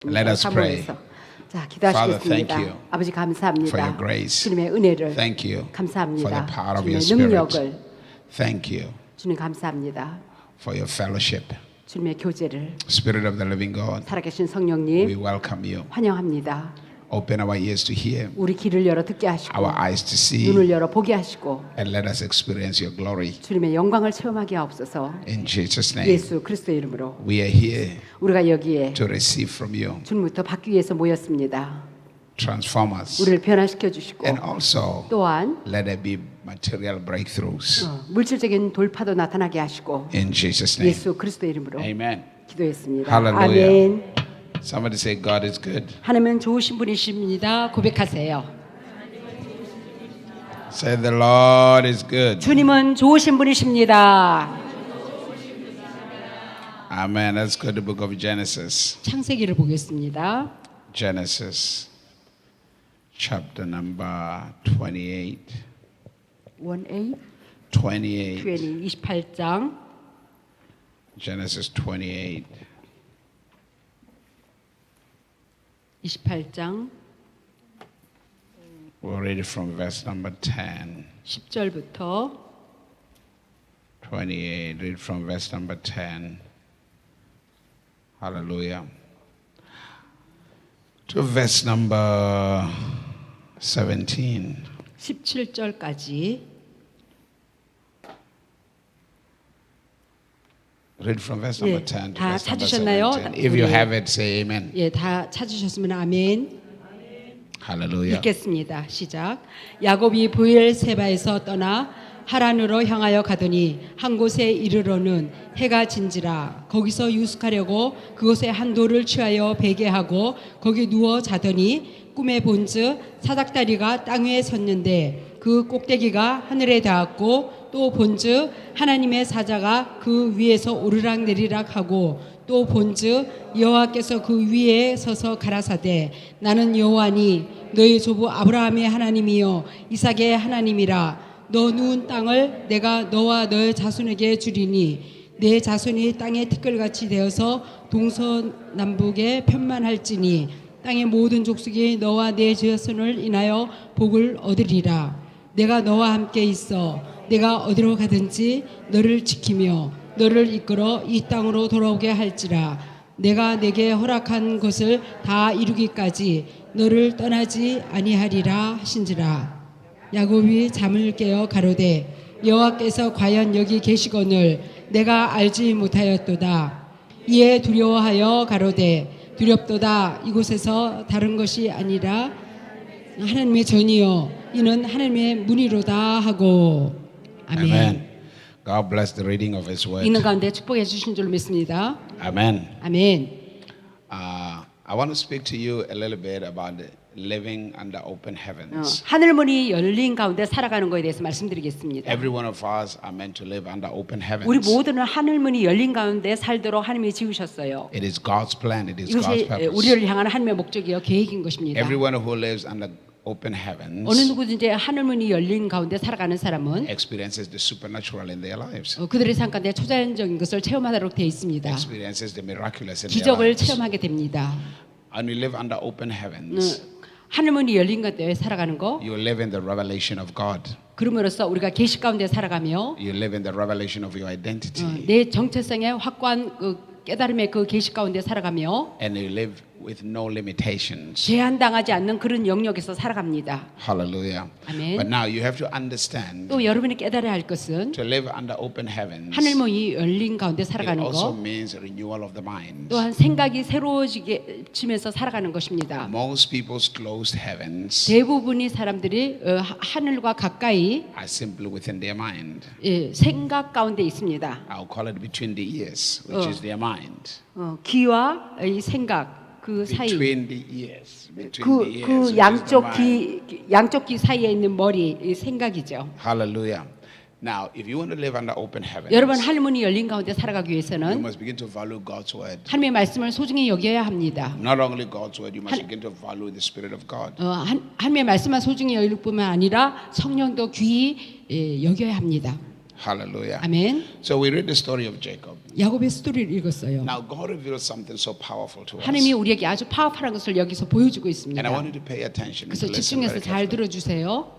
Let us pray. 자, Father, thank 기도하시겠습니다. you 아버지 for 감사합니다. your grace. 주님의 은혜를 Thank you for 감사합니다. the power of your 주님의 Spirit. 능력을 Thank you 주님 감사합니다. for your fellowship. 주님의 교제를 Spirit of the living God, 살아계신 we 성령님 welcome you. 환영합니다. Open our ears to hear, 우리 귀를 열어 듣게 하시고 our eyes to see, 눈을 열어 보게 하시고 and let us experience your glory. 주님의 영광을 체험하게 하옵소서. In Jesus' name, 예수 그리스도의 이름으로 we are here 우리가 여기에 to receive from you. 주님부터 받기 위해서 모였습니다. Transform us. 우리를 변화시켜 주시고 And also, 또한 let there be material breakthroughs. 물질적인 돌파도 나타나게 하시고 In Jesus' name. 예수 그리스도의 이름으로 Amen. 기도했습니다. Hallelujah. 아멘. Somebody say, God is good. 하나님은 좋으신 분이십니다. 고백하세요. Say, the Lord is good. 주님은 좋으신 분이십니다. Amen. Let's go to the book of Genesis. 창세기를 보겠습니다. Genesis, chapter number 28. 1A 28. 28장 Genesis 28. 28장 We'll read it from verse number 10. 10절부터 28. Read from verse number 10. Hallelujah. To verse number 17. 17절까지 Read from verse number 예, 10 to 다 verse number 찾으셨나요? 17. If you have it, say amen. 예, 다 찾으셨으면 아멘. Hallelujah. 읽겠습니다. 시작. 야곱이 브엘세바에서 떠나 하란으로 향하여 가더니 한 곳에 이르러는 해가 진지라 거기서 유숙하려고 그곳에 한 돌을 취하여 베개하고 거기 누워 자더니 꿈에 본즉 사닥다리가 땅 위에 섰는데 그 꼭대기가 하늘에 닿았고 또 본즉 하나님의 사자가 그 위에서 오르락 내리락 하고 또 본즉 여호와께서 그 위에 서서 가라사대 나는 여호와니 너희 조부 아브라함의 하나님이요 이삭의 하나님이라 너 누운 땅을 내가 너와 너의 자손에게 주리니 내 자손이 땅의 티끌같이 되어서 동서남북에 편만할지니 땅의 모든 족속이 너와 내 자손을 인하여 복을 얻으리라. 내가 너와 함께 있어 내가 어디로 가든지 너를 지키며 너를 이끌어 이 땅으로 돌아오게 할지라. 내가 내게 허락한 것을 다 이루기까지 너를 떠나지 아니하리라 하신지라. 야곱이 잠을 깨어 가로되 여호와께서 과연 여기 계시거늘 내가 알지 못하였도다. 이에 두려워하여 가로되 두렵도다. 이곳에서 다른 것이 아니라 하나님의 전이요 이는 하나님의 문이로다 하고. 아멘. Amen. God bless the reading of His word. 있는 가운데 축복해 주신 줄 믿습니다. Amen. 아멘. I want to speak to you a little bit about living under open heavens. 하늘문이 열린 가운데 살아가는 것에 대해서 말씀드리겠습니다. Every one of us are meant to live under open heavens. 우리 모두는 하늘문이 열린 가운데 살도록 하나님이 지으셨어요. It is God's plan. It is God's 이것이 purpose. 우리를 향한 하나님의 목적이요 계획인 것입니다. Everyone who lives under open heavens 어느 누구든지 하늘문이 열린 가운데 살아가는 사람은 experiences the supernatural in their lives. 그들의 삶 가운데 초자연적인 것을 체험하도록 되어 있습니다. Experiences the miraculous in their 기적을 lives. 체험하게 됩니다. And we live under open heavens. 하늘문이 열린 가운데 살아가는 거 You live in the revelation of God. 그럼으로써 우리가 계시 가운데 살아가며 You live in the revelation of your identity. 내 정체성의 확고한 그 깨달음의 그 계시 가운데 살아가며 And you live with no limitations. 제한당하지 않는 그런 영역에서 살아갑니다. Hallelujah. 아멘. But now you have to understand 또 여러분이 깨달아야 할 것은 to live under open heavens. 하늘문이 열린 가운데 It 살아가는 also 것 means renewal of the mind. 또한 생각이 새로워지면서 살아가는 것입니다. Most people's closed heavens 대부분의 사람들이 하늘과 가까이 are simply within their mind. 생각 가운데 있습니다. I'll call it between the ears, which is their mind. 귀와 이 생각 그 사이 Between the ears. Between the ears. 그 which is the mind. 양쪽 귀 사이에 있는 머리 이 생각이죠. Hallelujah. Now, if you want to live under open heavens, 여러분 하늘문이 열린 가운데 살아가기 you 위해서는 must begin to value God's word. 하나님의 말씀을 소중히 여겨야 합니다. Not only God's word, you must begin to value the Spirit of God. 하나님의 말씀만 소중히 여길 뿐만 아니라 성령도 귀히 여겨야 합니다. Hallelujah. 아멘. So we read the story of Jacob. 야곱의 스토리를 읽었어요. Now God reveals something so powerful to us. 하나님이 우리에게 아주 파워풀한 것을 여기서 보여주고 있습니다. And I want you to pay attention. 그래서 To listen 집중해서 very 잘 carefully. 들어주세요.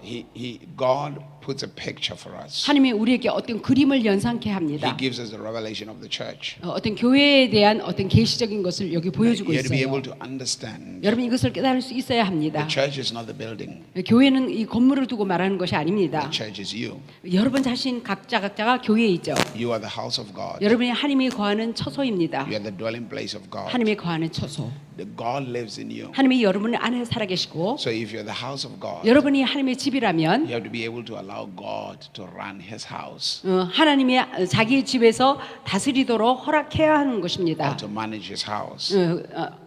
God puts a picture for us. 하나님이 우리에게 어떤 그림을 연상케 He 합니다. gives us the revelation of the church. 어떤 교회에 대한 어떤 계시적인 것을 여기 보여주고 You have to be 있어요. able to understand. 여러분 이것을 깨달을 수 있어야 합니다. The church is not the building. 교회는 이 건물을 두고 말하는 것이 아닙니다. The church is you. 여러분 자신 각자가 교회이죠. You are the house of God. 여러분이 하나님이 거하는 처소입니다. You are the dwelling place of God. 하나님이 거하는 처소. The God lives in you. 하나님이 여러분 안에 살아계시고 So if you're the house of God, 여러분이 하나님의 집이라면 you have to be able to allow God to run His house 하나님이 자기 집에서 다스리도록 허락해야 하는 or 것입니다. to manage His house.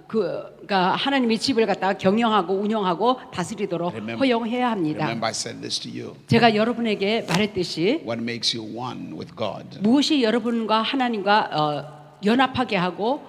그러니까 하나님의 집을 갖다가 경영하고 운영하고 다스리도록 허용해야 합니다. Remember, I said this to you. 제가 여러분에게 말했듯이 What makes you one with God? 무엇이 여러분과 하나님과 연합하게 하고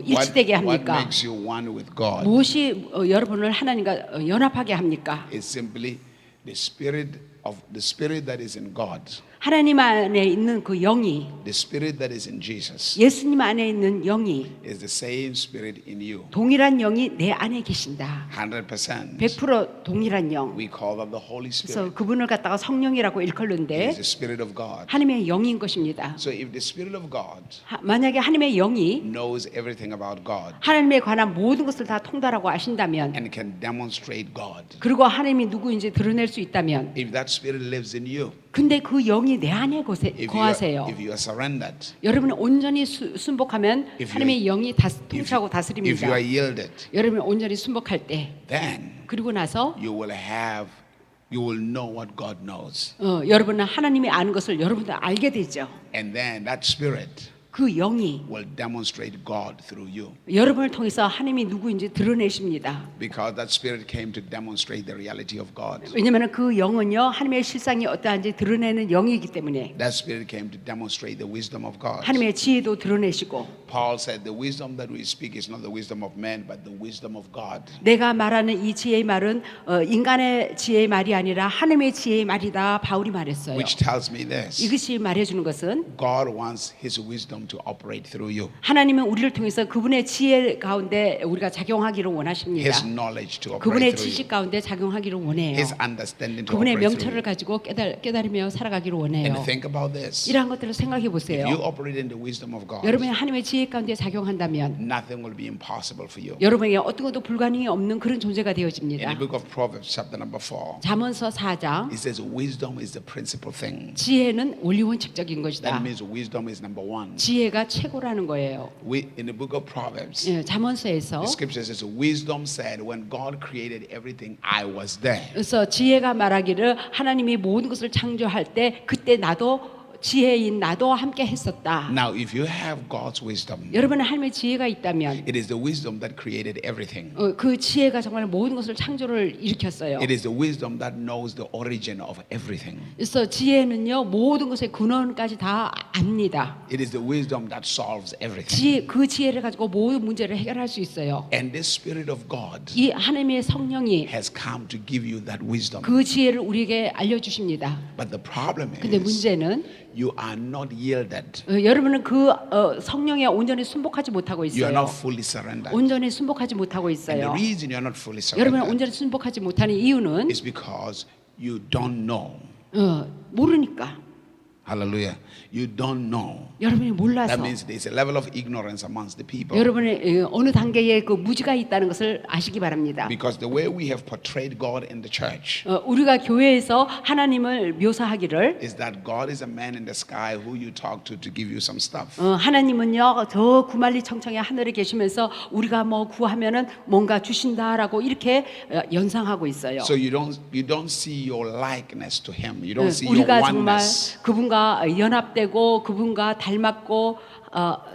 일치되게 What 합니까? makes you one with God? 무엇이 여러분을 하나님과 연합하게 합니까? It's simply the spirit that is in God, 하나님 안에 있는 그 영이 the spirit that is in Jesus, 예수님 안에 있는 영이 is the same spirit in you. 동일한 영이 내 안에 계신다. 100%. 100% 동일한 영. We call that the Holy 그래서 Spirit. 그분을 갖다가 성령이라고 It 일컬는데 is the spirit of God. 하나님의 영인 것입니다. So if the spirit of God 만약에 하나님의 영이 knows everything about God 하나님에 관한 모든 것을 다 통달하고 아신다면 and can demonstrate God, 그리고 하나님이 누구인지 드러낼 수 있다면 if that spirit lives in you, 근데 그 영이 내 안에 거하세요. if you are surrendered, 여러분은 온전히 순복하면 If you 하나님의 영이 통치하고 if you 다스립니다. are yielded, 여러분이 온전히 순복할 때 then 그리고 나서 you will know what God knows. 여러분은 하나님이 아는 것을 여러분도 알게 되죠. And then that spirit 그 영이 will demonstrate God through you. 여러분을 통해서 하나님이 누구인지 드러내십니다. Because that spirit came to demonstrate the reality of God. 왜냐하면 그 영은요 하나님의 실상이 어떠한지 드러내는 영이기 때문에 That spirit came to demonstrate the wisdom of God. 하나님의 지혜도 드러내시고 Paul said the wisdom that we speak is not the wisdom of man but the wisdom of God. 내가 말하는 이 지혜의 말은 인간의 지혜의 말이 아니라 하나님의 지혜의 말이다. 바울이 말했어요. Which tells me this. 이것이 말해주는 것은 God wants His wisdom to operate through you. 하나님은 우리를 통해서 그분의 지혜 가운데 우리가 작용하기를 원하십니다. His knowledge to 그분의 operate through 지식 you. 가운데 작용하기를 원해요. His understanding to 그분의 operate through 명철을 you. 가지고 깨달으며 살아가기를 원해요. And think about this. 이러한 것들을 생각해 보세요. If you operate in the wisdom of God, 여러분이 하나님의 지혜 가운데 작용한다면 nothing will be impossible for you. 여러분에게 어떤 것도 불가능이 없는 그런 존재가 In the 되어집니다. book of Proverbs, chapter number 4, 잠언서 4장 it says wisdom is the principal thing. 지혜는 원리원칙적인 것이다. That means wisdom is number one. 지혜가 최고라는 거예요. In the book of Proverbs, 잠언서에서 the scripture says, wisdom said, when God created everything, I was there. 그래서 지혜가 말하기를 하나님이 모든 것을 창조할 때 그때 나도 지혜인 나도 함께 했었다. Now, if you have God's wisdom, 여러분의 하나님의 지혜가 있다면 it is the wisdom that created everything. 그 지혜가 정말 모든 것을 창조를 일으켰어요. It is the wisdom that knows the origin of everything. 그래서 지혜는요 모든 것의 근원까지 다 압니다. It is the wisdom that solves everything. 그 지혜를 가지고 모든 문제를 해결할 수 있어요. And this Spirit of God 이 하나님의 성령이 has come to give you that wisdom. 그 지혜를 우리에게 알려주십니다. But the problem 근데 is 문제는 you are not yielded. 여러분은 그 성령에 온전히 순복하지 못하고 You are 있어요. not fully surrendered. 온전히 순복하지 못하고 And the 있어요. reason you are not fully 여러분은 surrendered 온전히 순복하지 못하는 이유는 is because you don't know. 모르니까. Hallelujah. You don't know. 여러분이 That 몰라서. means there is a level of ignorance amongst the people. 여러분의 어느 단계에 그 무지가 있다는 것을 아시기 바랍니다. Because the way we have portrayed God in the church 우리가 교회에서 하나님을 묘사하기를 is that God is a man in the sky who you talk to give you some stuff. 하나님은요 저 구만리청청의 하늘에 계시면서 우리가 뭐 구하면은 뭔가 주신다라고 이렇게 연상하고 있어요. So you don't see your likeness to Him. You don't see your 우리가 정말 oneness. 그분과 연합되고 그분과 닮았고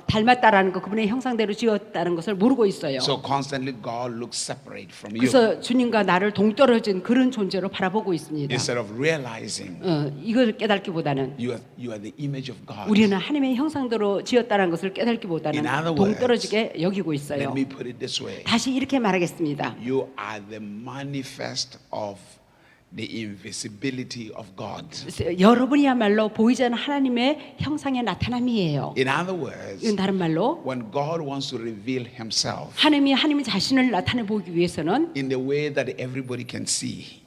닮았다라는 거 그분의 형상대로 지었다는 것을 모르고 있어요. So constantly God looks separate from you. 그래서 주님과 나를 동떨어진 그런 존재로 바라보고 있습니다. Instead of realizing 이걸 깨닫기보다는 you are the image of God. 우리는 하나님의 형상대로 지었다는 것을 깨닫기보다는 In other words, 동떨어지게 여기고 있어요. Let me put it this way. 다시 이렇게 말하겠습니다. You are the manifest of the invisibility of God. 여러분이야말로 보이지 않는 하나님의 형상의 나타남이에요. In other words, 이건 다른 말로 when God wants to reveal himself 하나님 자신을 나타내 보기 위해서는 in the way that everybody can see,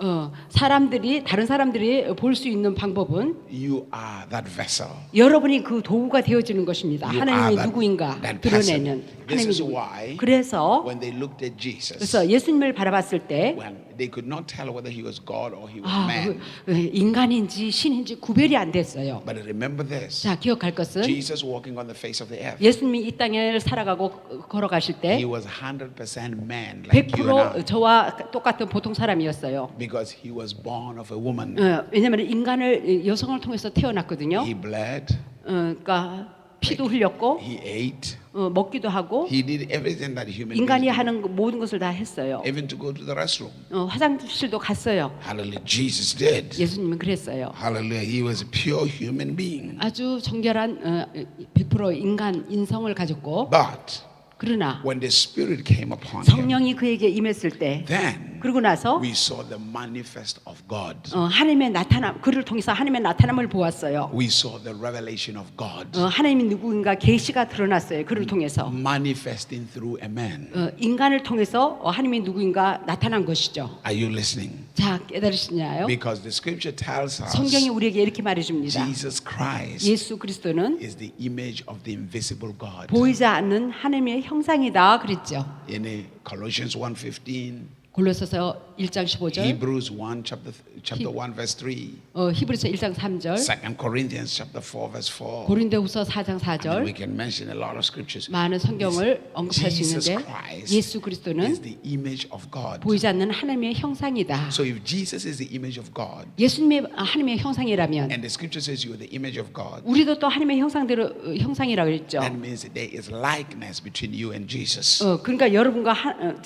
다른 사람들이 볼 수 있는 방법은 you are that vessel. 여러분이 그 도구가 되어지는 것입니다. You 하나님이 are 누구인가 that 드러내는 person. This 하나님이 is 누구. why 그래서 when they looked at Jesus, 그래서 예수님을 바라봤을 때 when they could not tell whether he was God or he was man. 인간인지 신인지 구별이 안 됐어요. But remember this. 자, 기억할 것은 Jesus walking on the face of the earth. 예수님이 이 땅을 살아가고 걸어가실 때 He was 100% man like you and I. 100% 저와 똑같은 보통 사람이었어요. Because he was born of a woman. 왜냐하면 인간을 여성을 통해서 태어났거든요. He bled. 그러니까 피도 흘렸고 He ate. 먹기도 하고 He did everything that human 인간이 beings do. 하는 모든 것을 다 했어요. Even to go to the restroom. 화장실도 갔어요. Hallelujah. Jesus did. 예수님은 그랬어요. Hallelujah. He was a pure human being. 아주 정결한 100% 인간 인성을 가졌고 But 그러나 when the Spirit came upon him, 성령이 그에게 임했을 때 then 그러고 나서 we saw the manifest of God. 하나님의 나타남 그를 통해서 하나님의 나타남을 보았어요. We saw the revelation of God 하나님이 누구인가 계시가 드러났어요. 그를 통해서 manifesting through a man. 인간을 통해서 하나님이 누구인가 나타난 것이죠. Are you listening? 자, 깨달으시나요? Because the scripture tells us 성경이 우리에게 이렇게 말해줍니다. Jesus Christ 예수 그리스도는 is the image of the invisible God. 보이지 않는 하나님의 형상이다 그랬죠. In Colossians 1:15, 골로새서 1장 15절, Hebrews 1 chapter 1 verse 3, 히브리서 1장 3절, 2 Corinthians chapter 4 verse 4. 고린도후서 4장 And 4절 we can mention a lot of scriptures. 많은 성경을 언급할 수 Jesus 있는데 Christ 예수 is 그리스도는 the image of God. 보이지 않는 하나님의 형상이다. So if Jesus is the image of God, 예수님의 하나님의 형상이라면 and the scripture says you are the image of God, 우리도 또 하나님의 형상대로 형상이라고 그랬죠. that means that there is likeness between you and Jesus. 그러니까 여러분과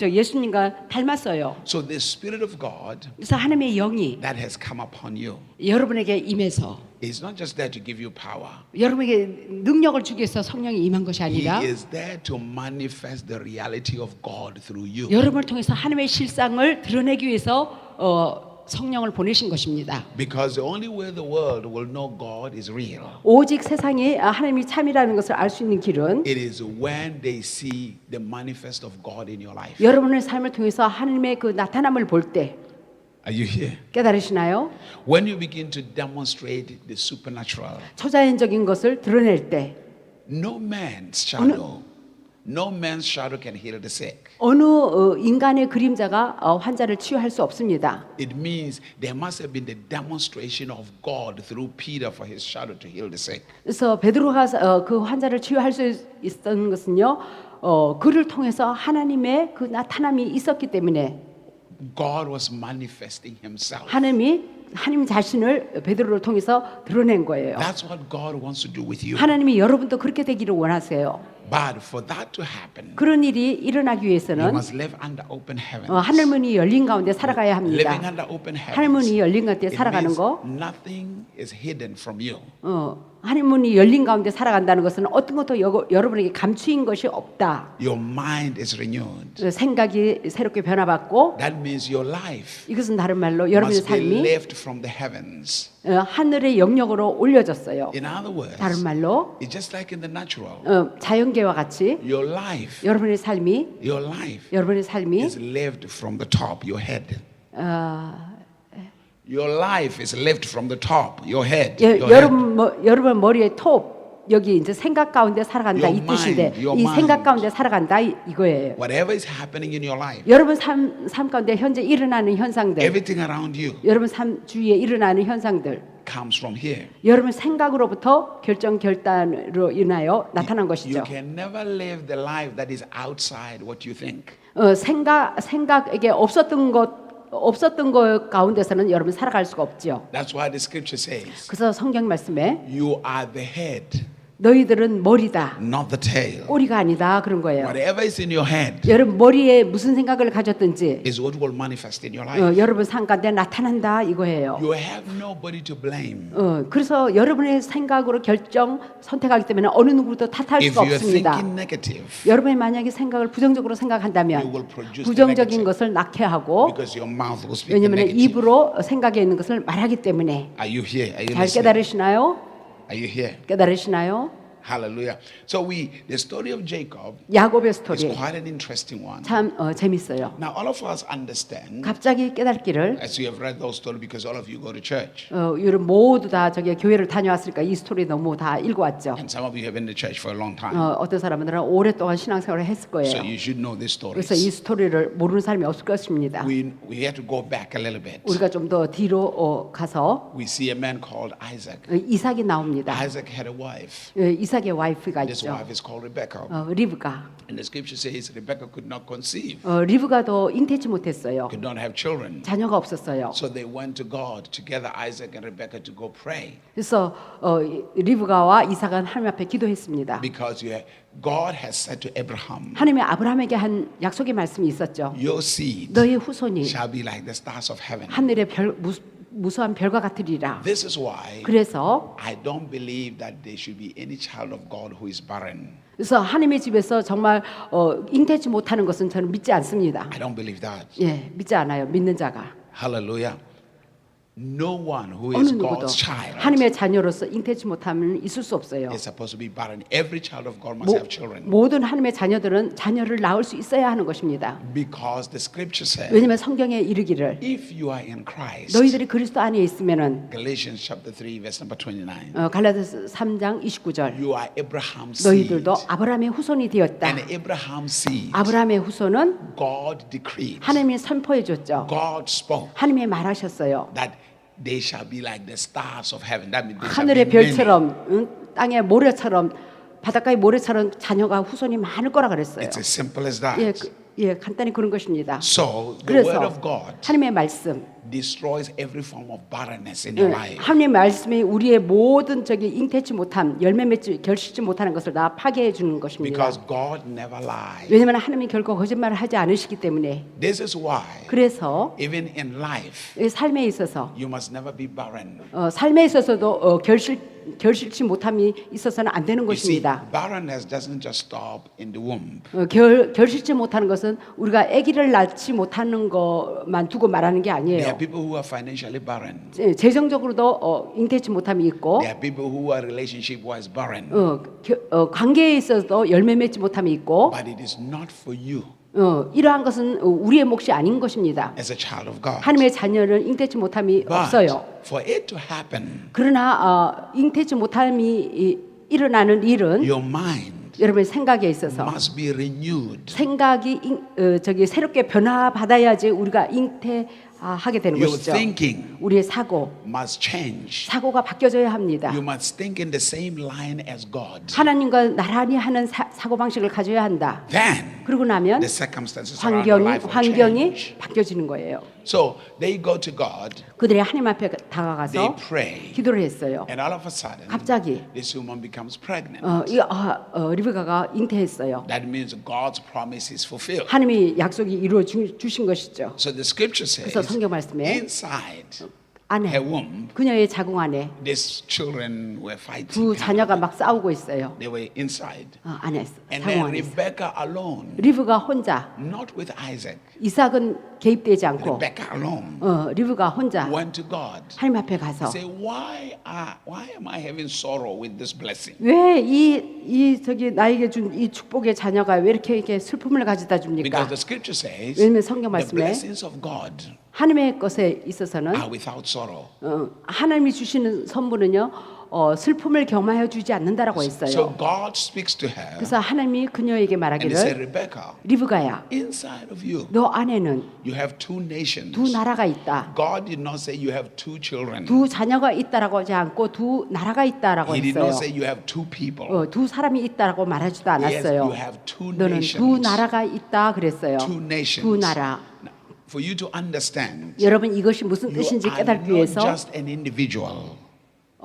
예수님과 닮았어요. So the Spirit of God 그래서 하나님의 영이 that has come upon you 여러분에게 임해서 is not just there to give you power. 여러분에게 능력을 주기 위해서 성령이 임한 것이 He 아니라 is there to manifest the reality of God through you. 여러분을 통해서 하나님의 실상을 드러내기 위해서 성령을 보내신 것입니다. Because the only way the world will know God is real. 오직 세상이 하나님이 참이라는 것을 알 수 있는 길은 It is when they see the manifest of God in your life. 여러분의 삶을 통해서 하나님의 그 나타남을 볼 때 Are you here? 깨달으시나요? When you begin to demonstrate the supernatural, 초자연적인 것을 드러낼 때 no man's shadow can heal the sick. 어느 인간의 그림자가 환자를 치유할 수 없습니다. It means there must have been the demonstration of God through Peter for his shadow to heal the sick. 그래서 베드로가 그 환자를 치유할 수 있었던 것은요, 그를 통해서 하나님의 그 나타남이 있었기 때문에 God was manifesting himself. 하나님 자신을 베드로를 통해서 드러낸 거예요. That's what God wants to do with you. 하나님이 여러분도 그렇게 되기를 원하세요. But for that to happen, 그런 일이 일어나기 you 위해서는 must live under open heavens. 하늘문이 열린 가운데 살아가야 합니다. Living under open heavens. 하늘문이 열린 가운데 It 살아가는 means 거, nothing is hidden from you. 하늘문이 열린 가운데 살아간다는 것은 어떤 것도 여러분에게 감추인 것이 없다. Your mind is renewed. 생각이 새롭게 변화받고, That means your life 이것은 다른 말로 여러분의 must be 삶이 lifted from the heavens. 하늘의 영역으로 올려졌어요. In other words, 다른 말로 it's just like in the natural. 자연계와 같이 Your life 여러분의 삶이 is lived from the top, your head. Your life is lived from the top, your head. Your head. 여러분 머리의 톱 여기 이제 생각 가운데 살아간다 이 뜻인데 이 생각 가운데 살아간다 이거예요. Whatever is happening in your life, 여러분 삶 가운데 현재 일어나는 현상들, everything around you 여러분 삶 주위에 일어나는 현상들, comes from here. 여러분 생각으로부터 결단으로 인하여 나타난 것이죠. You can never live the life that is outside what you think. 생각에게 없었던 것 가운데서는 여러분 살아갈 수가 없지요. That's why the scripture says, 그래서 성경 말씀에 you are the head 너희들은 머리다, not the tail. 꼬리가 아니다 그런 거예요. Whatever is in your head 여러분 머리에 무슨 생각을 가졌든지 is what will manifest in your life. 여러분 삶 가운데 나타난다 이거예요. You have nobody to blame. 그래서 여러분의 생각으로 결정 선택하기 때문에 어느 누구도 탓할 If 수가 you are 없습니다. thinking negative, 여러분이 만약에 생각을 부정적으로 you 생각한다면 will produce the 부정적인 negative 것을 낳게 하고 because your mouth will speak the 왜냐하면 negative. 입으로 생각에 있는 것을 말하기 때문에 Are you here? Are you 잘 listening? 깨달으시나요? Are you here? 깨달으시나요? Hallelujah. So the story of Jacob 야곱의 is 스토리 quite an interesting one. 참 재밌어요. Now, all of us understand, 갑자기 깨닫기를 as you have read those stories, because all of you go to church, 여러분 모두 다 저기 교회를 다녀왔으니까 이 스토리 너무 다 읽어왔죠. and some of you have been in the church for a long time, 어떤 사람들은 오랫동안 신앙생활을 했을 거예요. so you should know these 그래서 이 stories. 스토리를 모르는 사람이 없을 것입니다. We have to go back a little bit. 우리가 좀 더 뒤로 가서 We see a man called Isaac. 이삭이 나옵니다. Isaac had a wife. 이삭의 와이프가 This 있죠. wife is called Rebecca. 리브가. And the scripture says Rebecca could not conceive, 리브가도 잉태치 못했어요. could not have children. 자녀가 없었어요. So they went to God together, Isaac and Rebecca, to go pray. 그래서 리브가와 이삭은 하나님 앞에 기도했습니다. Because God has said to Abraham, 하나님이 아브라함에게 한 약속의 말씀이 있었죠. your seed 너의 후손이 shall be like the stars of heaven. 하늘의 무수한 별과 같으리라. This is why 그래서 I don't believe that there should be any child of God who is barren. 그래서 하나님의 집에서 정말 잉태치 못하는 것은 저는 믿지 않습니다. I don't believe that. 예, 믿지 않아요. 믿는 자가. Hallelujah. No one who 어느 is 누구도 God's child 하나님의 자녀로서 잉태치 못하면 있을 수 없어요. is supposed to be barren. Every child of God must have children. 모든 하나님의 자녀들은 자녀를 낳을 수 있어야 하는 것입니다. Because the scripture says, 왜냐하면 성경에 이르기를 if you are in Christ, 너희들이 그리스도 안에 있으면은 Galatians chapter 3 verse number 29, 갈라디아서 3장 29절 you are Abraham's seed. 너희들도 아브라함의 후손이 되었다. And Abraham's seed, 아브라함의 후손은 God decreed, 하나님이 선포해 줬죠. God spoke 하나님이 말하셨어요. that they shall be like the stars of heaven. That means they shall 하늘의 be many. 별처럼 땅의 모래처럼 바닷가의 모래처럼 자녀가 후손이 많을 거라 그랬어요. It's as simple as that. 간단히 그런 것입니다. So the 그래서 word of God 하나님의 말씀, destroys every form of barrenness in your life. 하나님의 말씀이 우리의 모든 잉태치 못함, 열매 맺지 결실지 못하는 것을 다 파괴해 주는 것입니다. Because God never lies. 왜냐하면 하나님이 결코 거짓말을 하지 않으시기 때문에. This is why 그래서 even in life 이 삶에 있어서 you must never be barren. 삶에 있어서도 결실치 못함이 있어서는 안 되는 You see, 것입니다. barrenness doesn't just stop in the womb. 결실치 못하는 것은 우리가 아기를 낳지 못하는 것만 두고 말하는 게 There 아니에요. are people who are financially barren. 재정적으로도 잉태치 못함이 있고 There are people who are relationship wise barren. 관계에 있어서도 열매 맺지 못함이 있고 But it is not for you 이러한 것은 우리의 몫이 아닌 것입니다. as a child of God. 하나님의 자녀를 잉태치 못함이 없어요. But for it to happen, 그러나 잉태치 못함이 일어나는 일은 your mind 여러분의 생각에 있어서 must be renewed. 생각이 새롭게 변화받아야지 우리가 잉태하게 되는 Your 것이죠. thinking 우리의 사고, must change. 사고가 바뀌어져야 합니다. You must think in the same line as God. 하나님과 나란히 하는 사고 방식을 가져야 한다. Then 그러고 나면 the circumstances around your life will 환경이 change. 바뀌어지는 거예요. So they go to God, 그들이 하나님 앞에 they 다가가서 pray, 기도를 했어요. and all of a sudden, 갑자기 this woman becomes pregnant. 리브가가 잉태했어요. That means God's promise is fulfilled. 하나님이 약속이 이루어 주신 것이죠. So the scripture 그래서 says, 성경 말씀에 inside 안에 her womb, 그녀의 자궁 안에 these children were fighting. 두 자녀가 막 싸우고 있어요. They were inside. 안에 And 자궁 then 안에 있어요. Rebecca alone, 리브가 혼자 not with Isaac, 이삭은 개입되지 않고 Rebecca alone 리브가 혼자 went to God. 하나님 앞에 가서 Say, why am I having sorrow with this blessing? 왜 나에게 준 이 축복의 자녀가 왜 이렇게 슬픔을 가져다 줍니까? Because the scripture says 왜냐면 성경 the 말씀에 blessings of God 하나님의 것에 있어서는 are without sorrow. 하나님이 주시는 선물은요 슬픔을 경험하여 주지 않는다라고 So 했어요. God speaks to her 그래서 하나님이 그녀에게 and He said, 말하기를 Rebecca, 리브가야 inside of you, 너 안에는 you have two nations. 두 나라가 있다. God did not say you have two children. 두 자녀가 있다라고 하지 않고 두 나라가 있다라고 He did 했어요. not say you have two people. 두 사람이 있다라고 말하지도 Yes, 않았어요. you have two 너는 nations. 두 나라가 있다 그랬어요. Two nations. 두 나라. For you to understand, 여러분 이것이 무슨 you 뜻인지 are 깨닫기 not 위해서 just an individual.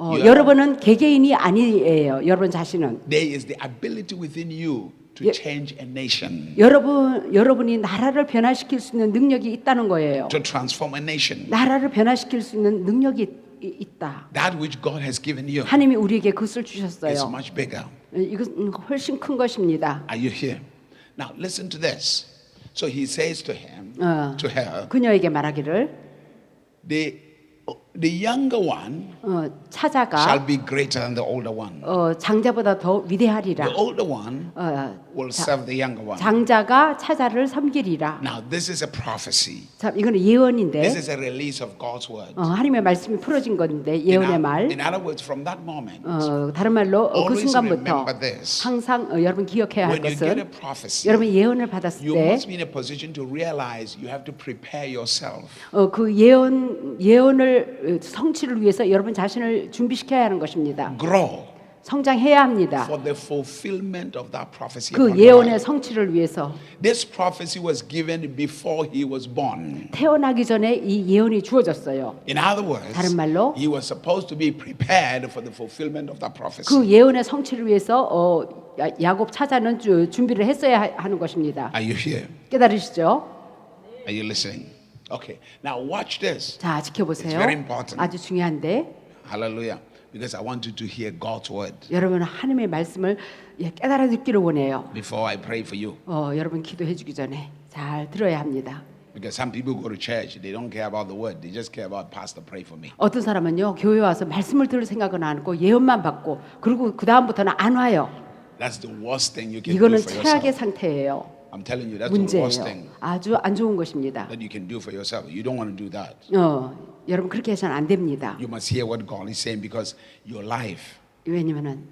You are 여러분은 개개인이 아니에요. 여러분 자신은. There is the ability within you to 예. change a nation, 여러분이 나라를 변화시킬 수 있는 능력이 있다는 거예요. to transform a nation. 나라를 변화시킬 수 있는 능력이 있다. That which God has given you 하나님이 우리에게 그것을 is 주셨어요. much bigger. 이것은 훨씬 큰 것입니다. Are you here? Now listen to this. So he says to him, to her, 그녀에게 말하기를 the younger one 차자가 shall be greater than the older one. 장자보다 더 위대하리라. The older one will serve the younger one. 장자가 차자를 섬기리라. Now this is a prophecy. 참 이거는 예언인데 This is a release of God's word. 하나님의 말씀이 풀어진 건데 예언의 말. In other words, from that moment, 다른 말로 그 always 순간부터 remember this. 항상 여러분 기억해야 할 When you get a 것은 prophecy, 여러분 예언을 받았을 you 때 must be in a position to realize you have to prepare yourself. 그 예언을 성취를 위해서 여러분 자신을 준비시켜야 하는 것입니다. Grow 성장해야 합니다. for the fulfillment of that prophecy. 그 upon your 예언의 life. 성취를 위해서 This prophecy was given before he was born. 태어나기 전에 이 예언이 주어졌어요. In other words, 다른 말로 he was supposed to be prepared for the fulfillment of that prophecy. 그 예언의 성취를 위해서 야곱 차자는 준비를 했어야 하는 것입니다. Are you here? 깨달으시죠? Are you listening? Okay. Now watch this. 자, It's 지켜보세요. very important. 아주 중요한데 Hallelujah. Because I want you to hear God's word 여러분 하나님의 말씀을 깨달아 듣기를 원해요. before I pray for you. 여러분 기도해 주기 전에 잘 들어야 합니다. Because some people go to church, they don't care about the word. They just care about pastor pray for me. 어떤 사람은요 교회 와서 말씀을 들을 생각은 안 하고 예언만 받고 그리고 그 다음부터는 안 와요. That's the worst thing you can do 이거는 for 최악의 yourself. 상태예요. I'm telling you, that's the worst 문제예요. thing 아주 안 좋은 것입니다. that you can do for yourself. You don't want to do that. 여러분 그렇게 해서는 안 됩니다. You must hear what God is saying because your life 왜냐면은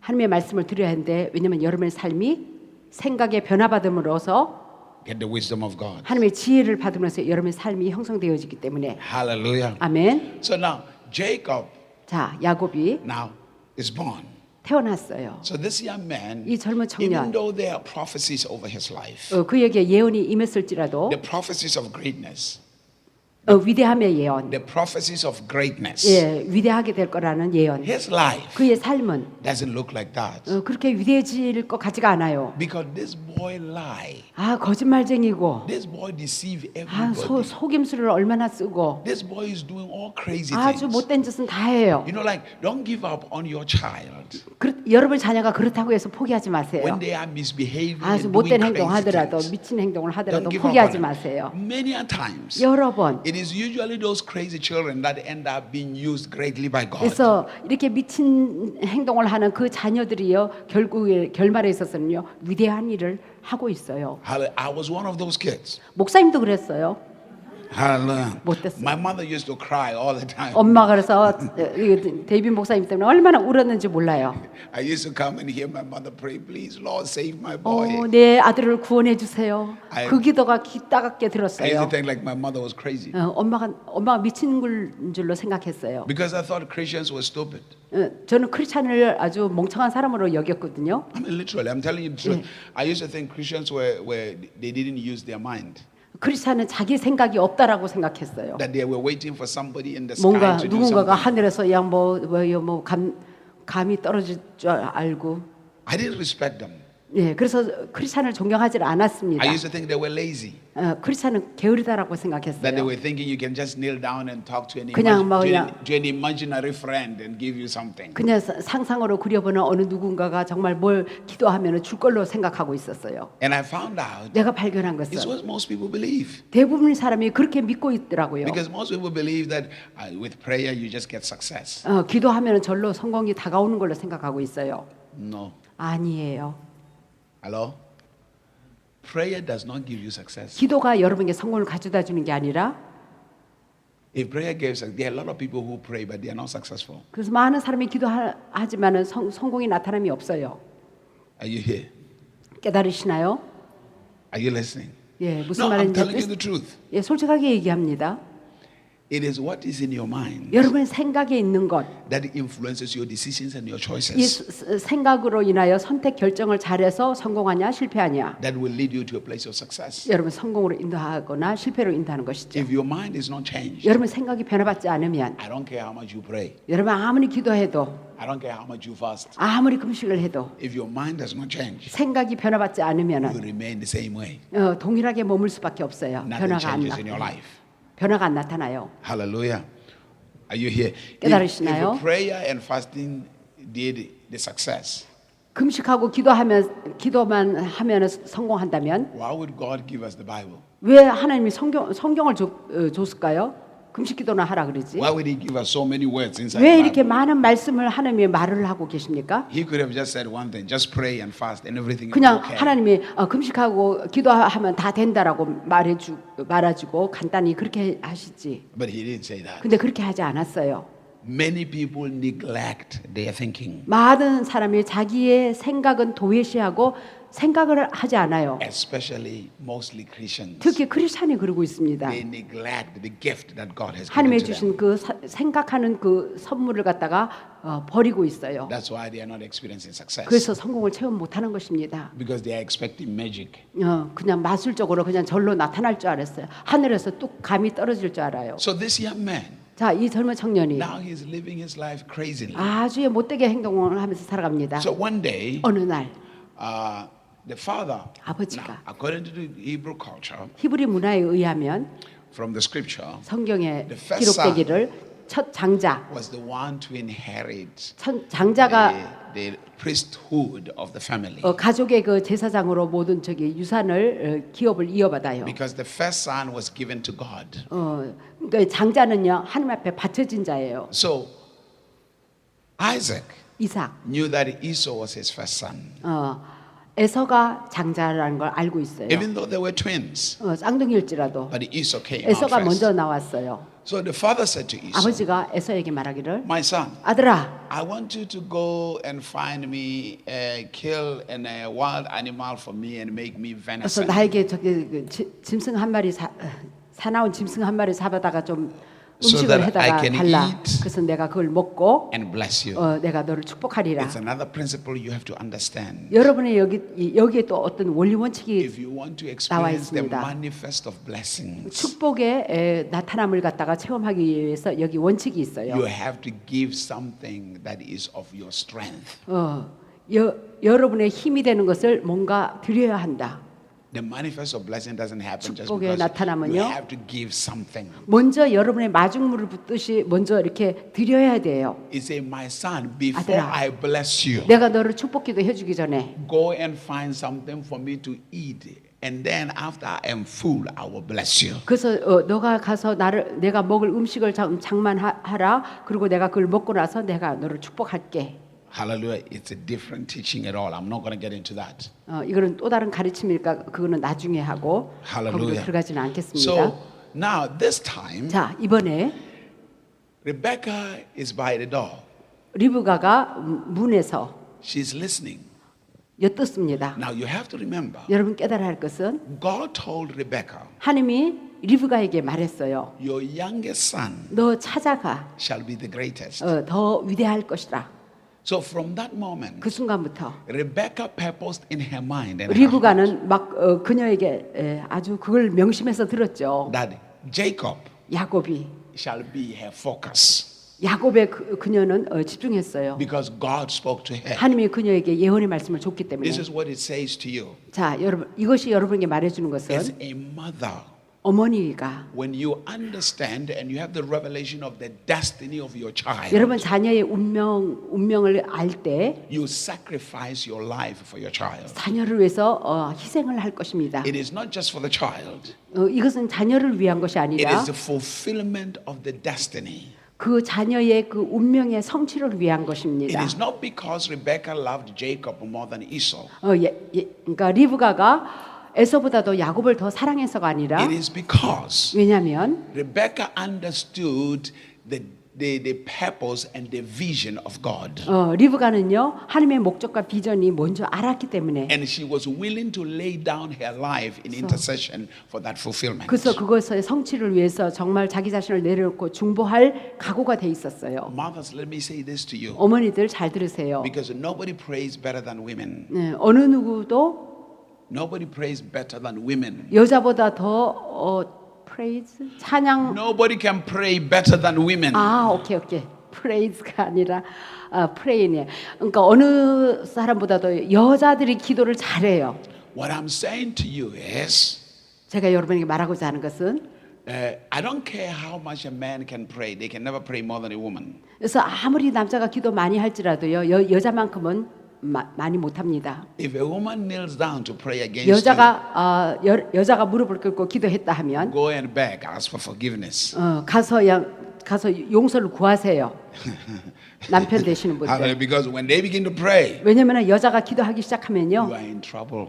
하나님의 말씀을 드려야 하는데 왜냐면 여러분의 삶이 생각의 변화받음으로써 get the wisdom of God. 하나님의 지혜를 받으면서 여러분의 삶이 형성되어지기 때문에 Hallelujah. 아멘. So now Jacob 자 야곱이 now is born. 태어났어요. So this young man, 이 젊은 even 청년 though there are prophecies over his life, 그에게 예언이 임했을지라도 the prophecies of greatness, 위대함의 예언, the prophecies of greatness, 위대하게 될 거라는 예언. his life 그의 삶은 doesn't look like that. 그렇게 위대해질 것 같지가 않아요. Because this boy lie. 거짓말쟁이고, This boy deceive everybody. 속임수를 얼마나 쓰고, This boy is doing all crazy 아주 things. 못된 짓은 다 해요. You know, like, don't give up on your child 여러분 자녀가 그렇다고 해서 포기하지 마세요. when they are misbehaving 아주 and 못된 doing 행동 crazy 하더라도 things. 미친 행동을 하더라도 Don't give up 포기하지 on them. 마세요. Many a times, 여러 번. it is usually those crazy children that end up being used greatly by God. 그래서 이렇게 미친 행동을 하는 그 자녀들이요 결국에 결말에 있어서는요 위대한 일을 하고 있어요. I was one of those kids. 목사님도 그랬어요. Hallelujah. 못됐어요. My mother used to cry all the time. 엄마가 그래서 데이빗 목사님 때문에 얼마나 울었는지 몰라요. I used to come and hear my mother pray, please, Lord, save my boy. 내 아들을 구원해 주세요. I- 그 기도가 따갑게 I used 들었어요. to think like my mother was crazy 엄마가 미친 줄로 생각했어요. because I thought Christians were stupid. 저는 크리스찬을 아주 멍청한 사람으로 여겼거든요. I mean, literally, I'm telling you the truth. I used to think Christians were they didn't use their mind, 크리스찬은 자기 생각이 없다라고 생각했어요. that they were waiting for somebody in the sky 뭔가 to do 누군가가 something. 하늘에서 그냥 감이 떨어질 줄 알고, I didn't respect them. 그래서 크리스찬을 존경하지 않았습니다. I used to think they were lazy, 크리스찬은 게으르다라고 that they 생각했어요. were thinking you can just kneel down and talk to an, 그냥 뭐 그냥- to an imaginary friend and give you something. 그냥 상상으로 그려보는 어느 누군가가 정말 뭘 기도하면 줄 걸로 생각하고 있었어요. And I found out 내가 발견한 it's 것은 what most people believe. 대부분의 사람이 그렇게 믿고 있더라고요. Because most people believe that with prayer you just get success. 기도하면 절로 성공이 다가오는 걸로 생각하고 있어요. No. 아니에요. Hello? Prayer does not give you success. 기도가 여러분에게 성공을 가져다 주는 게 아니라 If prayer gives, there are a lot of people who pray but they are not successful. 그래서 많은 사람이 기도하지만은 성공이 나타남이 없어요. Are you here? 깨달으시나요? Are you listening? 무슨 No, I'm telling you 말인지 the truth. 솔직하게 얘기합니다. It is what is in your mind 여러분의 생각에 있는 것, that influences your decisions and your 이 choices. 생각으로 인하여 선택 결정을 잘해서 성공하냐 실패하냐. That will lead you to a place of success. 여러분 성공으로 인도하거나 실패로 인도하는 것이죠. If your mind is not changed, 여러분 생각이 변화받지 않으면 I don't care how much you pray. 여러분 아무리 기도해도 I don't care how much you fast. 아무리 금식을 해도 If your mind does not change, 생각이 변화받지 you 않으면 remain the same way. 동일하게 머물 수밖에 없어요. Nothing 변화가 안 changes in your 나. life. 변화가 안 나타나요. Hallelujah. Are you here? 깨달으시나요? If prayer and fasting did the success, 금식하고 기도만 하면 성공한다면 why would God give us the Bible? 왜 하나님이 성경을 줬을까요? 금식기도나 하라 그러지. Why would He give us so many words inside 왜 the 이렇게 Bible? 많은 말씀을 하나님이 말을 하고 계십니까? He could have just said one thing: just pray and fast, and everything is 그냥 okay. 하나님이 금식하고 기도하면 다 된다라고 말해주고 간단히 그렇게 하시지. But He didn't say that. 근데 그렇게 하지 않았어요. Many people neglect their thinking, 많은 사람이 자기의 생각은 도외시하고 생각을 하지 않아요. especially mostly Christians. 특히 크리스찬이 그러고 있습니다. They neglect the gift that God has given 하나님의 to them. 주신 그 생각하는 그 선물을 갖다가 버리고 있어요. That's why they are not experiencing success. 그래서 성공을 체험 못하는 것입니다. Because they are expecting magic. 그냥 마술적으로 그냥 절로 나타날 줄 알았어요. 하늘에서 뚝 감이 떨어질 줄 알아요. So this young man, 자, 이 젊은 청년이 now he's living his life crazily. 아주 못되게 행동을 하면서 살아갑니다. So one day, 어느 날 the father, 아버지가 now, according to the Hebrew culture, 히브리 문화에 의하면 from the scripture, 성경에 The first 기록되기를 첫 장자, was the one to inherit 장자가 the priesthood of the family. 가족의 그 제사장으로 모든 유산을 기업을 이어받아요. Because the first son was given to God. 그러니까 장자는요 하나님 앞에 바쳐진 자예요. So Isaac 이삭, knew that Esau was his first son. 에서가 장자라는 걸 알고 있어요. Even though they were twins, 쌍둥이일지라도 but Esau came out 에서가 first. 먼저 나왔어요. So the father said to Esau, 아버지가 에서에게 말하기를 my son, 아들아, I want you to go and find me, kill a wild animal for me and make me 그래서 venison. 나에게 저기 짐승 한 마리 사나운 짐승 한 마리 잡아다가 좀 So 음식을 that 해다가 I can 달라. eat 그래서 내가 그걸 먹고 and bless you. 내가 너를 축복하리라. It's another principle you have to understand. 여러분의 여기에 또 어떤 원리 원칙이 If you want to 나와 experience the 있습니다. manifest of blessings, 축복의 나타남을 갖다가 체험하기 위해서 여기 원칙이 있어요. you have to give something that is of your strength. 여러분의 힘이 되는 것을 뭔가 드려야 한다. The manifest of blessing doesn't happen just 축복의 because 나타남은요. you have to give something. 먼저 여러분의 마중물을 붓듯이 먼저 이렇게 드려야 돼요. He said, my son, before 아들아, I bless you, 내가 너를 축복기도 해주기 전에 go and find something for me to eat. And then after I am full, I will bless you. 그래서 너가 가서 내가 먹을 음식을 장만하라. 그리고 내가 그걸 먹고 나서 내가 너를 축복할게. Hallelujah. It's a different teaching at all. I'm not going to get into that. 이거는 또 다른 가르침일까? 그거는 나중에 하고 거기로 Hallelujah. 들어가지는 않겠습니다. So now this time, 자, 이번에 Rebecca is by the door. 리브가가 문에서 She's listening. 엿듣습니다. Now you have to remember, 여러분 깨달아야 할 것은 God told Rebecca, 하나님이 리브가에게 말했어요. your youngest son 너 찾아가. shall be the greatest. 더 위대할 것이라. So from that moment, 그 순간부터 Rebecca purposed in her mind and her heart 리브가는 막 그녀에게 아주 그걸 명심해서 들었죠. that Jacob 야곱이 shall be her focus 야곱의 그녀는 집중했어요. because God spoke to her. 하나님이 그녀에게 예언의 말씀을 줬기 때문에. This is what it says to you. 자, 여러분 이것이 여러분에게 말해주는 As 것은 a mother, 어머니가 when you understand and you have the revelation of the destiny of your child, 여러분 자녀의 운명을 알 때 you sacrifice your life for your child. 자녀를 위해서 희생을 할 것입니다. It is not just for the child. 이것은 자녀를 위한 것이 It 아니라 is the fulfillment of the destiny. 그 자녀의 그 운명의 성취를 위한 It 것입니다. is not because Rebecca loved Jacob more than Esau. 그러니까 리브가가 에서보다도 야곱을 더 사랑해서가 아니라 It is because 왜냐하면 Rebecca understood the the purpose and the vision of God. 리브가는요 하나님의 목적과 비전이 뭔지 알았기 때문에 And she was willing to lay down her life in intercession for that fulfillment. 그래서 그것의 성취를 위해서 정말 자기 자신을 내려놓고 중보할 각오가 돼 있었어요. Mothers, let me say this to you. 어머니들 잘 들으세요. Because nobody prays better than women. 네, 어느 누구도 Nobody prays better than women. 여자보다 더 praise 찬양 Nobody can pray better than women. 오케이 praise가 아니라 pray네. 그러니까 어느 사람보다도 여자들이 기도를 잘해요. What I'm saying to you is, 제가 여러분에게 말하고자 하는 것은 I don't care how much a man can pray. They can never pray more than a woman. 그래서 아무리 남자가 기도 많이 할지라도요 여자만큼은 많이 못합니다. If a woman kneels down to pray against you, 여자가 무릎을 꿇고 기도했다 하면 go and beg, ask for forgiveness. 가서 용서를 구하세요. 남편 되시는 분들. Because when they begin to pray, 왜냐하면 여자가 기도하기 시작하면요, you are in trouble.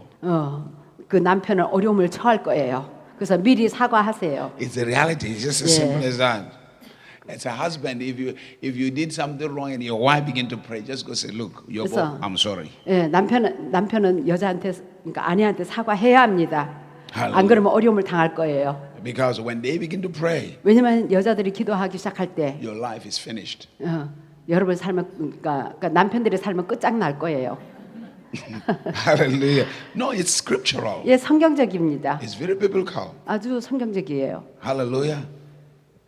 그 남편은 어려움을 처할 거예요. 그래서 미리 사과하세요. It's a reality. It's just as simple as that. As a husband, if you did something wrong and your wife begin to pray, just go say, look, 그래서, I'm sorry. 예, 남편은 여자한테 그러니까 아내한테 사과해야 합니다. Hallelujah. 안 그러면 어려움을 당할 거예요. Because when they begin to pray, 왜냐하면 여자들이 기도하기 시작할 때 your life is finished. 여러분 삶은 그러니까 남편들의 삶은 끝장날 거예요. Hallelujah. No, it's scriptural. 예, 성경적입니다. It's very biblical. 아주 성경적이에요. Hallelujah.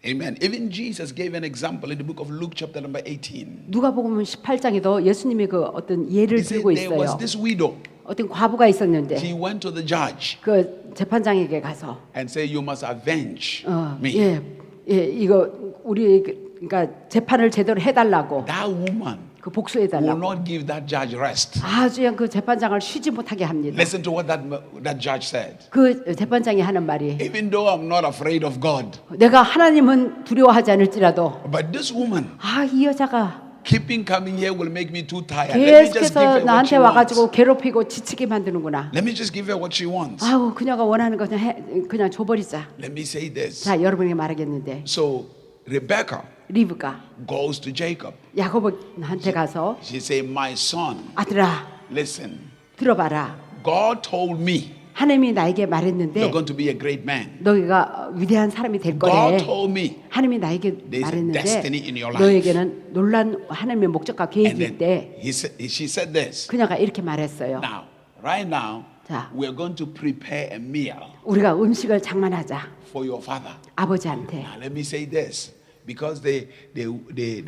Amen. Even Jesus gave an example in the book of Luke chapter number 18. 누가복음 18장에도 예수님이 그 어떤 예를 He said 들고 there was 있어요. this widow. 어떤 과부가 있었는데 She went to the judge 그 재판장에게 가서 and said, you must avenge me. 이거 우리 그러니까 재판을 제대로 해달라고 That woman 그 will 복수해달라고 not give that judge rest. 아주 그 재판장을 쉬지 못하게 합니다. Listen to what that judge said. 그 재판장이 하는 말이 Even though I'm not afraid of God, 내가 하나님은 두려워하지 않을지라도 but this woman 이 여자가 keeping coming here will make me too tired. Let me just give 계속해서 her what 나한테 she wants. 와가지고 괴롭히고 지치게 만드는구나. Let me just give her what she wants. 그녀가 원하는 거 그냥 줘버리자. Let me say this. 자, 여러분에게 말하겠는데 So Rebecca 리브가 goes to Jacob. 야고보한테 가서 She said, my son, 아들아 listen. 들어봐라. God told me 하나님이 나에게 말했는데 you're going to be a great man. 너희가 위대한 사람이 될 거래. God told me 하나님이 나에게 there's a destiny 말했는데 in your life. 너에게는 놀란 하나님의 목적과 And 계획이 then 있대. she said this. 그녀가 이렇게 말했어요. Now, right now, 자. we're going to prepare a meal 우리가 음식을 장만하자. for your father. 아버지한테. Now, let me say this. Because the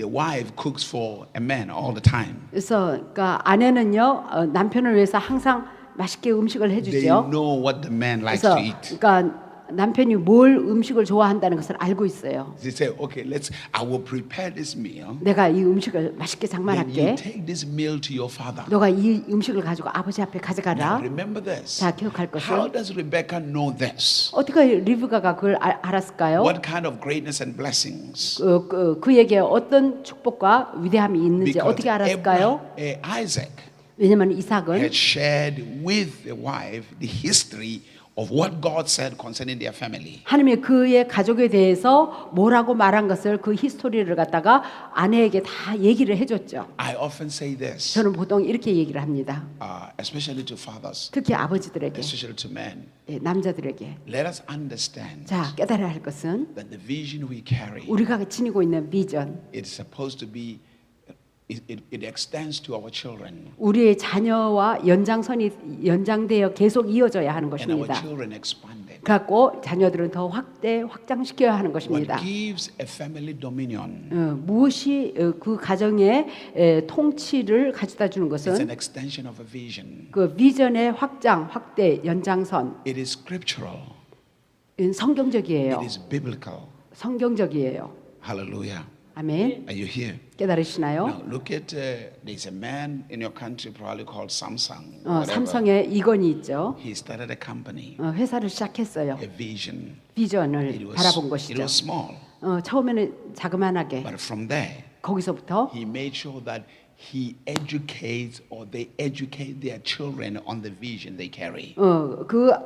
wife cooks for a man all the time. 그래서 그러니까 아내는요 남편을 위해서 항상 맛있게 음식을 They 해주죠. know what the man likes 그래서 to eat. 그러니까 남편이 뭘 음식을 좋아한다는 것을 알고 있어요. They say, okay, I will prepare this meal. 내가 이 음식을 맛있게 Then you 장만할게. take this meal to your father. 너가 이 음식을 가지고 아버지 앞에 Now, 가져가라. remember this. 자, 기억할 How 것은 does Rebecca know this? 어떻게 리브가가 그걸 알았을까요? What kind of greatness and blessings? 그에게 어떤 축복과 위대함이 있는지 어떻게 알았을까요? Isaac 왜냐하면 이삭은 had shared with the wife the history of what God said concerning their family. 하나님이 그의 가족에 대해서 뭐라고 말한 것을 그 히스토리를 갖다가 아내에게 다 얘기를 해줬죠. I often say this, 저는 보통 이렇게 얘기를 합니다. especially to fathers, 특히 아버지들에게, especially to men. 남자들에게. Let us understand 자, 깨달아야 할 것은 that the vision we carry, 우리가 지니고 있는 비전, it's supposed to be, it extends to our children. 우리의 자녀와 연장되어 계속 이어져야 하는 And our 것입니다. children expanded. 갖고 자녀들은 더 확장시켜야 하는 것입니다. What gives a family dominion? 무엇이 그 가정의 통치를 가져다 주는 It's an 것은 extension of a vision. 그 비전의 확대, 연장선, It is scriptural. 성경적이에요. It is biblical. 성경적이에요. Hallelujah. 아멘. Are you here? 깨달으시나요? Now look at there's a man in your country probably called Samsung. whatever. 삼성에 이건이 있죠. He started a company, 회사를 시작했어요. a vision. 비전을 바라본 It 것이죠. was small, 처음에는 자그만하게 but from there 거기서부터 he made sure that he educates or they educate their children on the vision they carry.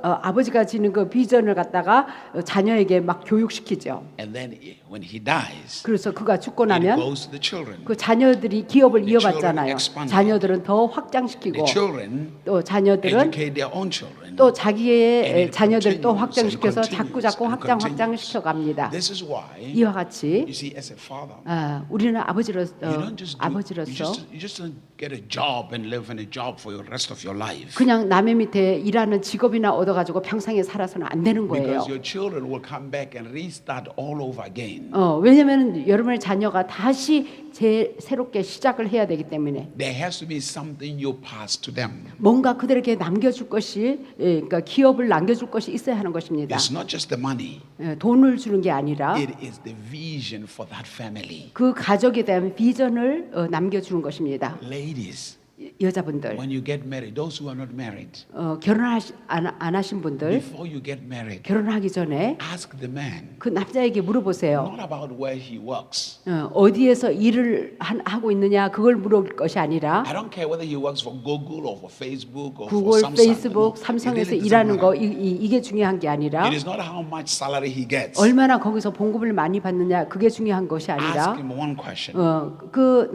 아버지가 지는 그 비전을 갖다가 자녀에게 막 교육시키죠. And then when he dies, 그래서 그가 죽고 it 나면 goes to the children. 그 자녀들이 기업을 The children 이어받잖아요. expand. 자녀들은 더 The 확장시키고 children 또 자녀들은 educate their own children. 또 And 자기의 it 자녀들 또 continues 확장시켜서 and 자꾸 continues and 확장 continues. 확장시켜 갑니다. This is why 이와 같이 you see, as a father, 우리는 아버지로서 you don't just 아버지로서 you just don't get a job and live in a job for the rest of your life. 그냥 남의 밑에 일하는 직업이나 얻어가지고 평생에 살아서는 안 되는 거예요. Because your children will come back and restart all over again. 왜냐하면 여러분의 자녀가 다시 새롭게 시작을 해야 되기 때문에 There has to be something you pass to them. 뭔가 그들에게 남겨줄 것이 그러니까 기업을 남겨줄 것이 있어야 하는 것입니다. It's not just the money. 돈을 주는 게 아니라 It is the vision for that family. 그 가족에 대한 비전을 남겨주는 것입니다. Ladies, 여자분들 when you get married, those who are not married, 안 하신 분들 before you get married, 결혼하기 전에 ask the man 그 남자에게 물어보세요. not about where he works. 어디에서 일을 하고 있느냐 그걸 물어볼 것이 아니라 I don't care whether he works for Google or for Facebook or for 구글, Samsung. 페이스북, It 삼성에서 really doesn't 일하는 거 matter. 이게 중요한 게 아니라 It is not how much salary he gets. 얼마나 거기서 봉급을 많이 받느냐 그게 중요한 것이 아니라 Ask him one question. 그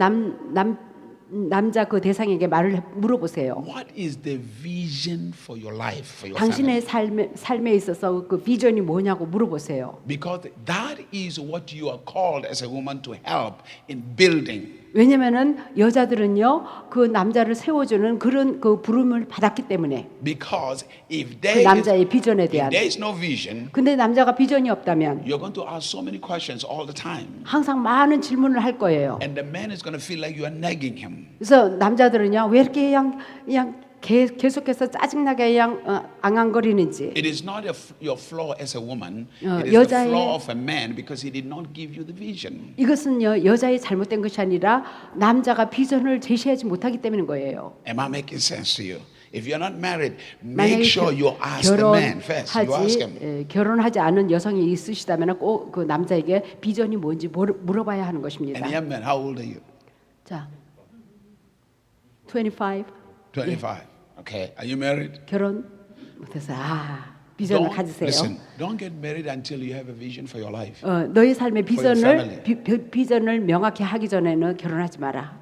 남자 그 대상에게 물어보세요. What is the vision for your life, for your family? 당신의 삶에 있어서 그 비전이 뭐냐고 물어보세요. Because that is what you are called as a woman to help in building. 왜냐면은 여자들은요 그 남자를 세워주는 그런 그 부름을 받았기 때문에 Because if 그 there 남자의 비전에 대한. is no vision, 근데 남자가 비전이 없다면 you're going to ask so many questions all the time. 항상 많은 질문을 할 거예요. And the man is going to feel like you are nagging him. 그래서 남자들은요 왜 이렇게 그냥 계속해서 짜증나게 그냥 앙앙거리는지. It is not your flaw as a woman. It is the 여자의 flaw of a man because he did not give you the vision. 이것은요 여자의 잘못된 것이 아니라 남자가 비전을 제시하지 못하기 때문인 거예요. Am I making sense to you? If you're not married, make sure you ask the man first. You ask him. 결혼하지 않은 여성이 있으시다면 꼭 그 남자에게 비전이 뭔지 물어봐야 하는 것입니다. And young man, how old are you? 자, 25. 25. Okay. Are you married? 결혼 못해서 비전을 가지세요. Listen, don't get married until you have a vision for your life. 너의 삶의 For your 비전을 명확히 하기 전에는 결혼하지 마라.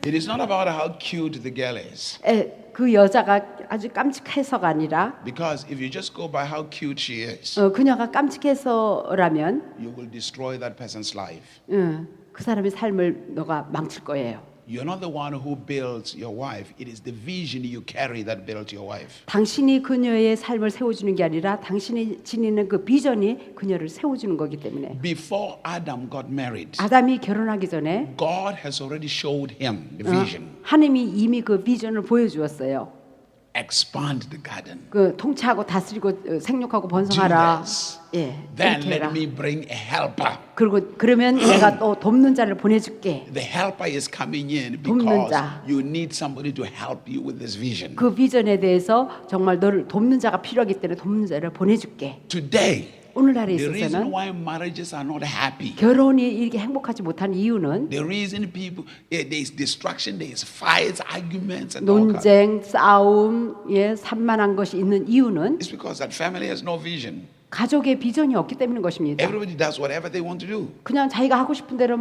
It is not about how cute the girl is. 그 여자가 아주 깜찍해서가 아니라 Because if you just go by how cute she is, 그녀가 깜찍해서라면 you will destroy that person's life. 그 사람의 삶을 너가 망칠 거예요. You're not the one who builds your wife. It is the vision you carry that builds your wife. 당신이 그녀의 삶을 세워주는 게 아니라 당신이 지니는 그 비전이 그녀를 세워주는 거기 때문에. Before Adam got married, 아담이 결혼하기 전에 God has already showed him the vision. 하나님이 이미 그 비전을 보여주었어요. Expand the garden. 그 통치하고 다스리고 생육하고 번성하라. Do this. 예, Then 이렇게 해라. let me bring a helper. 그러면 내가 또 돕는 자를 보내줄게. The helper is coming in 돕는 because 자. you need somebody to help you with this vision. 그 비전에 대해서 정말 너를 돕는 자가 필요하기 때문에 돕는 자를 보내줄게. Today, 오늘날에 the reason 있어서는 why marriages are not happy, 결혼이 이렇게 행복하지 못한 이유는 the reason people there is destruction, there is fights, arguments, and all kinds, 논쟁, 싸움, 산만한 것이 있는 이유는 it's because that family has no vision. 가족의 비전이 없기 때문인 것입니다. Everybody does whatever they want to do. 그냥 자기가 하고 싶은 대로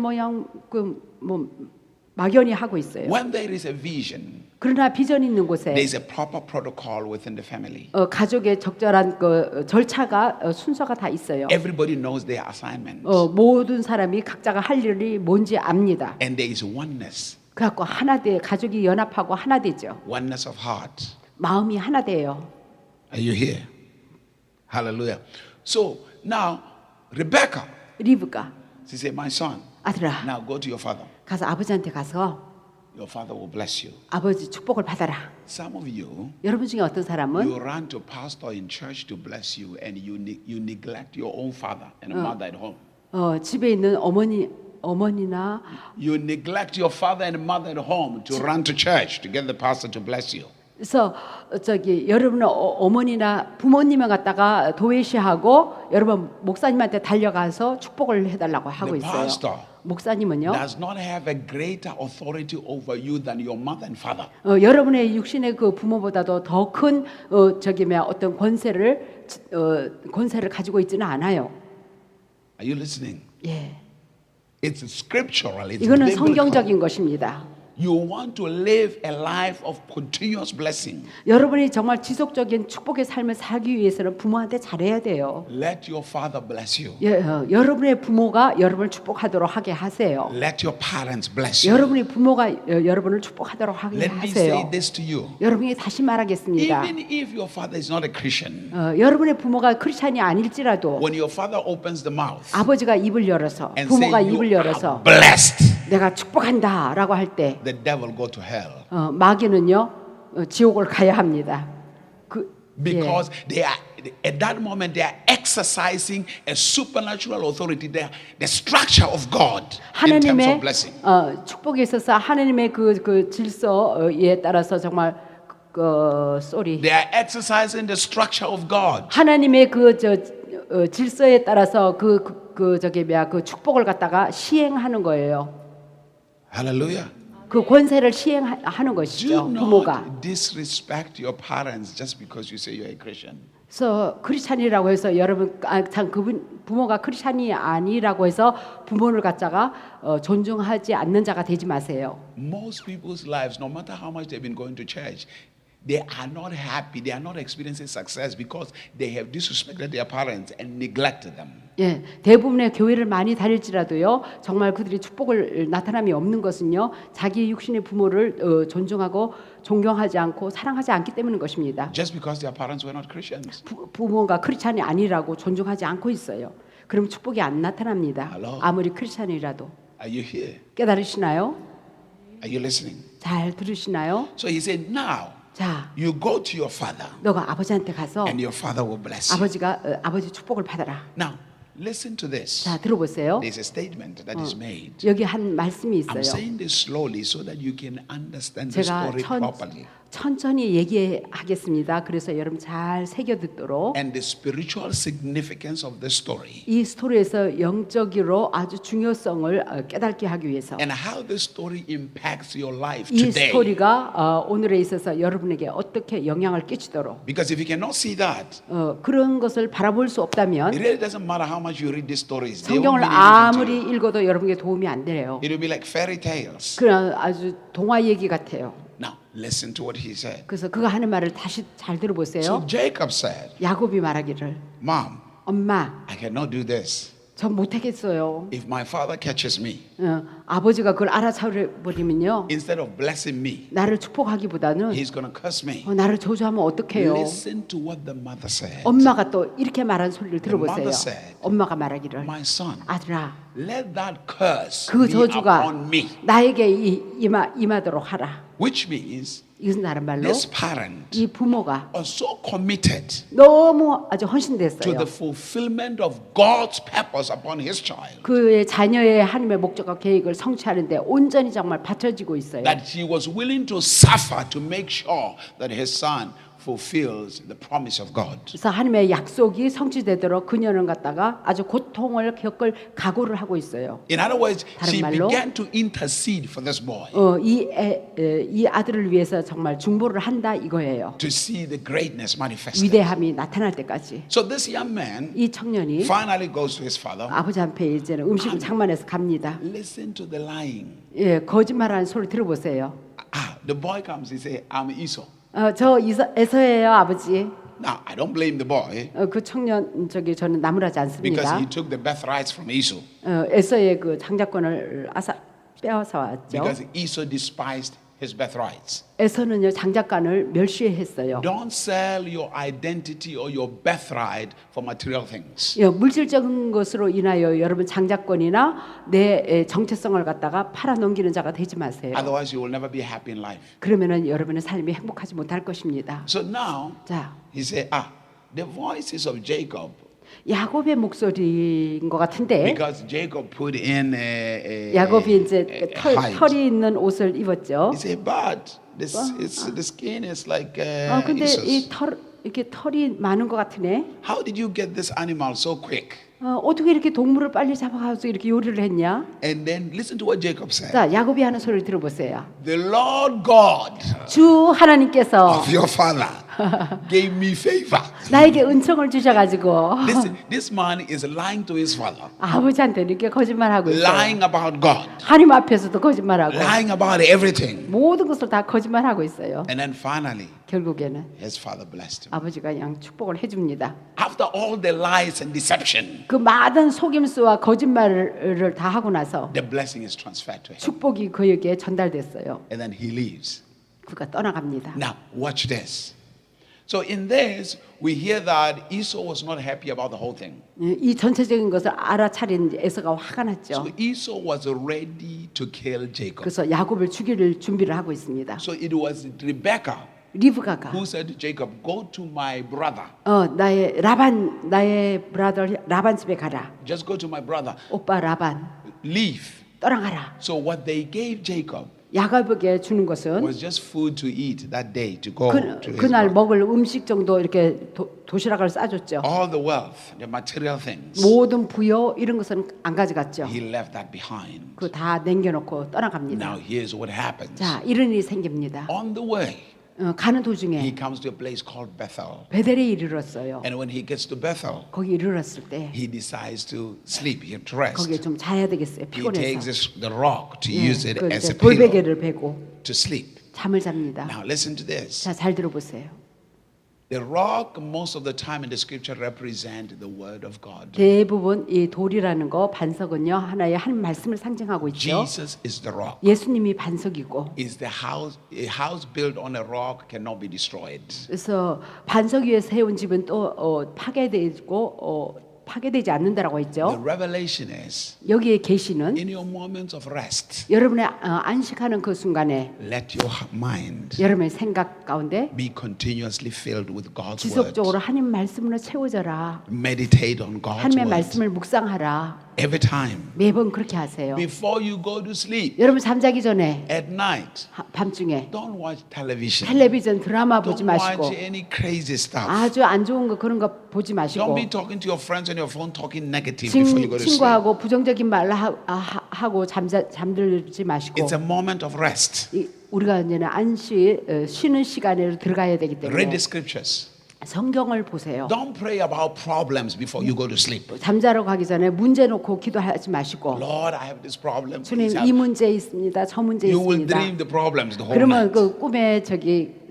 막연히 하고 있어요. When there is a vision, 그러나 비전이 있는 곳에 there is a proper protocol within the family. 가족의 적절한 그 절차가 순서가 다 있어요. Everybody knows their assignments, 모든 사람이 각자가 할 일이 뭔지 압니다. and there is oneness, 그래갖고 하나 돼 가족이 연합하고 하나 되죠. oneness of heart. 마음이 하나 돼요. Are you here? Hallelujah. So now, Rebecca, 리브가 she said, "My son, 아들아 now go to your father. 가서 아버지한테 가서 Your father will bless you." 아버지 축복을 받아라. Some of you, 여러분 중에 어떤 사람은 you run to pastor in church to bless you, and you neglect your own father and mother at home. 집에 있는 어머니나 You neglect your father and mother at home to run to church to get the pastor to bless you. 그래서 저기 여러분은 어머니나 부모님을 갖다가 도외시하고 여러분 목사님한테 달려가서 축복을 해달라고 하고 The 있어요. pastor 목사님은요. does not have a greater authority over you than your mother and father. 여러분의 육신의 그 부모보다도 더 큰 어떤 권세를 가지고 있지는 않아요. Are you listening? 예, It's scriptural. It's 이거는 biblical. 성경적인 것입니다. You want to live a life of continuous blessing. 여러분이 정말 지속적인 축복의 삶을 살기 위해서는 부모한테 잘해야 돼요. Let your father bless you. 여러분의 부모가 여러분을 축복하도록 하게 하세요. Let your parents bless you. 여러분의 부모가 여러분을 축복하도록 하게 Let me say 하세요. this to you. 여러분이 다시 말하겠습니다. Even if your father is not a Christian, 여러분의 부모가 크리스찬이 아닐지라도 when your father opens the mouth 아버지가 입을 열어서 and 부모가 say 입을 you 열어서 are blessed, 내가 축복한다라고 할 때 the devil go to hell. 마귀는요 지옥을 가야 합니다. Because they are at that moment they are exercising a supernatural authority. They are the structure of God in terms 하나님의 of blessing. 축복에 있어서 하나님의 그 질서에 따라서 정말 They are exercising the structure of God. 하나님의 질서에 따라서 그 축복을 갖다가 시행하는 거예요. Hallelujah. 그 권세를 시행하는 것이죠. Do 부모가. not disrespect your parents just because you say you're a Christian. 그래서 크리스찬이라고 해서 여러분 그분 부모가 크리스찬이 아니라고 해서 부모를 갖다가 존중하지 않는 자가 되지 마세요. Most people's lives, no matter how much they've been going to church, they are not happy. They are not experiencing success because they have disrespected their parents and neglected them. 예, 대부분의 교회를 많이 다닐지라도요, 정말 그들이 축복을 나타남이 없는 것은요, 자기 육신의 부모를 존중하고 존경하지 않고 사랑하지 않기 때문인 것입니다. Just because their parents were not Christians. 부모가 크리스찬이 아니라고 존중하지 않고 있어요. 그럼 축복이 안 나타납니다. Hello? 아무리 크리스찬이라도. Are you here? 깨달으시나요? Are you listening? 잘 들으시나요? So he said, now 자, you go to your father 너가 아버지한테 가서 and your father will bless you. 아버지 축복을 받아라. Now, listen to this. 자, 들어보세요. There's a statement that is made. 여기 한 말씀이 I'm 있어요. saying this slowly so that you can understand the 제가 story properly. 천천히 얘기하겠습니다. 그래서 여러분 잘 새겨 듣도록 And the spiritual significance of the story. 이 스토리에서 영적으로 아주 중요성을 깨닫게 하기 위해서 And how the story impacts your life 이 today. 스토리가 오늘에 있어서 여러분에게 어떻게 영향을 끼치도록 Because if you cannot see that, 그런 것을 바라볼 수 없다면 it really doesn't matter how much you read these stories. They won't 성경을 mean anything to 아무리 you. 읽어도 여러분에게 도움이 안 돼요. It will be like fairy tales. 그냥 아주 동화 얘기 같아요. Now, listen to what he said. 그래서 그가 하는 말을 다시 잘 들어보세요. So Jacob said, 야곱이 말하기를 Mom, 엄마, I cannot do this. 전 못하겠어요. If my father catches me, 아버지가 그걸 알아차려버리면요, instead of blessing me, 나를 축복하기보다는 he's going to curse me. 나를 저주하면 어떡해요? Listen to what the mother said. 엄마가 또 이렇게 말한 소리를 들어보세요. mother said, 엄마가 말하기를 My son, 아들아, let that curse 그 be 저주가 upon me. 나에게 임하도록 하라. Which means 이것은 다른 말로 this parent 이 부모가 was so committed 너무 아주 to 헌신됐어요. the fulfillment of God's purpose upon his child 그의 자녀의 하나님의 목적과 계획을 성취하는데 온전히 정말 바쳐지고 있어요. that he was willing to suffer to make sure that his son fulfills the promise of God. 그래서 하나님의 약속이 성취되도록 그녀는 갖다가 아주 고통을 겪을 각오를 하고 있어요. In other words, 다른 she 말로, began to intercede for this boy 이 아들을 위해서 정말 중보를 한다 이거예요. to see the greatness manifested. 위대함이 나타날 때까지. So this young man 이 청년이 finally goes to his father. 아버지 앞에 이제는 음식을 장만해서 갑니다. Listen to the lying. 예, 거짓말하는 소리 들어보세요. The boy comes, he say, I'm Esau. 저 에서예요, 아버지. Now, I don't blame the boy 그 청년 저는 나무라지 because 않습니다. he took the birthrights from Esau. 에서의 그 장자권을 빼앗아 왔죠. Because Esau despised his birthrights. 에서는요 장자권을 멸시했어요. Don't sell your identity or your birthright for material things. 물질적인 것으로 인하여 여러분 장자권이나 내 정체성을 갖다가 팔아넘기는 자가 되지 마세요. Otherwise, you will never be happy in life. 그러면은 여러분의 삶이 행복하지 못할 것입니다. So now, 자, he said, the voices of Jacob 야곱의 목소리인 것 같은데 because Jacob put in a 야곱이 이제 hide. 털이 있는 옷을 입었죠. He said, but the skin is like 근데 Esau's. 이 이렇게 털이 많은 것 같으네. How did you get this animal so quick? 어떻게 이렇게 동물을 빨리 잡아가서 이렇게 요리를 했냐? And then listen to what Jacob said. 자, 야곱이 하는 소리를 들어보세요. The Lord God 주 하나님께서 of your father gave me favor. 나에게 은총을 주셔가지고 This man is lying to his father, 아버지한테 이렇게 거짓말하고 있어요. lying about God, 하나님 앞에서도 거짓말하고 lying about everything. 모든 것을 다 거짓말하고 있어요. And then finally, 결국에는 his father blessed him. 아버지가 그냥 축복을 해줍니다. After all the lies and deception, 그 많은 속임수와 거짓말을 다 하고 나서 the blessing is transferred to him. 축복이 그에게 전달됐어요. And then he leaves. 그가 떠나갑니다. Now, watch this. So in this, we hear that Esau was not happy about the whole thing. 이 전체적인 것을 알아차린 에서가 화가 났죠. So Esau was ready to kill Jacob. 그래서 야곱을 죽일 준비를 하고 있습니다. So it was Rebekah 리브가가 who said to Jacob, go to my brother. 나의 브라더 라반 집에 가라. Just go to my brother. 오빠 라반 Leave. 떠나가라. So what they gave Jacob 야곱에게 주는 것은 was just food to eat that day to go to his 그날 brother. 먹을 음식 정도 이렇게 도시락을 싸줬죠. All the wealth, the material things, 모든 부여 이런 것은 안 가져갔죠. he left that behind. 그 다 남겨놓고 떠나갑니다. Now here's what happens. 자, 이런 일이 생깁니다. On the way, 가는 he 도중에 comes to a place called Bethel. 베델에 이르렀어요. And when he gets to Bethel, 거기 이르렀을 때 he decides to sleep, he to rest. 거기에 좀 자야 되겠어요. He takes 피곤해서. the rock to use it 그 as 이제 a pillow 돌베개를 베고 to sleep. 잠을 잡니다. Now listen to this. 자, 잘 들어보세요. The rock most of the time in the scripture represent the word of God. 대부분 이 돌이라는 거 반석은요 하나의 한 말씀을 상징하고 있죠. Jesus is the rock. 예수님이 반석이고 Is the house a house built on a rock cannot be destroyed. 그래서 반석 위에 세운 집은 또 파괴되고 파괴되지 않는다라고 The 했죠. revelation is 여기에 계시는 in your moments of rest, 여러분의 안식하는 그 순간에 let your mind 여러분의 생각 가운데 be continuously filled with God's 지속적으로 word. 하나님 말씀으로 채워져라. Meditate on God's 하나님의 word 말씀을 묵상하라. every time. 매번 그렇게 하세요. Before you go to sleep 여러분 잠자기 전에 at night, 밤중에 don't watch television. 텔레비전 드라마 보지 Don't 마시고 watch any crazy stuff. 아주 안 좋은 거 그런 거 보지 Don't 마시고 be talking to your friends on your phone, talking negative before you go to sleep. 친구하고 부정적인 말 하고 잠들지 마시고 It's a moment of rest. 우리가 이제는 쉬는 시간에 들어가야 되기 Read 때문에 the scriptures. 성경을 보세요. Don't pray about problems before you go to sleep. 잠자러 가기 전에 문제 놓고 기도하지 마시고 Lord, I have this problem. 주님 Please 이 help. 문제 있습니다. 저 문제 You will 있습니다. dream the problems the whole 그러면 night. 그 꿈에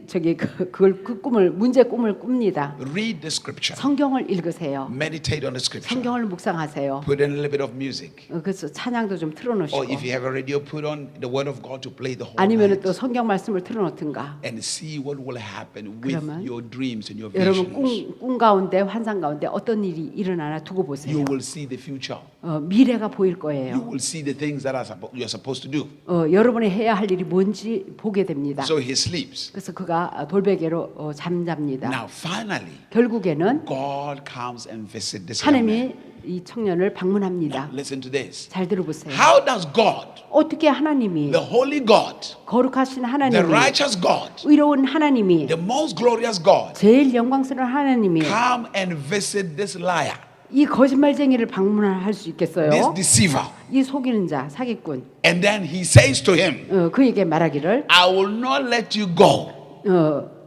그 꿈을 문제 꿈을 꿉니다. Read the scripture. 성경을 읽으세요. Meditate on the scripture. 성경을 묵상하세요. Put in a little bit of music. 그래서 찬양도 좀 Or 틀어놓으시고 if you have a radio, put on the word of God to play the whole 아니면 night. 또 성경 말씀을 틀어놓든가. And see what will happen with 그러면 your dreams and your 여러분 visions. 꿈 가운데 환상 가운데 어떤 일이 일어나나 두고 보세요. You will see the future. 미래가 보일 You 거예요. will see the things that you're supposed to do. 여러분이 해야 할 일이 뭔지 보게 됩니다. So he sleeps. 그래서 그가 돌베개로 잠잡니다. Now finally, 결국에는 God comes and visits this young man. 하나님이 이 청년을 방문합니다. Listen to this. 잘 들어보세요. How does God, 어떻게 하나님이 the holy God, 거룩하신 the 하나님이 righteous God, 의로운 하나님이 the most glorious God, 제일 영광스러운 하나님이 come and visit this liar, 이 거짓말쟁이를 방문할 수 있겠어요? this deceiver? 이 속이는 자, 사기꾼. And then he says to him, 그에게 말하기를 I will not let you go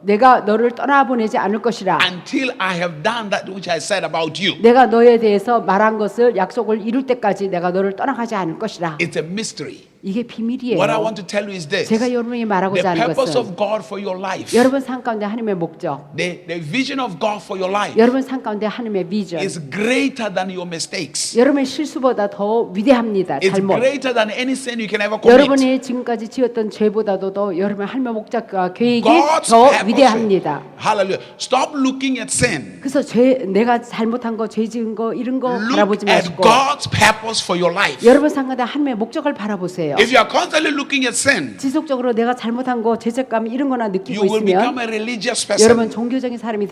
내가 너를 떠나보내지 않을 것이라. until I have done that which I said about you. 내가 너에 대해서 말한 것을 약속을 이룰 때까지 내가 너를 떠나가지 않을 것이라. It's a mystery. 이게 비밀이에요. What I want to tell you is this. 제가 여러분에게 말하고자 The 하는 purpose 것은 of God for your life, 여러분 삶 가운데 하나님의 목적, the vision of God for your life 여러분 삶 가운데 하나님의 비전, is greater than your mistakes. 여러분의 실수보다 더 위대합니다. It's 잘못. greater than any sin you can ever commit. 여러분이 지금까지 지었던 죄보다도 더 여러분의 하나님의 목적과 계획이 God's 더 purpose. 위대합니다. Hallelujah. Stop looking at sin. 그래서 내가 잘못한 거, 죄 지은 거 이런 거 Look 바라보지 at 마시고 God's purpose for your life. 여러분 삶 가운데 하나님의 목적을 바라보세요. If you are constantly looking at sin, 지속적으로 내가 잘못한 거, 죄책감 이런 거나 you 느끼고 will become 있으면 a religious 여러분 person 종교적인 사람이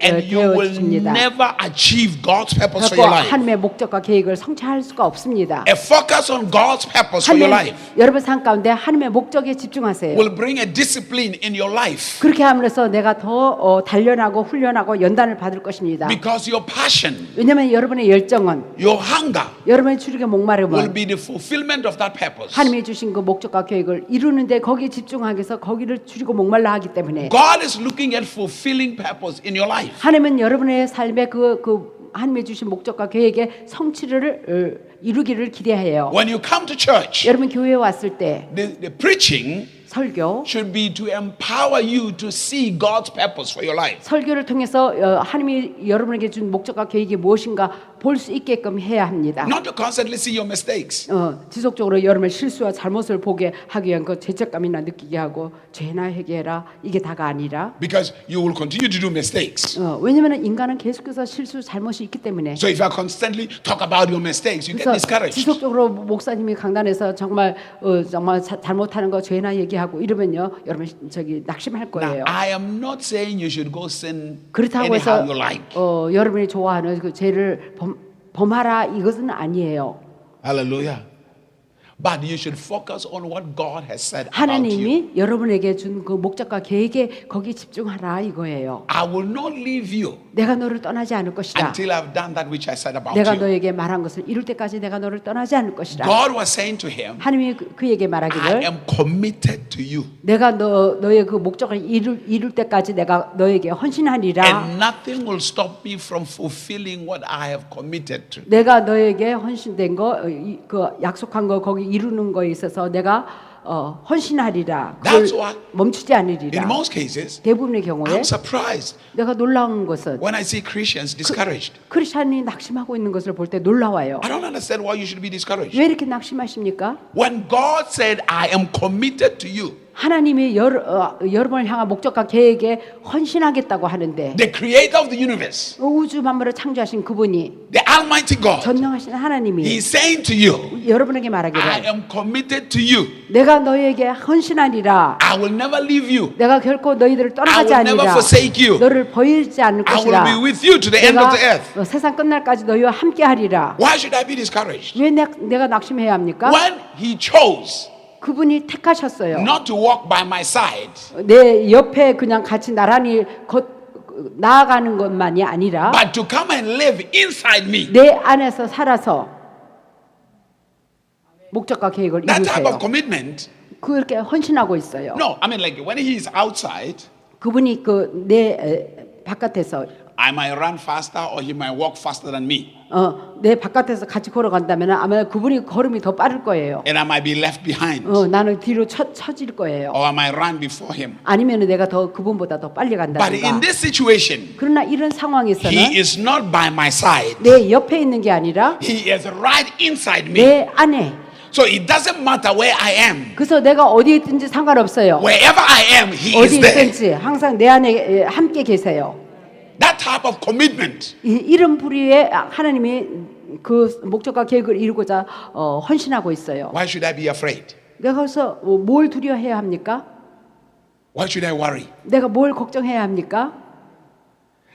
and you will 되어집니다. never achieve God's purpose for 그래서 your life. 하나님의 목적과 계획을 성취할 수가 없습니다. A focus on God's purpose for your life 여러분 삶 가운데 하나님의 목적에 집중하세요. will bring a discipline in your life 그렇게 함으로써 내가 더 단련하고 훈련하고 연단을 받을 것입니다. because your passion, 왜냐하면 여러분의 열정은 your hunger 여러분의 추력의 will 목마름은 be the fulfillment of that purpose. 하나님이 주신 그 목적과 계획을 이루는데 거기에 집중하기 위해서 거기를 줄이고 목말라 하기 때문에 God is looking at fulfilling purpose in your life. 하나님은 여러분의 삶에 그 하나님이 주신 목적과 계획의 성취를 이루기를 기대해요. When you come to church, 여러분 교회에 왔을 때 the preaching 설교 should be to empower you to see God's purpose for your life. 설교를 통해서 하나님이 여러분에게 준 목적과 계획이 무엇인가 볼 수 있게끔 해야 합니다. Not to constantly see your mistakes. 지속적으로 여러분의 실수와 잘못을 보게 하기 위한 그 죄책감이나 느끼게 하고 죄나 회개해라 이게 다가 아니라 Because you will continue to do mistakes. 왜냐하면 인간은 계속해서 실수 잘못이 있기 때문에 So if you constantly talk about your mistakes, you get 그래서 discouraged. 지속적으로 목사님이 강단에서 정말 잘못하는 거 죄나 얘기하고 이러면요 여러분 낙심할 Now, 거예요. I am not saying you should go sin 그렇다고 anyhow 해서 you like. 여러분이 좋아하는 그 죄를 범하라 이것은 아니에요. Hallelujah. But you should focus on what God has said about you. 하나님이 여러분에게 준 그 목적과 계획에 거기 집중하라 이거예요. I will not leave you 내가 너를 떠나지 않을 것이다. until I've done that which I said about 내가 you. 너에게 말한 것을 이룰 때까지 내가 너를 떠나지 않을 것이다. God was saying to him, 하나님이 그에게 I 말하기를 am committed to you. 내가 너의 그 목적을 이룰 때까지 내가 너에게 헌신하리라. And nothing will stop me from fulfilling what I have committed to. 내가 너에게 헌신된 거, 그 약속한 거 거기 이루는 거에 있어서 내가 헌신하리라. 그걸 That's why 멈추지 in 않으리라. most cases, 대부분의 경우에 I'm surprised 내가 놀라운 것은 when I see Christians discouraged. 크리스찬이 낙심하고 있는 것을 볼 때 놀라워요. I don't understand why you should be discouraged. 왜 이렇게 낙심하십니까? When God said, I am committed to you, 하나님이 여러분을 향한 목적과 계획에 헌신하겠다고 하는데 the creator of the universe, 우주 만물을 창조하신 그분이 the Almighty God, 전능하신 하나님이 He's saying to you, 여러분에게 I 말하기를 am committed to you. 내가 너에게 헌신하리라. I will never leave you. 내가 결코 너희들을 I 떠나가지 will never 아니라 forsake you. 너를 버리지 않을 I will 것이라. be with you to the end of the earth. 내가 세상 끝날까지 너희와 함께하리라. Why should I be discouraged? 왜 내가 낙심해야 합니까? When He chose 그분이 택하셨어요. not to walk by my side, 내 옆에 그냥 같이 나란히 나아가는 것만이 아니라 but to come and live inside me. 내 안에서 살아서 목적과 계획을 That type 이루세요. of commitment. 그렇게 헌신하고 있어요. No, I mean like when He is outside, 그분이 내 바깥에서 I might run faster or He might walk faster than me. 내 바깥에서 같이 걸어간다면 아마 그분이 걸음이 더 빠를 거예요. And I might be left behind. 나는 뒤로 처질 거예요. Or I might run before Him. 아니면 내가 더 그분보다 더 빨리 But in 간다든가. this situation, 그러나 이런 상황에서는 He is not by my side. 내 옆에 있는 게 아니라 He is right inside me. 내 안에. So it doesn't matter where I am. 그래서 내가 어디에 있든지 상관없어요. Wherever I am, He 어디 is there. 있든지 항상 내 안에 함께 계세요. That type of commitment 이런 부류의 하나님이 그 목적과 계획을 이루고자 헌신하고 있어요. Why should I be afraid? 내가 그래서 뭘 두려워해야 합니까? Why should I worry? 내가 뭘 걱정해야 합니까?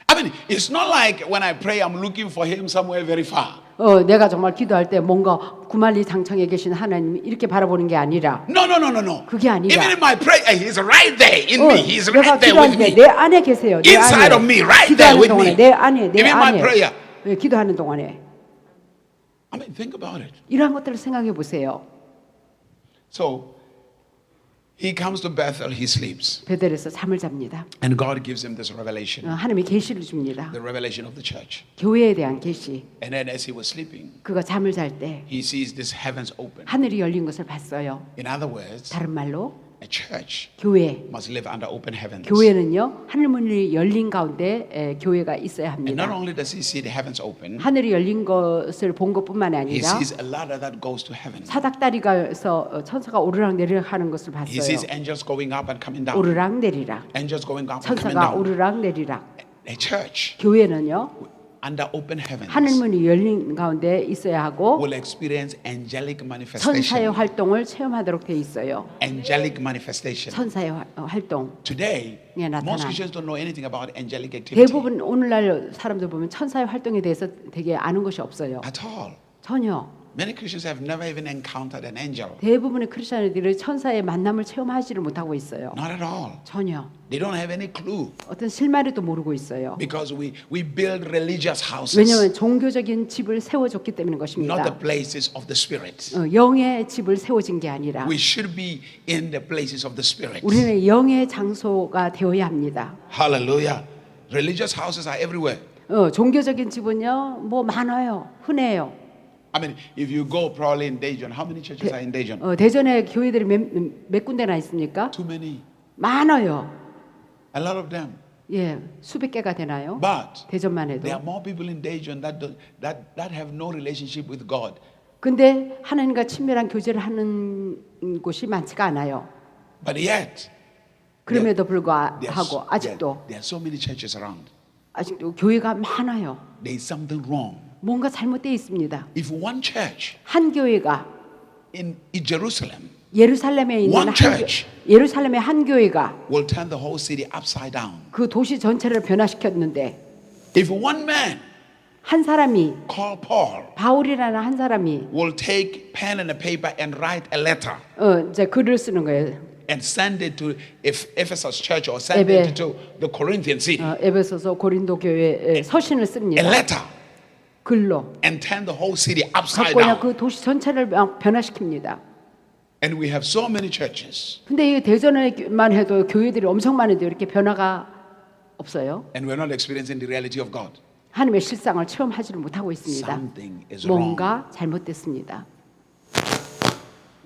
I mean, it's not like when I pray, I'm looking for Him somewhere very far. 내가 정말 기도할 때 뭔가 구만리 장청에 계신 하나님 이렇게 바라보는 게 아니라 No, no, no, no, no. 그게 아니라 Even in my prayer, He's right there in me. He's 내가 right there with 기도하는데 me. 내 안에 계세요. 내 Inside 안에. of me, right there 기도하는 with 동안에 me. 내 안에 내 Even in my 안에 prayer. 기도하는 동안에 I mean, think about it. 이러한 것들을 생각해 보세요. So he comes to Bethel, he sleeps. 베델에서 잠을 잡니다. And God gives him this revelation, 하나님이 계시를 줍니다. the revelation of the church. 교회에 대한 계시. And then as he was sleeping, 그가 잠을 잘 때 he sees this heavens open. 하늘이 열린 것을 봤어요. In other words, 다른 말로 a church 교회. must live under open heavens. 교회는요 하늘 문이 열린 가운데 교회가 있어야 And not 합니다. only does he see the heavens open, 하늘이 열린 것을 본 것뿐만이 he 아니라 sees a ladder that goes to heaven. 사닥다리가서 천사가 오르락 내리락 하는 것을 He 봤어요. sees angels going up and coming down. 오르락 내리락. Angels going up and coming 천사가 down. 오르락 내리락. A church 교회는요 under open heavens 하늘문이 열린 가운데 있어야 하고 will experience angelic 천사의 manifestation. 활동을 체험하도록 돼 있어요. Angelic manifestation. 천사의 활동. Today, 예, 나타난. most Christians don't know anything about angelic activity 대부분 오늘날 사람들 보면 천사의 활동에 대해서 되게 아는 것이 없어요. at all. 전혀. Many Christians have never even encountered an angel. 대부분의 크리스천들이 천사의 만남을 체험하지를 못하고 있어요. Not at all. 전혀. They don't have any clue 어떤 실마리도 모르고 있어요. because we build religious houses, 왜냐하면 종교적인 집을 세워줬기 때문인 not 것입니다. the places of the Spirit. 영의 집을 세워진 게 아니라 We should be in the places of the Spirit. 우리는 영의 장소가 되어야 합니다. Hallelujah. Religious houses are everywhere. 종교적인 집은요, 뭐 많아요, 흔해요. I mean, if you go probably in Daejeon, how many churches are in Daejeon? 대전에 교회들이 몇 군데나 있습니까? Too many. 많아요. A lot of them. 예, 수백 개가 되나요? But 대전만 해도. there are more people in Daejeon that have no relationship with God. 근데 하나님과 친밀한 교제를 하는 곳이 많지가 않아요. But yet, 그럼에도 there's- 불구하고 아직도 there are so many churches around. 아직도 교회가 많아요. There is something wrong. 뭔가 잘못되어 있습니다. If one church 한 교회가 in Jerusalem 예루살렘에 있는 One 한 church. 예루살렘의 한 교회가 will turn the whole city upside down. 그 도시 전체를 변화시켰는데 If one man 한 사람이 called Paul 바울이라는 한 사람이 will take pen and a paper and write a letter 이제 글을 쓰는 거예요. and send it to Ephesus church or send it to the Corinthian city, 에베소서 고린도 교회에 서신을 a 씁니다. letter, 글로 and turn the whole city upside 갖고 그냥 down. 그 도시 전체를 막 변화시킵니다. And we have so many churches, 근데 이 대전에만 해도 교회들이 엄청 많은데 이렇게 변화가 없어요. and we're not experiencing the reality of God. 하나님의 실상을 체험하지를 못하고 있습니다. Something is wrong. 뭔가 잘못됐습니다.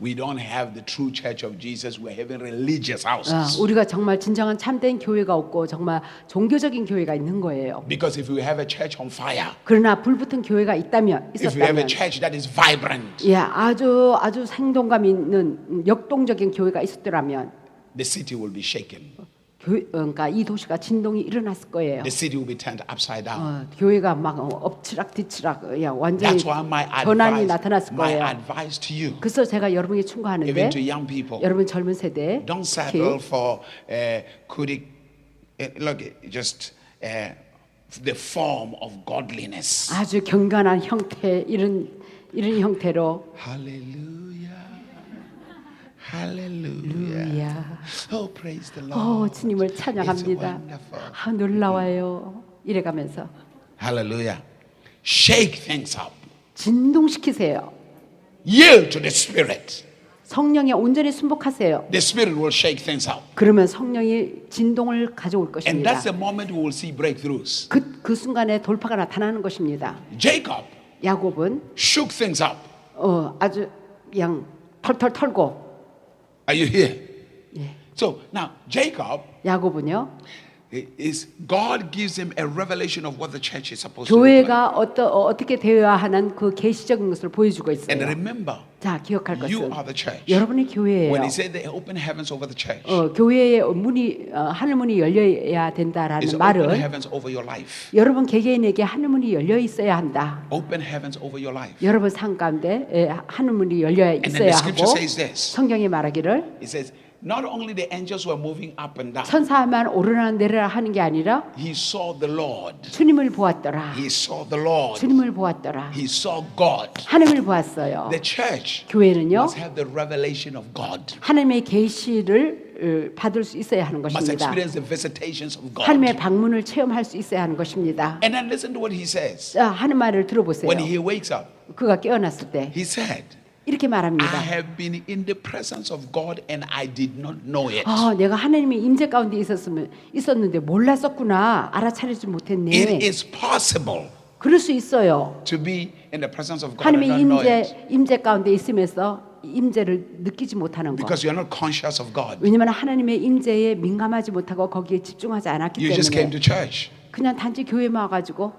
We don't have the true church of Jesus. We're having religious houses. 우리가 정말 진정한 참된 교회가 없고 정말 종교적인 교회가 있는 거예요. Because if we have a church on fire, 그러나 불붙은 교회가 if we have a 있었다면, church that is vibrant, 예, 아주 생동감 있는 역동적인 교회가 있었더라면, the city will be shaken. 그러니까 이 도시가 진동이 일어났을 거예요. The city will be turned upside down. 교회가 막 엎치락뒤치락, 야, 완전히 That's why 전환이 나타났을 my 거예요. advice to you, 그래서 제가 여러분에게 even 충고하는데, to young people, 여러분 젊은 세대, don't 특히 settle for look, just the form of godliness. 아주 경건한 형태 이런 형태로 Hallelujah. Hallelujah. 할렐루야. Oh, praise the Lord. 주님을 It's 찬양합니다. wonderful. 놀라워요. 이래가면서 Hallelujah. Shake things up. 진동시키세요. Yield to the Spirit. 성령에 온전히 순복하세요. The Spirit will shake things up. 그러면 성령이 진동을 가져올 And 것입니다. that's the moment we will see breakthroughs. 그 순간에 돌파가 나타나는 것입니다. Jacob 야곱은 shook things up. 아주 그냥 털털 털고 Are you here? 예. So now Jacob 야곱은요. God gives him a revelation of what the church is supposed to look like. 교회가 어떻게 되어야 하는 그 계시적인 것을 보여주고 And 있어요. remember, 자, 기억할 you 것은 are the church. 여러분이 교회예요. When he said the open heavens over the church, 교회의 문이 하늘 문이 열려야 it's 된다라는 open 말은 heavens over your life. 여러분 개개인에게 하늘 문이 열려 있어야 한다. Open heavens over your life. 여러분 삶 가운데 하늘 문이 열려 And then the 있어야 scripture 하고 says this. 성경이 말하기를 It says, not only the angels were moving up and down, 천사만 오르나 내리라 하는 게 아니라 he saw the Lord. 주님을 보았더라. He saw the Lord. 주님을 보았더라. He saw God. 하나님을 보았어요. The church 교회는요. must have the revelation of God. 하나님의 계시를 받을 수 있어야 하는 Must 것입니다. experience the visitations of God. 하나님의 방문을 체험할 수 있어야 하는 것입니다. And then listen to what he says. 자, 하는 말을 들어보세요. When he wakes up, 그가 깨어났을 때 he said, 이렇게 I 말합니다. have been in the presence of God and I did not know it. 내가 하나님의 임재 가운데 있었는데 몰랐었구나. 알아차리지 못했네. It is possible 그럴 수 있어요. to be in the presence of God and 하나님의 not know it 임재 가운데 있으면서 임재를 느끼지 못하는 거. because you're not conscious of God. 왜냐하면 하나님의 임재에 민감하지 못하고 거기에 집중하지 않았기 You just came 때문에 to church. 그냥 단지 교회만 와가지고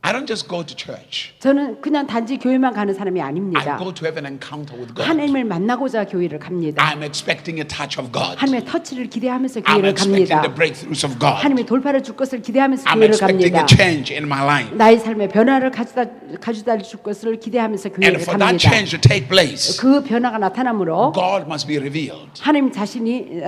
I don't just go to church. 저는 그냥 단지 교회만 가는 사람이 I 아닙니다. go to have an encounter with God. 하나님을 만나고자 교회를 갑니다. I'm expecting a touch of God. 하나님의 터치를 기대하면서 I'm 교회를 expecting 갑니다. the breakthroughs of God. 하나님의 돌파를 줄 것을 기대하면서 I'm 교회를 expecting 갑니다. a change in my life. 나의 삶에 변화를 가져다 줄 것을 기대하면서 And 교회를 for that 갑니다. change to take place, 그 변화가 나타나므로 God must be revealed. 하나님 자신이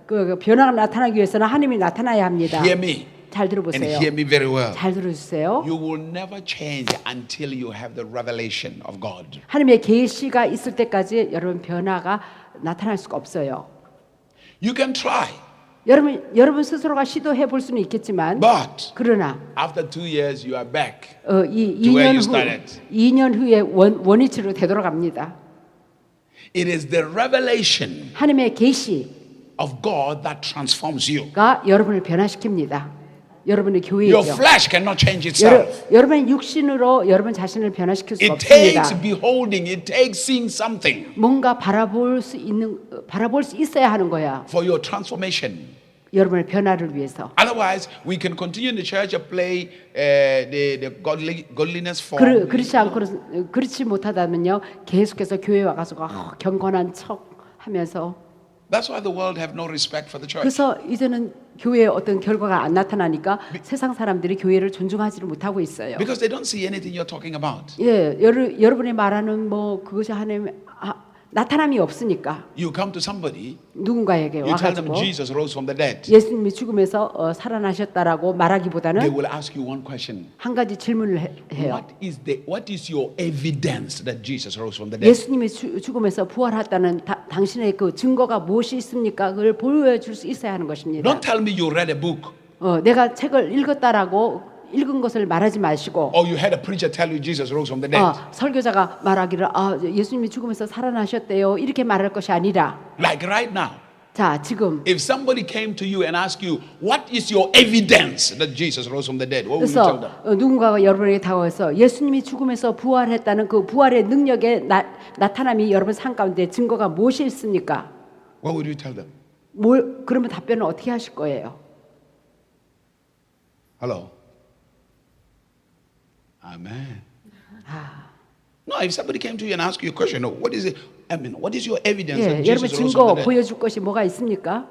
그 변화가 나타나기 위해서는 하나님이 나타나야 합니다. Hear me 잘 and 들어보세요. hear me very well. 잘 들어주세요. You will never change until you have the revelation of God. 하나님의 계시가 있을 때까지 여러분 변화가 나타날 수가 없어요. You can try, 여러분 스스로가 시도해 볼 수는 있겠지만 but 그러나 after 2 years you are back. 이 To where 2년 you 후 started. 2년 후에 원위치로 되돌아갑니다. It is the revelation 하나님의 계시가 of God that transforms you. 여러분을 변화시킵니다. 여러분의 Your 교회죠. flesh cannot change itself. 여러분의 육신으로 여러분 자신을 변화시킬 수 It 없습니다. takes beholding, it takes seeing something 뭔가 바라볼 수 있어야 하는 거야. for your transformation. 여러분의 변화를 위해서. Otherwise, we can continue in the church and play the godliness form. 그렇지 못하다면요 계속해서 교회 와가서 경건한 척 하면서 That's why the world have no respect for the church. 그래서 이제는 교회에 어떤 결과가 안 나타나니까 세상 사람들이 교회를 존중하지를 못하고 있어요. Because they don't see anything you're talking about. 예, 여러분이 말하는 뭐 그것이 하나님 나타남이 없으니까 You come to somebody, 누군가에게 you tell them 와가지고 Jesus rose from the dead. 예수님이 죽음에서 살아나셨다라고 They 말하기보다는 will ask you one question. 한 가지 질문을 해요. What is your evidence that Jesus rose from the dead? 예수님이 죽음에서 부활했다는 당신의 그 증거가 무엇이 있습니까? 그걸 보여줄 수 있어야 하는 것입니다. Don't tell me you read a book 내가 책을 읽었다라고 읽은 것을 말하지 마시고 or you had a preacher tell you Jesus rose from the dead. 설교자가 말하기를 예수님이 죽음에서 살아나셨대요 이렇게 말할 것이 아니라 Like right now, 자 지금 if somebody came to you and asked you, what is your evidence that Jesus rose from the dead? What would you tell them? 그래서 누군가가 여러분에게 다가와서 예수님이 죽음에서 부활했다는 그 부활의 능력의 나타남이 여러분 삶 가운데 증거가 무엇이 있습니까? What would you tell them? 그러면 답변을 어떻게 하실 거예요? Hello? Amen. No, if somebody came to you and asked you a question, what is it? I mean, what is your evidence 예, that 여러분 Jesus rose 증거 from the dead? 보여줄 것이 뭐가 있습니까?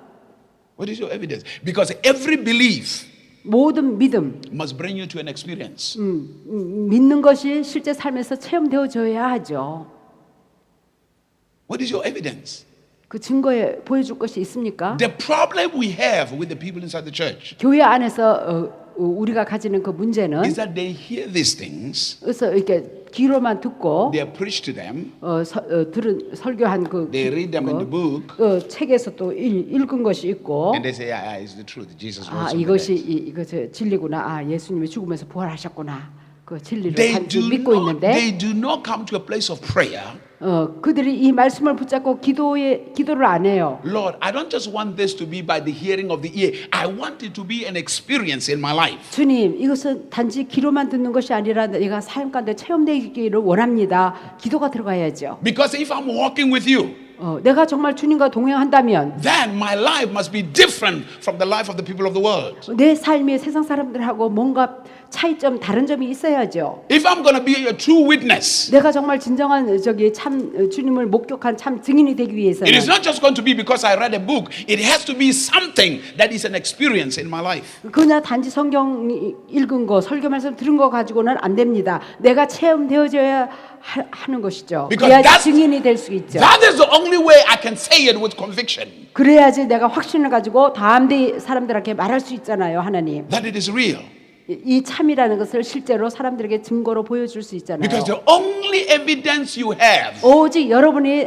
What is your evidence? Because every belief 모든 믿음 must bring you to an experience. 믿는 것이 실제 삶에서 체험되어져야 하죠. What is your evidence? 그 증거에 보여줄 것이 있습니까? The problem we have with the people inside the church 교회 안에서 우리가 가지는 그 문제는 is that they hear these things, 그래서 이렇게 귀로만 듣고 they are preached to them, 들은 설교한 그 they read them in the book, 책에서 또 읽은 것이 있고 and they say, it's the truth. Jesus rose from the 이것이 dead. 이거 진리구나. 예수님이 죽으면서 부활하셨구나. 그 진리를 They 단지 믿고 있는데 they do not come to a place of prayer. 그들이 이 말씀을 붙잡고 기도를 안 해요. Lord, I don't just want this to be by the hearing of the ear. I want it to be an experience in my life. 주님, 이것은 단지 귀로만 듣는 것이 아니라 내가 삶 가운데 체험되기를 원합니다. 기도가 들어가야죠. Because if I'm walking with you, 내가 정말 주님과 동행한다면 then my life must be different from the life of the people of the world. 내 삶이 세상 사람들하고 뭔가 차이점, 다른 점이 있어야죠. If I'm going to be a true witness, 내가 정말 진정한 참 주님을 목격한 참 증인이 되기 위해서는 it is not just going to be because I read a book. It has to be something that is an experience in my life. 그냥 단지 성경 읽은 거, 설교 말씀 들은 거 가지고는 안 됩니다. 내가 체험되어져야 하는 것이죠. Because 그래야 증인이 될 수 있죠. That is the only way I can say it with conviction. 그래야지 내가 확신을 가지고 다음 대 사람들에게 말할 수 있잖아요, 하나님. That it is real. 이 참이라는 것을 실제로 사람들에게 증거로 보여줄 수 있잖아요. Because the only evidence you have 오직 여러분이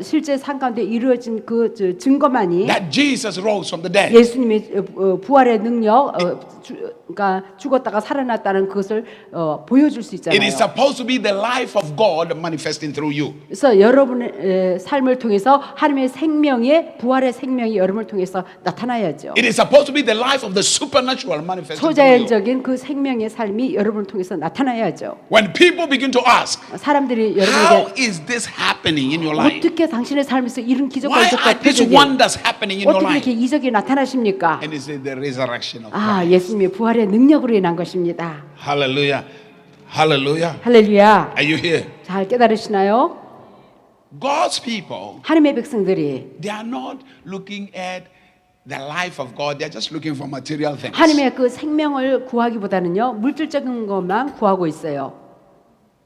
실제 삶 가운데 이루어진 그 증거만이 that Jesus rose from the dead. 예수님의 부활의 능력, 그러니까 죽었다가 살아났다는 그것을 보여줄 수 It is 있잖아요. supposed to be the life of God manifesting through you. 그래서 여러분의 삶을 통해서 하나님의 생명의 부활의 생명이 여러분을 통해서 나타나야죠. It is supposed to be the life of the supernatural manifesting through you. 초자연적인 그 생명의 삶이 여러분을 통해서 나타나야죠. When people begin to ask, 사람들이 how 여러분에게 is this happening in your life? 어떻게 당신의 삶에서 이런 기적과 Why 이적과 are these 표적이 wonders happening in your 어떻게 life? 이렇게 이적이 나타나십니까? And it's the resurrection of 아, Christ. 예수님의 부활의 부활의 능력으로 인한 것입니다. Hallelujah. Hallelujah. 할렐루야. Are you here? 잘 깨달으시나요? God's people, 하나님의 백성들이 they are not looking at the life of God. They're just looking for material things. 하나님의 그 생명을 구하기보다는요 물질적인 것만 구하고 있어요.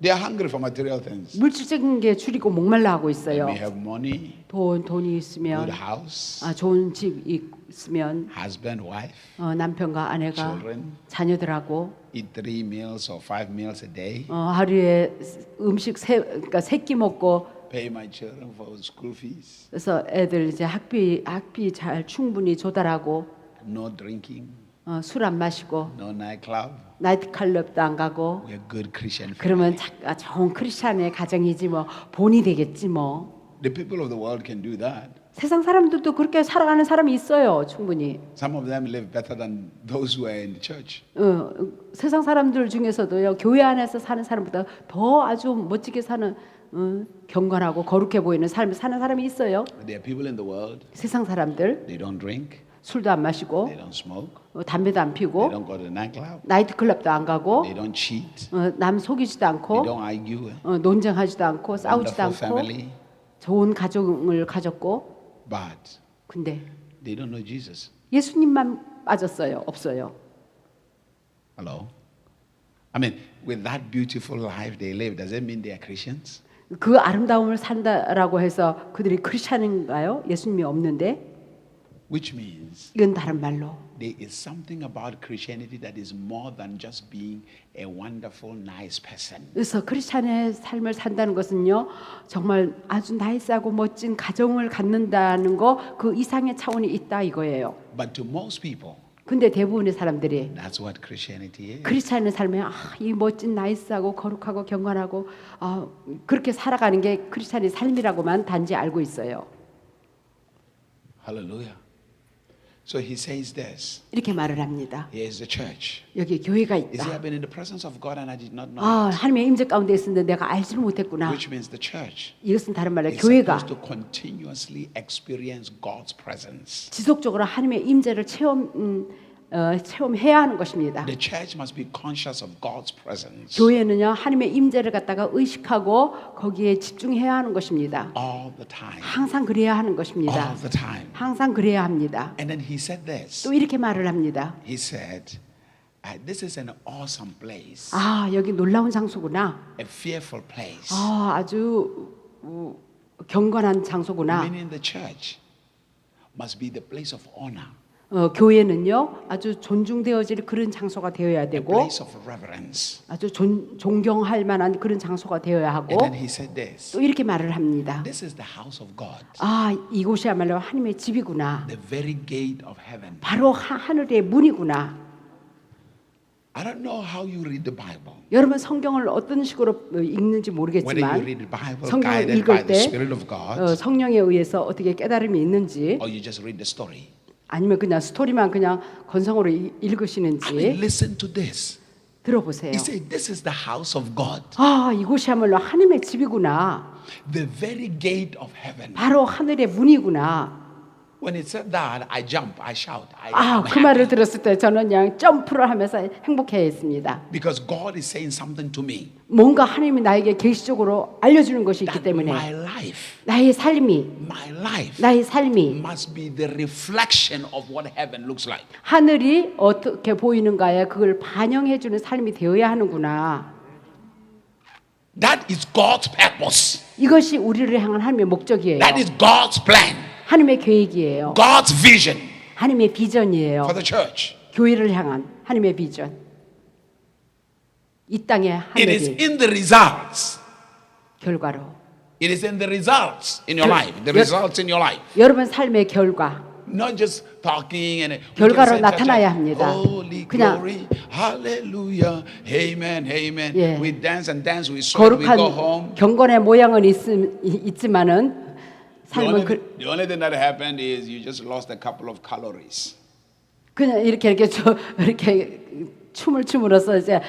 They are hungry for material things. 물질적인 게 줄이고 목말라 하고 They 있어요. may have money, 돈이 good 있으면 house, 좋은 집 있으면 husband, wife, 남편과 아내가 children, 자녀들하고 eat 3 meals or 5 meals a day, 하루에 음식 그러니까 3끼 먹고 pay my children for school fees, 그래서 애들 이제 학비 잘 충분히 조달하고 no drinking, 술 안 마시고 no nightclub. 나이트 클럽도 안 가고 We're good Christian. 그러면 좋은 크리스찬의 가정이지 뭐 본이 되겠지 뭐. The people of the world can do that. 세상 사람들도 그렇게 살아가는 사람이 있어요. 충분히. Some of them live better than those who are in the church. 세상 사람들 중에서도요. 교회 안에서 사는 사람보다 더 아주 멋지게 사는 경건하고 거룩해 보이는 삶을 사는 사람이 있어요. There are people in the world, 세상 사람들 they don't drink, 술도 안 마시고 they don't smoke, 담배도 안 they 피고 don't go to the nightclub, 나이트 클럽도 안 가고 they don't cheat, 남 속이지도 they 않고 don't argue. 논쟁하지도 않고 싸우지도 Wonderful 않고 family, 좋은 가정을 가졌고 but 근데 they don't know Jesus. 예수님만 빠졌어요. 없어요. Hello? I mean, with that beautiful life they live, does that mean they are Christians? 그 아름다움을 산다라고 해서 그들이 크리스찬인가요? 예수님이 없는데 Which means 이건 다른 말로 there is something about Christianity that is more than just being a wonderful, nice person. 그래서 크리스찬의 삶을 산다는 것은요 정말 아주 나이스하고 멋진 가정을 갖는다는 거 그 이상의 차원이 있다 이거예요. But to most people, 근데 대부분의 사람들이 that's what Christianity is. 크리스찬의 삶에 이 멋진 나이스하고 거룩하고 경건하고 그렇게 살아가는 게 크리스찬의 삶이라고만 단지 알고 있어요. Hallelujah. So he says this. 이렇게 말을 합니다. Here is the church. 여기 교회가 He said, 있다. I've been in the presence of God and I did not know. 하나님의 임재 가운데 있었는데 내가 알지를 못했구나. Which means the church 이것은 다른 말로 is 교회가 supposed to continuously experience God's presence. 지속적으로 하나님의 임재를 체험해야 하는 것입니다. The church must be conscious of God's presence 교회는요 하나님의 임재를 갖다가 의식하고 거기에 집중해야 하는 것입니다. all the time. 항상 그래야 하는 것입니다. All the time. 항상 그래야 합니다. And then he said this. 또 이렇게 말을 합니다. He said, this is an awesome place, 여기 놀라운 장소구나. a fearful place. 아주 경건한 장소구나. Meaning the church must be the place of honor, 교회는요 아주 존중되어질 그런 장소가 되어야 a 되고 place of reverence. 아주 존경할 만한 그런 장소가 되어야 하고 And then he said this. 또 이렇게 말을 합니다. This is the house of God, 이곳이야말로 하나님의 집이구나. the very gate of heaven. 바로 하늘의 문이구나. I don't know how you read the Bible. 여러분 성경을 어떤 식으로 읽는지 Whether you 모르겠지만 read the Bible 성경을 guided by 읽을 the 때 Spirit of God, 성령에 의해서 어떻게 깨달음이 있는지 or you just read the story. 아니면 그냥 스토리만 그냥 건성으로 I mean, 읽으시는지 listen to this. 들어보세요. He said, this is the house of God, 이곳이야말로 하나님의 집이구나. the very gate of heaven. 바로 하늘의 문이구나. When it said that, I jump, I shout. 그 말을 들었을 때 저는 그냥 점프를 하면서 행복해했습니다. Because God is saying something to me. 뭔가 하나님이 나에게 계시적으로 알려주는 것이 있기 That 때문에 my life 나의 삶이 must be the reflection of what heaven looks like. 하늘이 어떻게 보이는가에 그걸 반영해주는 삶이 되어야 하는구나. That is God's purpose. 이것이 우리를 향한 하나님의 목적이에요. That is God's plan. 하나님의 계획이에요. God's vision 하나님의 비전이에요. for the church. 교회를 향한 하나님의 비전. 이 땅의 It is 하늘이 in the results. 결과로 It is in the results in your life. The results in your life. 여러분 삶의 결과 Not just talking and 결과로 we can say, 나타나야 합니다. Holy 그냥 glory, hallelujah, amen, amen. 예. We dance and dance, we sweat, we go home. 거룩한 경건의 모양은 있지만은 삶은 The only thing that happened is you just lost a couple of calories. 그냥 이렇게 춤을 춤으로써 이제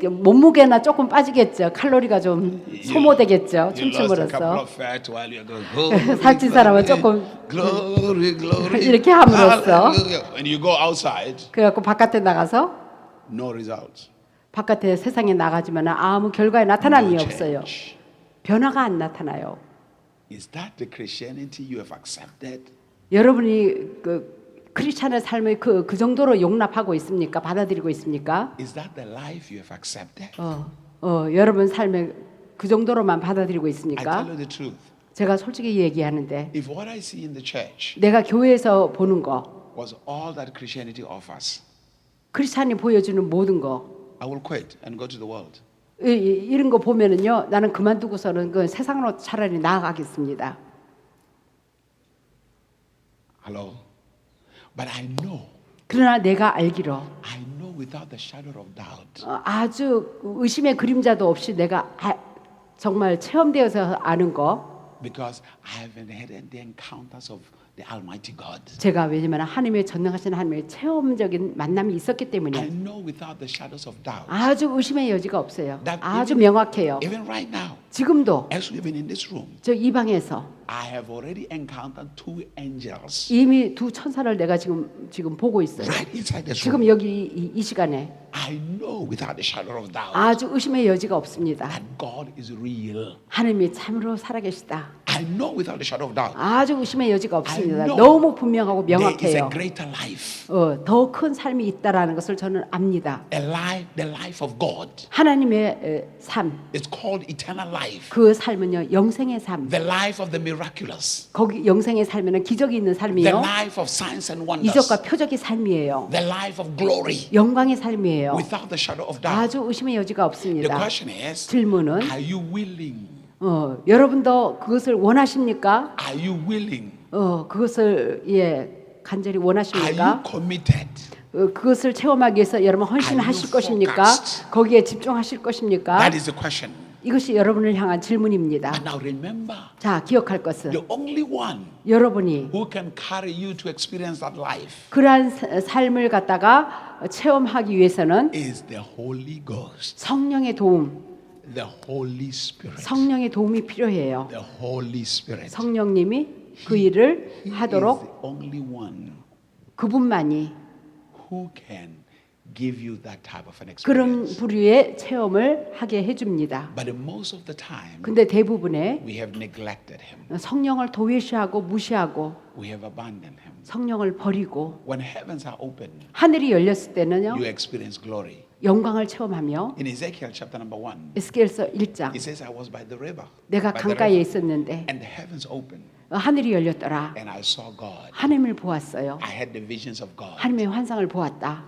몸무게나 조금 빠지겠죠. 칼로리가 좀 소모되겠죠. You lost a couple 춤춤으로써. of fat while you're going. 살찐 사람은 조금 glory, glory. 이렇게 함으로써. Hallelujah. When you go outside, 그래갖고 바깥에 나가서 no results. 바깥에 세상에 나가지만 아무 결과에 나타남이 No 없어요. change. 변화가 안 나타나요. Is that the Christianity you have accepted? 여러분이 그 크리스찬의 삶을 그 정도로 용납하고 있습니까? 받아들이고 있습니까? Is that the life you have accepted? 여러분 삶에 그 정도로만 받아들이고 I tell 있습니까? you the truth. 제가 솔직히 얘기하는데 If what I see in the church 내가 교회에서 보는 거, was all that Christianity offers, 크리스찬이 보여주는 모든 거, I will quit and go to the world. 이런 거 보면은요, 나는 그만두고서는 그 세상으로 차라리 나아가겠습니다. Hello? But I know, 그러나 내가 알기로 I know without the shadow of doubt 아주 의심의 그림자도 없이 내가 정말 체험되어서 아는 거, because I have had the encounters of the Almighty God. 제가 왜냐면 하나님의 전능하신 하나님의 체험적인 만남이 있었기 I 때문에 know without the shadows of doubt. 아주 의심의 여지가 없어요. That 아주 even- 명확해요. Even right now, 지금도 as we've been in this room, 저 이 방에서 I have already encountered two angels 이미 두 천사를 내가 지금 보고 있어요. right inside this 지금 room. 여기 이 시간에 I know without the shadow of doubt 아주 의심의 여지가 없습니다. that God is real. 하나님이 참으로 살아계시다. I know without the shadow of doubt 아주 의심의 여지가 없습니다. I know 너무 분명하고 there is a 명확해요. greater life, 더 큰 삶이 있다라는 것을 저는 압니다. a life, the life of God. 하나님의 삶, It's called eternal life, 그 삶은요 영생의 삶. the life of the miraculous, 거기 영생의 삶에는 기적이 있는 the 삶이요, life of signs and wonders, 이적과 표적의 삶이에요, the life of glory, 영광의 삶이에요. without the shadow of doubt. 아주 의심의 여지가 The 없습니다. question is, 질문은 are you willing? 여러분도 그것을 원하십니까? Are you willing? 그것을 간절히 Are 원하십니까? you committed? 그것을 체험하기 위해서 여러분 헌신하실 Are you 것입니까? focused? 거기에 집중하실 것입니까? That is the question. 이것이 여러분을 향한 질문입니다. But now remember, 자, 기억할 것은 the only one 여러분이 who can carry you to experience that life 그러한 삶을 갖다가 체험하기 위해서는 is the Holy Ghost, 성령의 도움, the Holy Spirit, 성령의 도움이 필요해요. the Holy Spirit. 성령님이 그 일을 He is 하도록 the only one 그분만이 who can give you that type of an 그런 experience. 부류의 체험을 하게 해줍니다. But in most of the time, 근데 대부분의 we have neglected Him. 성령을 도외시하고 무시하고 We have abandoned Him. 성령을 버리고 When heavens are open, 하늘이 열렸을 때는요 you experience glory. 영광을 체험하며 In Ezekiel chapter number 1, 에스겔서 1장 it says, I was by the river, 내가 by the 강가에 river, 있었는데 and the heavens opened, 하늘이 열렸더라. and I saw God. 하나님을 보았어요. I had the visions of God. 하나님의 환상을 보았다.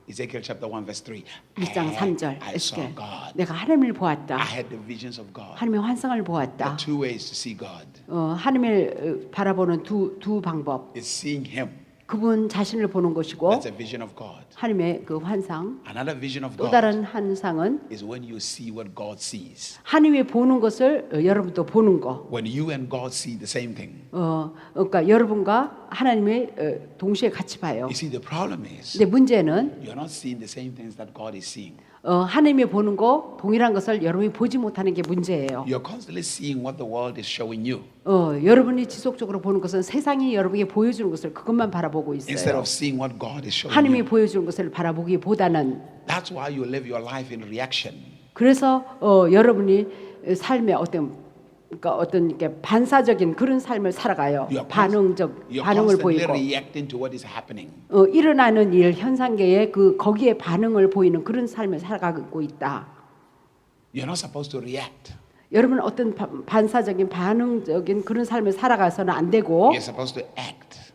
Ezekiel chapter 1 verse 3. 1장 3절 I saw 에스겔 God. 내가 하나님을 I 보았다. had the visions of God. 하나님의 환상을 There 보았다. are two ways to see God. 하나님을 바라보는 두 방법. It's seeing Him. 그분 자신을 보는 것이고 That's a vision of God. 하나님의 그 환상. Another vision of 또 God 다른 환상은 is when you see what God sees. 하나님이 보는 것을 여러분도 보는 거. When you and God see the same thing. 그러니까 여러분과 하나님의 동시에 같이 봐요. You see, the problem is 근데 문제는 you're not seeing the same things that God is seeing. 하나님이 보는 거 동일한 것을 여러분이 보지 못하는 게 문제예요. You're constantly seeing what the world is showing you 여러분이 지속적으로 보는 것은 세상이 여러분에게 보여주는 것을 그것만 바라보고 instead 있어요. of seeing what God is showing 하나님이 you. 보여주는 것을 바라보기보다는 That's why you live your life in reaction. 그래서 여러분이 삶의 어떤 이렇게 반사적인 그런 삶을 살아가요. You're 반응을 constantly 보이고 reacting to what is happening. 일어나는 일 현상계에 거기에 반응을 보이는 그런 삶을 살아가고 있다. You're not supposed to react. 여러분 어떤 반사적인 반응적인 그런 삶을 살아가서는 안 되고 You're supposed to act.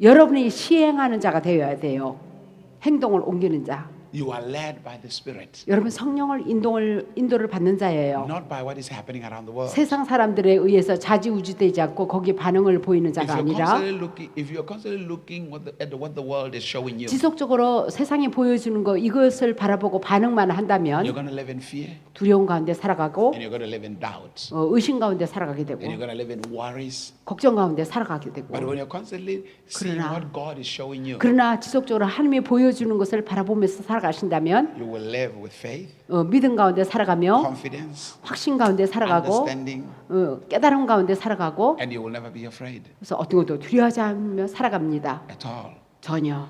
여러분이 시행하는 자가 되어야 돼요. 행동을 옮기는 자. You are led by the Spirit, 여러분 성령을 인도를 받는 자예요. not by what is happening around the world. 세상 사람들에 의해서 좌지우지되지 않고 거기에 반응을 보이는 자가 아니라 If you're constantly looking at what the world is showing you, 지속적으로 세상이 보여주는 거 이것을 바라보고 반응만 한다면 you're going to live in fear, 두려움 가운데 살아가고 and you're going to live in doubt, 의심 가운데 살아가게 되고 and you're going to live in worries. 걱정 가운데 살아가게 되고 But when you're constantly seeing 그러나- what God is showing you, 그러나 지속적으로 하나님이 보여주는 것을 바라보면서 살아가신다면 you will live with faith, 믿음 가운데 살아가며 confidence, 확신 가운데 살아가고 understanding, 깨달음 가운데 살아가고 and you will never be afraid 그래서 어떤 것도 두려워하지 않으며 살아갑니다. at all. 전혀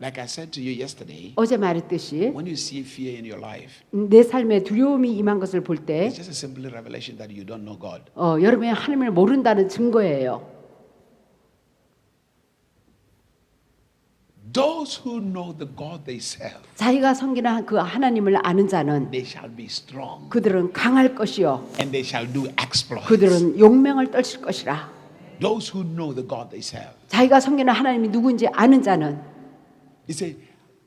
Like I said to you yesterday, 어제 말했듯이 when you see fear in your life, 내 삶에 두려움이 임한 것을 볼 때 it's just a simple revelation that you don't know God. 여러분이 하나님을 모른다는 증거예요. Those who know the God they serve, 자기가 섬기는 그 하나님을 아는 자는 they shall be strong 그들은 강할 것이요 and they shall do exploits. 그들은 용맹을 떨칠 것이라. Those who know the God they serve. 자기가 섬기는 하나님이 누구인지 아는 자는 He said,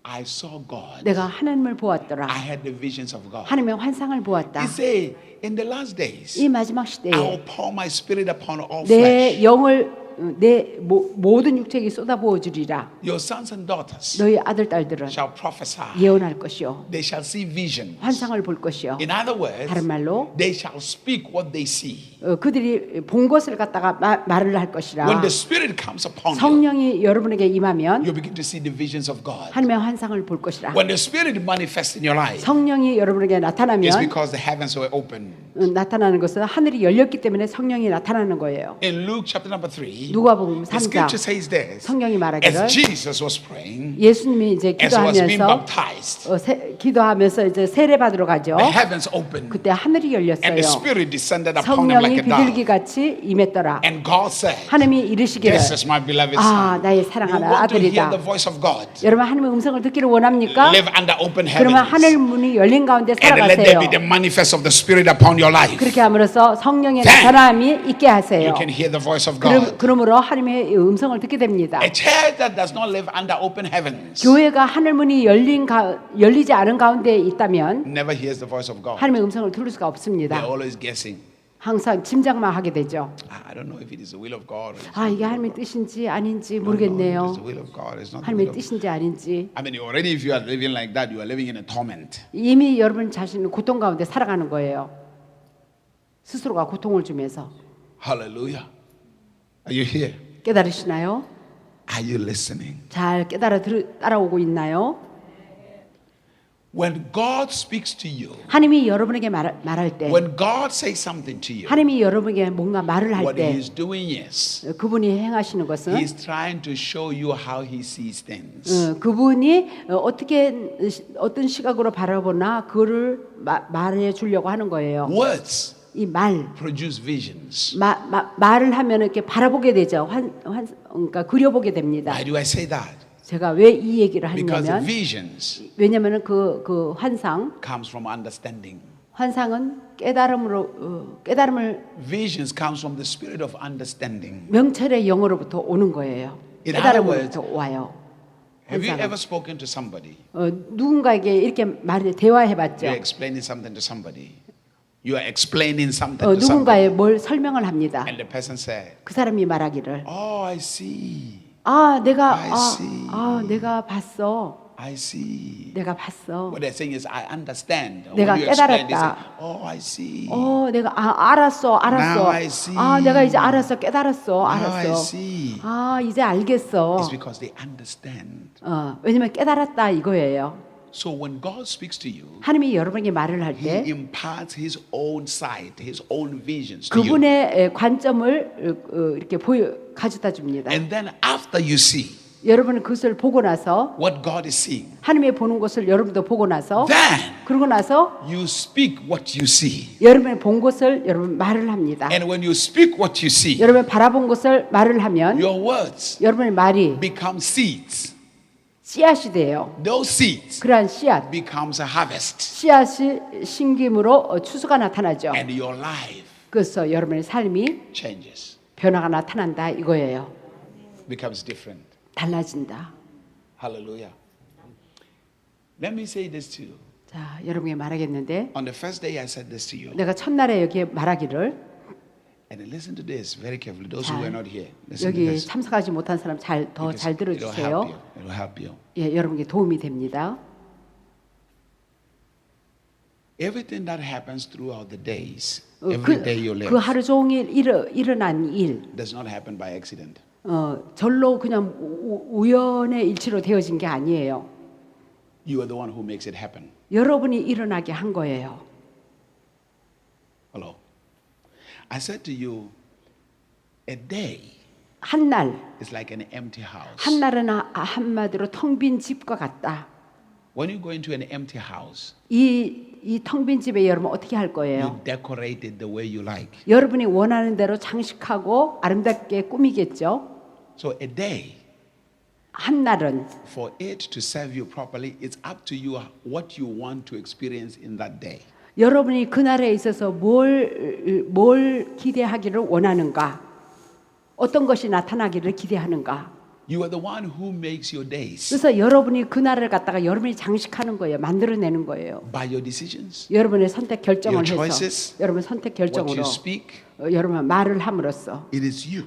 I saw God. 내가 하나님을 보았더라. I had the visions of God. 하나님의 환상을 보았다. He said, in the last days, 이 마지막 I 시대에 will pour my spirit upon all 내 flesh. 영을 내 모든 육체에게 쏟아부어 주리라. Your sons and daughters 너희 아들 딸들은 shall prophesy. 예언할 것이요 They shall see visions. 환상을 볼 것이요. In other words, 다른 말로 they shall speak what they see. 그들이 본 것을 갖다가 말을 할 것이라. When the Spirit comes upon you, 성령이 여러분에게 임하면 you begin to see the visions of God. 하나님의 환상을 볼 것이라. When the Spirit manifests in your life, 성령이 여러분에게 it's 나타나면 because the heavens were open. 나타나는 것은 하늘이 열렸기 때문에 성령이 나타나는 거예요. In Luke chapter number 3, 누가복음 the 3장 scripture says this. 성령이 말하기를 As Jesus was praying, 예수님이 이제 as was being 기도하면서 baptized, 기도하면서 이제 세례 받으러 가죠. the heavens opened 그때 하늘이 and 열렸어요. the Spirit descended upon him like 성령이 a dove. 비둘기 같이 임했더라. And God said, 하나님이 이르시기를 this is my beloved 아 son. 나의 You 사랑하는 want to hear 아들이다. the voice of God. 여러분 하나님의 음성을 듣기를 원합니까? Live under open 그러면 하늘 heavens. 문이 열린 가운데 And let there 살아가세요. be the manifest of the Spirit upon your life. 그렇게 함으로써 성령의 Then 나타남이 있게 하세요. You can hear the voice of God. 그러므로 하나님의 음성을 듣게 됩니다. A church that does not live under open heavens 교회가 하늘 문이 열리지 않은 가운데 있다면 never hears the voice of God. 하나님의 음성을 들을 수가 They're 없습니다. always guessing. 항상 짐작만 하게 되죠. I don't know if it is the will of God. Or it's 아 not 이게 the will 하나님의 of God. 뜻인지 아닌지 I don't know if it 모르겠네요. is the will of God. It's not the will 하나님의 of God. 뜻인지 아닌지. I mean, already if you are living like that, you are living in a torment. 이미 여러분 자신은 고통 가운데 살아가는 거예요. 스스로가 고통을 주면서. Hallelujah. Are you here? 깨달으시나요? Are you listening? 잘 따라오고 있나요? When God speaks to you, 하나님이 여러분에게 말할 때, when God says something to you, 하나님이 여러분에게 뭔가 말을 할 what 때, He is doing is 그분이 행하시는 것은 He's trying to show you how He sees things. 그분이 어떤 시각으로 바라보나 그거를 말해 주려고 하는 거예요. Words 이 말, produce visions. 말을 하면 이렇게 바라보게 되죠. 그러니까 그려보게 됩니다. Why do I say that? 제가 왜 이 얘기를 Because the 하냐면 visions 왜냐면은 그 환상, comes from understanding. 환상은 깨달음을 Visions comes from the spirit of understanding. 명철의 영으로부터 오는 거예요. In 깨달음으로부터 와요. Have you 환상은. ever spoken to somebody? 누군가에게 이렇게 대화해봤죠. You're explaining something to somebody. You are explaining something to somebody. 누군가에 뭘 설명을 합니다. And the person said, 그 사람이 말하기를 oh, I see. 내가 I see. 내가 봤어. I see. 내가 봤어. What they're saying is, I understand. Or 내가 when you explain, they say, 깨달았다. oh, I see. 내가 알았어. Now I see. 내가 이제 알았어. 깨달았어. Now I 알았어. see. 이제 알겠어. It's because they understand. 왜냐면 깨달았다 이거예요. So when God speaks to you, 하나님이 여러분에게 말을 할 He 때 imparts His own sight, His own visions to you. 그분의 관점을 이렇게 가져다 줍니다. And then after you see 여러분은 그것을 보고 나서 what God is seeing, 하나님이 보는 것을 여러분도 보고 나서 then 그러고 나서 you speak what you see. 여러분이 본 것을 여러분 말을 합니다. And when you speak what you see, 여러분 바라본 것을 말을 하면 your words 여러분의 말이 become seeds. 씨앗이 돼요. Those seeds 그러한 씨앗, becomes a harvest. 씨앗이 심김으로 추수가 나타나죠. And your life 그래서 여러분의 삶이 changes, 변화가 나타난다 이거예요. becomes different. 달라진다. Hallelujah. Let me say this to you. 자, 여러분에게 말하겠는데 On the first day I said this to you. 내가 첫날에 여기에 말하기를 And listen to this very carefully. Those 자, who were not here, listen to 여기 this. 참석하지 못한 사람 더 잘 Because it'll help 들어주세요. you. It'll help you. 예, 여러분께 도움이 됩니다. Everything that happens throughout the days, every day you live, 그 하루 종일 일어난 일, does not happen by accident. 절로 그냥 우연의 일치로 되어진 게 아니에요. You are the one who makes it happen. 여러분이 일어나게 한 거예요. Hello. I said to you, a day 한 날, is like an empty house. 한 날은 한마디로 텅 빈 집과 같다. When you go into an empty house, 이 텅 빈 집에 여러분 어떻게 할 you 거예요? decorate it the way you like. 여러분이 원하는 대로 장식하고 아름답게 꾸미겠죠. So a day, 한 날은 for it to serve you properly, it's up to you what you want to experience in that day. 여러분이 그날에 있어서 뭘 기대하기를 원하는가? 어떤 것이 나타나기를 기대하는가? You are the one who makes your days 그래서 여러분이 그날을 갖다가 여러분이 장식하는 거예요. 만들어내는 거예요. by your decisions, 여러분의 선택 결정을 your 해서 choices, 여러분 선택 what 결정으로 you speak. 여러분 말을 함으로써 It is you.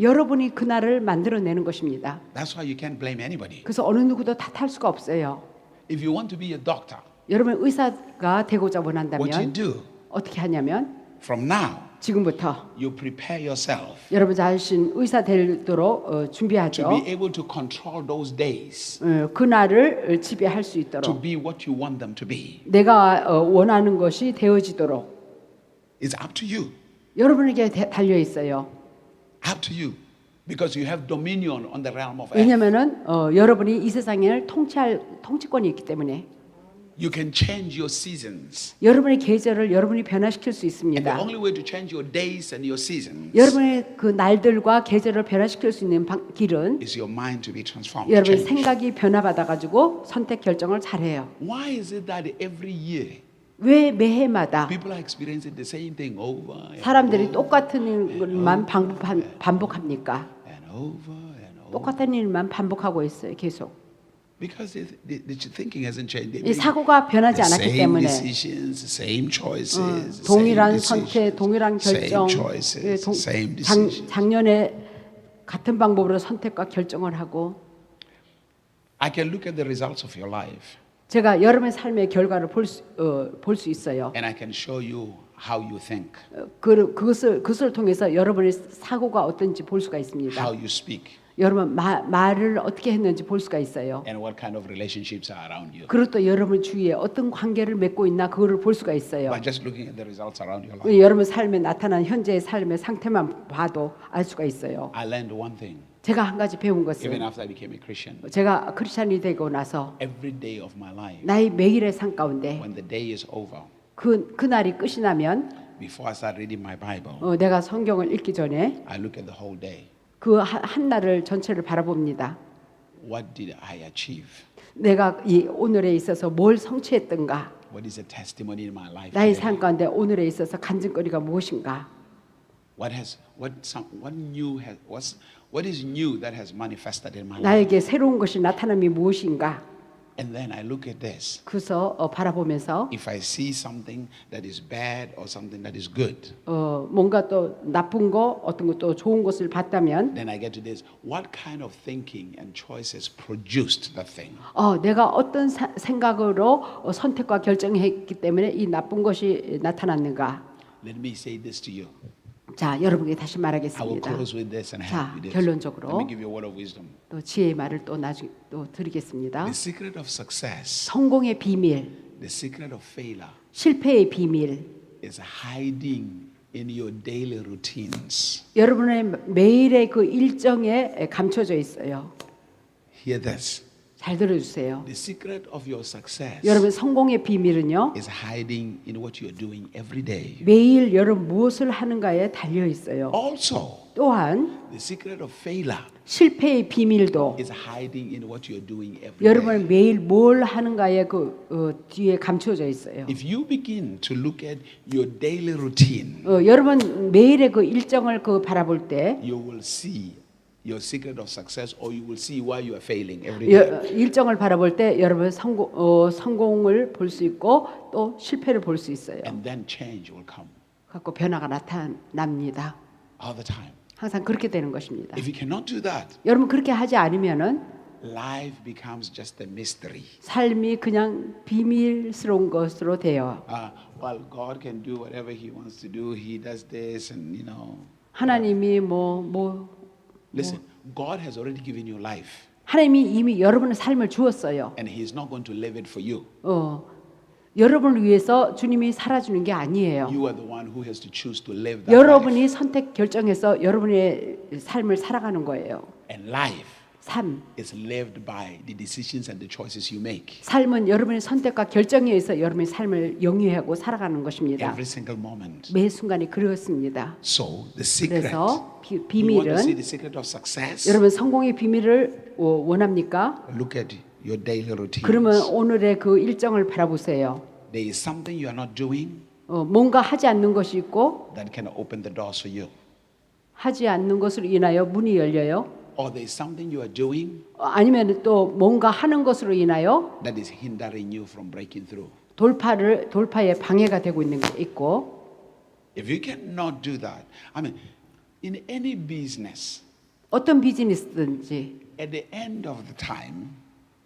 여러분이 그날을 만들어내는 것입니다. That's why you can't blame anybody. 그래서 어느 누구도 탓할 수가 없어요. If you want to be a doctor, 여러분 의사가 되고자 what you 원한다면 do 어떻게 하냐면 from now, 지금부터 you prepare yourself 여러분 자신 의사 되도록 to 준비하죠. be able to control those days, 그날을 지배할 수 to 있도록 be what you want them to be. 내가 원하는 것이 되어지도록 It's up to you. 여러분에게 달려 있어요. Up to you. Because you have dominion on the realm of earth. 왜냐하면은 여러분이 이 세상을 통치할 통치권이 있기 때문에 You can change your seasons. 여러분의 계절을 여러분이 변화시킬 수 And the 있습니다. only way to change your days and your seasons 여러분의 그 날들과 계절을 변화시킬 수 있는 길은 is your mind to be transformed. 여러분의 changed. 생각이 변화받아 가지고 선택 결정을 잘해요. Why is it that every year 왜 매해마다 people are experiencing the same thing over and 사람들이 똑같은 것만 반복합니까? over and over? 똑같은 일만 반복하고 있어요. 계속. Because the thinking hasn't changed. They 이 make 사고가 변하지 the 않았기 same 때문에 decisions, same choices, 동일한 same 선택, 동일한 decisions, 결정, same choices, same decisions. 작년에 같은 방법으로 선택과 결정을 하고 I can look at the results of your life 제가 여러분의 삶의 결과를 볼 수 있어요. and I can show you how you think, 그것을 통해서 여러분의 사고가 어떤지 볼 수가 있습니다. how you speak, 여러분 말을 어떻게 했는지 볼 수가 있어요. and what kind of relationships are around you. 그리고 또 여러분 주위에 어떤 관계를 맺고 있나 그거를 볼 수가 있어요. By just looking at the results around your life. 여러분 삶에 나타난 현재의 삶의 상태만 봐도 알 수가 있어요. I learned one thing, 제가 한 가지 배운 even 것은 after I became a Christian. 제가 크리스찬이 되고 나서 Every day of my life, 나의 매일의 삶 가운데 when the day is over, 그 날이 끝이 나면 before I start reading my Bible, 내가 성경을 읽기 전에 I look at the whole day. 그 한 날을 전체를 바라봅니다. What did I achieve? 내가 이 오늘에 있어서 뭘 성취했던가? What is the testimony in my life? 나의 today? 삶 가운데 오늘에 있어서 간증거리가 무엇인가? What is new that has manifested in my life? 나에게 새로운 것이 나타남이 무엇인가? And then I look at this. 그래서 바라보면서 If I see something that is bad or something that is good, 뭔가 또 나쁜 거 어떤 것도 좋은 것을 봤다면 then I get to this. What kind of thinking and choices produced that thing? 내가 어떤 생각으로 선택과 결정했기 때문에 이 나쁜 것이 나타났는가? Let me say this to you. 자, 여러분에게 다시 I will 말하겠습니다. close with this and 자, help you this. 결론적으로 Let me give you a word of wisdom. 또 지혜의 말을 또 나중에 또 드리겠습니다. The secret of success, 성공의 비밀, the secret of failure 실패의 비밀, is hiding in your daily routines. 여러분의 매일의 그 일정에 감춰져 있어요. Hear this. 잘 들어주세요. The secret of your success 여러분 성공의 비밀은요. is hiding in what you're doing every day. 매일 여러분 무엇을 하는가에 달려 있어요. Also, 또한 the secret of failure 실패의 비밀도 is hiding in what you're doing every 여러분 day. 매일 뭘 하는가에 그 뒤에 감춰져 있어요. If you begin to look at your daily routine, 여러분 매일의 그 일정을 바라볼 때 you will see your secret of success, or you will see why you are failing every day. 일정을 바라볼 때 여러분 성공을 볼 수 있고 또 실패를 볼 수 있어요. And then change will come 갖고 변화가 나타납니다. all the time. 항상 그렇게 되는 것입니다. If you cannot do that, 여러분 그렇게 하지 않으면은 life becomes just a mystery. 삶이 그냥 비밀스러운 것으로 돼요. Well, God can do whatever He wants to do. He does this, and 하나님이 Listen, God has already given you life, 하나님이 이미 여러분의 삶을 주었어요. and He's not going to live it for you. 여러분을 위해서 주님이 살아주는 게 아니에요. You are the one who has to choose to live that 여러분이 life. 선택 결정해서 여러분의 삶을 살아가는 거예요. And life 삶. is lived by the decisions and the choices you make. 삶은 여러분의 선택과 결정에 의해서 여러분의 삶을 영위하고 살아가는 것입니다. Every single moment. 매 순간이 그렇습니다. So the secret. 그래서 You want to see 비밀은 the secret of success? 여러분 성공의 비밀을 원합니까? Look at your daily routines. 그러면 오늘의 그 일정을 바라보세요. There is something you are not doing 뭔가 하지 않는 것이 있고 that can open the doors for you. 하지 않는 것으로 인하여 문이 열려요. Or there is something you are doing 아니면 또 뭔가 하는 것으로 인하여 that is hindering you from breaking through. 돌파에 방해가 되고 있는 게 있고 If you cannot do that, I mean, in any business, 어떤 비즈니스든지 at the end of the time,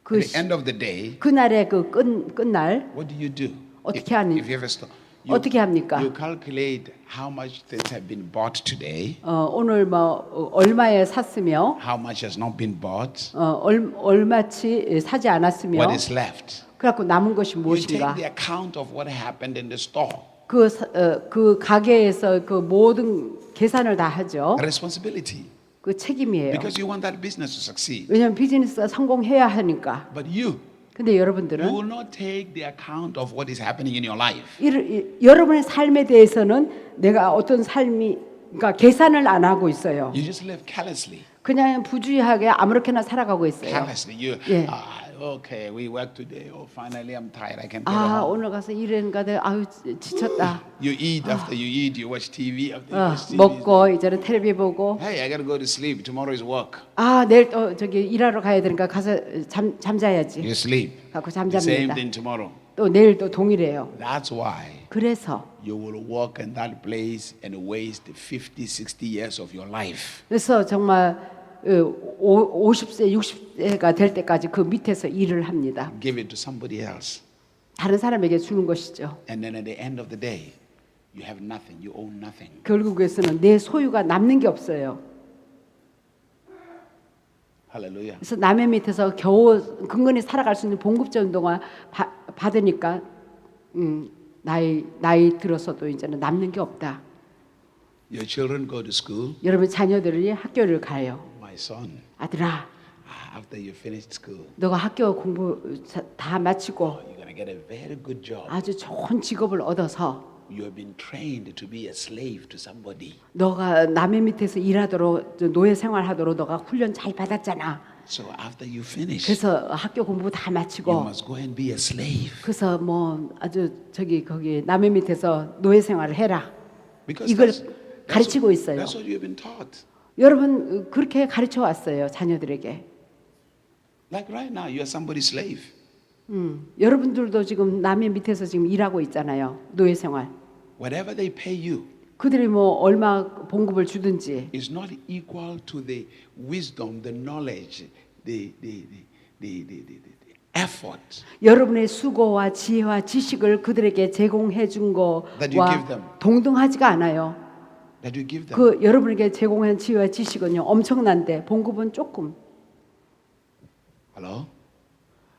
그 at the end of the day, 그날의 그 끝날 what do you do? 어떻게 하니? If you have a store, 어떻게 합니까? You calculate how much things have been bought today, 오늘 얼마에 샀으며 how much has not been bought, 얼마치 사지 않았으며 what is left. 그래갖고 남은 것이 You take 무엇인가? the account of what happened in the store. 그 가게에서 그 모든 계산을 다 하죠. Responsibility. 그 책임이에요. Because you want that business to succeed. 왜냐하면 비즈니스가 성공해야 하니까. But you 근데 여러분들은 will not take the account of what is happening in your life. 여러분의 삶에 대해서는 내가 어떤 삶이 그러니까 계산을 안 하고 있어요. You just live carelessly. 그냥 부주의하게 아무렇게나 살아가고 있어요. Carelessly. You, 예. okay, we work today. Oh, finally I'm tired. I can go home. 오늘 가서 일했는데 아유 지쳤다. You eat after you eat. You watch TV after you watch TV. 먹고 이제는 텔레비 보고 Hey, I gotta go to sleep. Tomorrow is work. 내일 또 저기 일하러 가야 되니까 가서 잠자야지. You sleep. 갖고 The same 잠잡니다. thing tomorrow. 또 내일 또 동일해요. That's why 그래서 you will work in that place and waste 50, 60 years of your life. 그래서 정말 50세, 60세가 될 때까지 그 밑에서 일을 합니다. Give it to somebody else. 다른 사람에게 주는 것이죠. And then at the end of the day, you have nothing. You own nothing. 결국에서는 내 소유가 남는 게 없어요. Hallelujah. 그래서 남의 밑에서 겨우 근근히 살아갈 수 있는 봉급제 운동을 받으니까 나이 들어서도 이제는 남는 게 없다. Your children go to school. 여러분 자녀들이 학교를 가요. My son, 아들아, after you finish school, 너가 학교 공부 다 마치고 you're gonna get a very good job. 아주 좋은 직업을 얻어서 You have been trained to be a slave to somebody. 너가 남의 밑에서 일하도록 노예 생활하도록 너가 훈련 잘 받았잖아. So after you finish, 그래서 학교 공부 다 you 마치고 must go and be a slave. 그래서 아주 거기 남의 밑에서 노예 생활을 해라. Because 이걸 가르치고 있어요. that's what you have been taught. 여러분 그렇게 가르쳐 왔어요 자녀들에게. Like right now, you are somebody's slave. 여러분들도 지금 남의 밑에서 지금 일하고 있잖아요. 노예 생활. Whatever they pay you 그들이 얼마 봉급을 주든지 is not equal to the wisdom, the knowledge, the effort 여러분의 수고와 지혜와 지식을 그들에게 제공해 준 That you give them. 거와 동등하지가 않아요. that you give them. 그 여러분에게 제공한 지혜와 지식은요 엄청난데 봉급은 조금. Hello?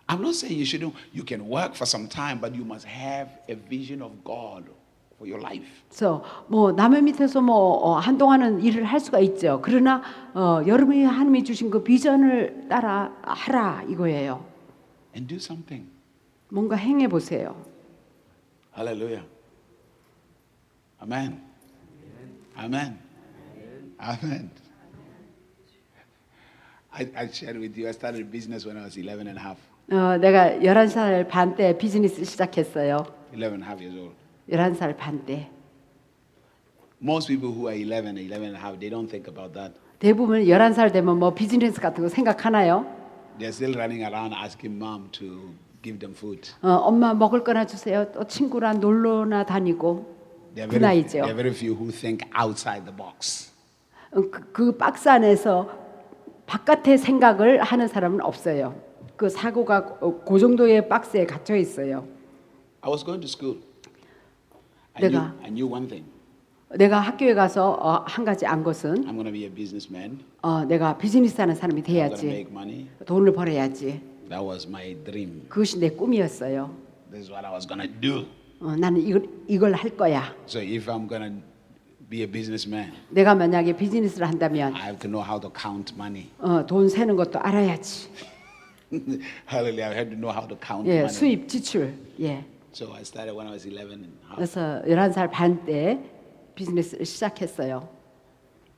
I'm not saying you shouldn't. You can work for some time, but you must have a vision of God for your life. 그래서 남의 밑에서 한동안은 일을 할 수가 있죠. 그러나 여러분이 하나님이 주신 그 비전을 따라 하라 이거예요. And do something. 뭔가 행해 보세요. Hallelujah. Amen. Amen. Amen. I shared with you, I started a business when I was 11 and a half. 내가 11살 반 때 비즈니스 시작했어요. 11 and a half years old. 11살 반 때. Most people who are 11 and a half, they don't think about that. 대부분 11살 되면 비즈니스 같은 거 생각하나요? They're still running around asking mom to give them food. 엄마 먹을 거나 주세요. 또 친구랑 놀러나 다니고 그 나이죠. There are very few who think outside the box. 그 박스 안에서 바깥의 생각을 하는 사람은 없어요. 그 사고가 그 정도의 박스에 갇혀 있어요. I was going to school. I knew one thing. 내가 학교에 가서 한 가지 안 것은 I'm going to be a businessman. 내가 비즈니스하는 사람이 I'm going to 돼야지. make money. 돈을 벌어야지. That was my dream. 그것이 내 꿈이었어요. this is what I was going to do. 나는 이걸 할 거야. So if I'm going to be a businessman, 내가 만약에 비즈니스를 한다면 I have to know how to count money. 돈 세는 것도 알아야지. Hallelujah. I had to know how to count 예, money. 수입 지출. 예. So I started when I was 11 and a half. 그래서 11살 반 때 비즈니스를 시작했어요.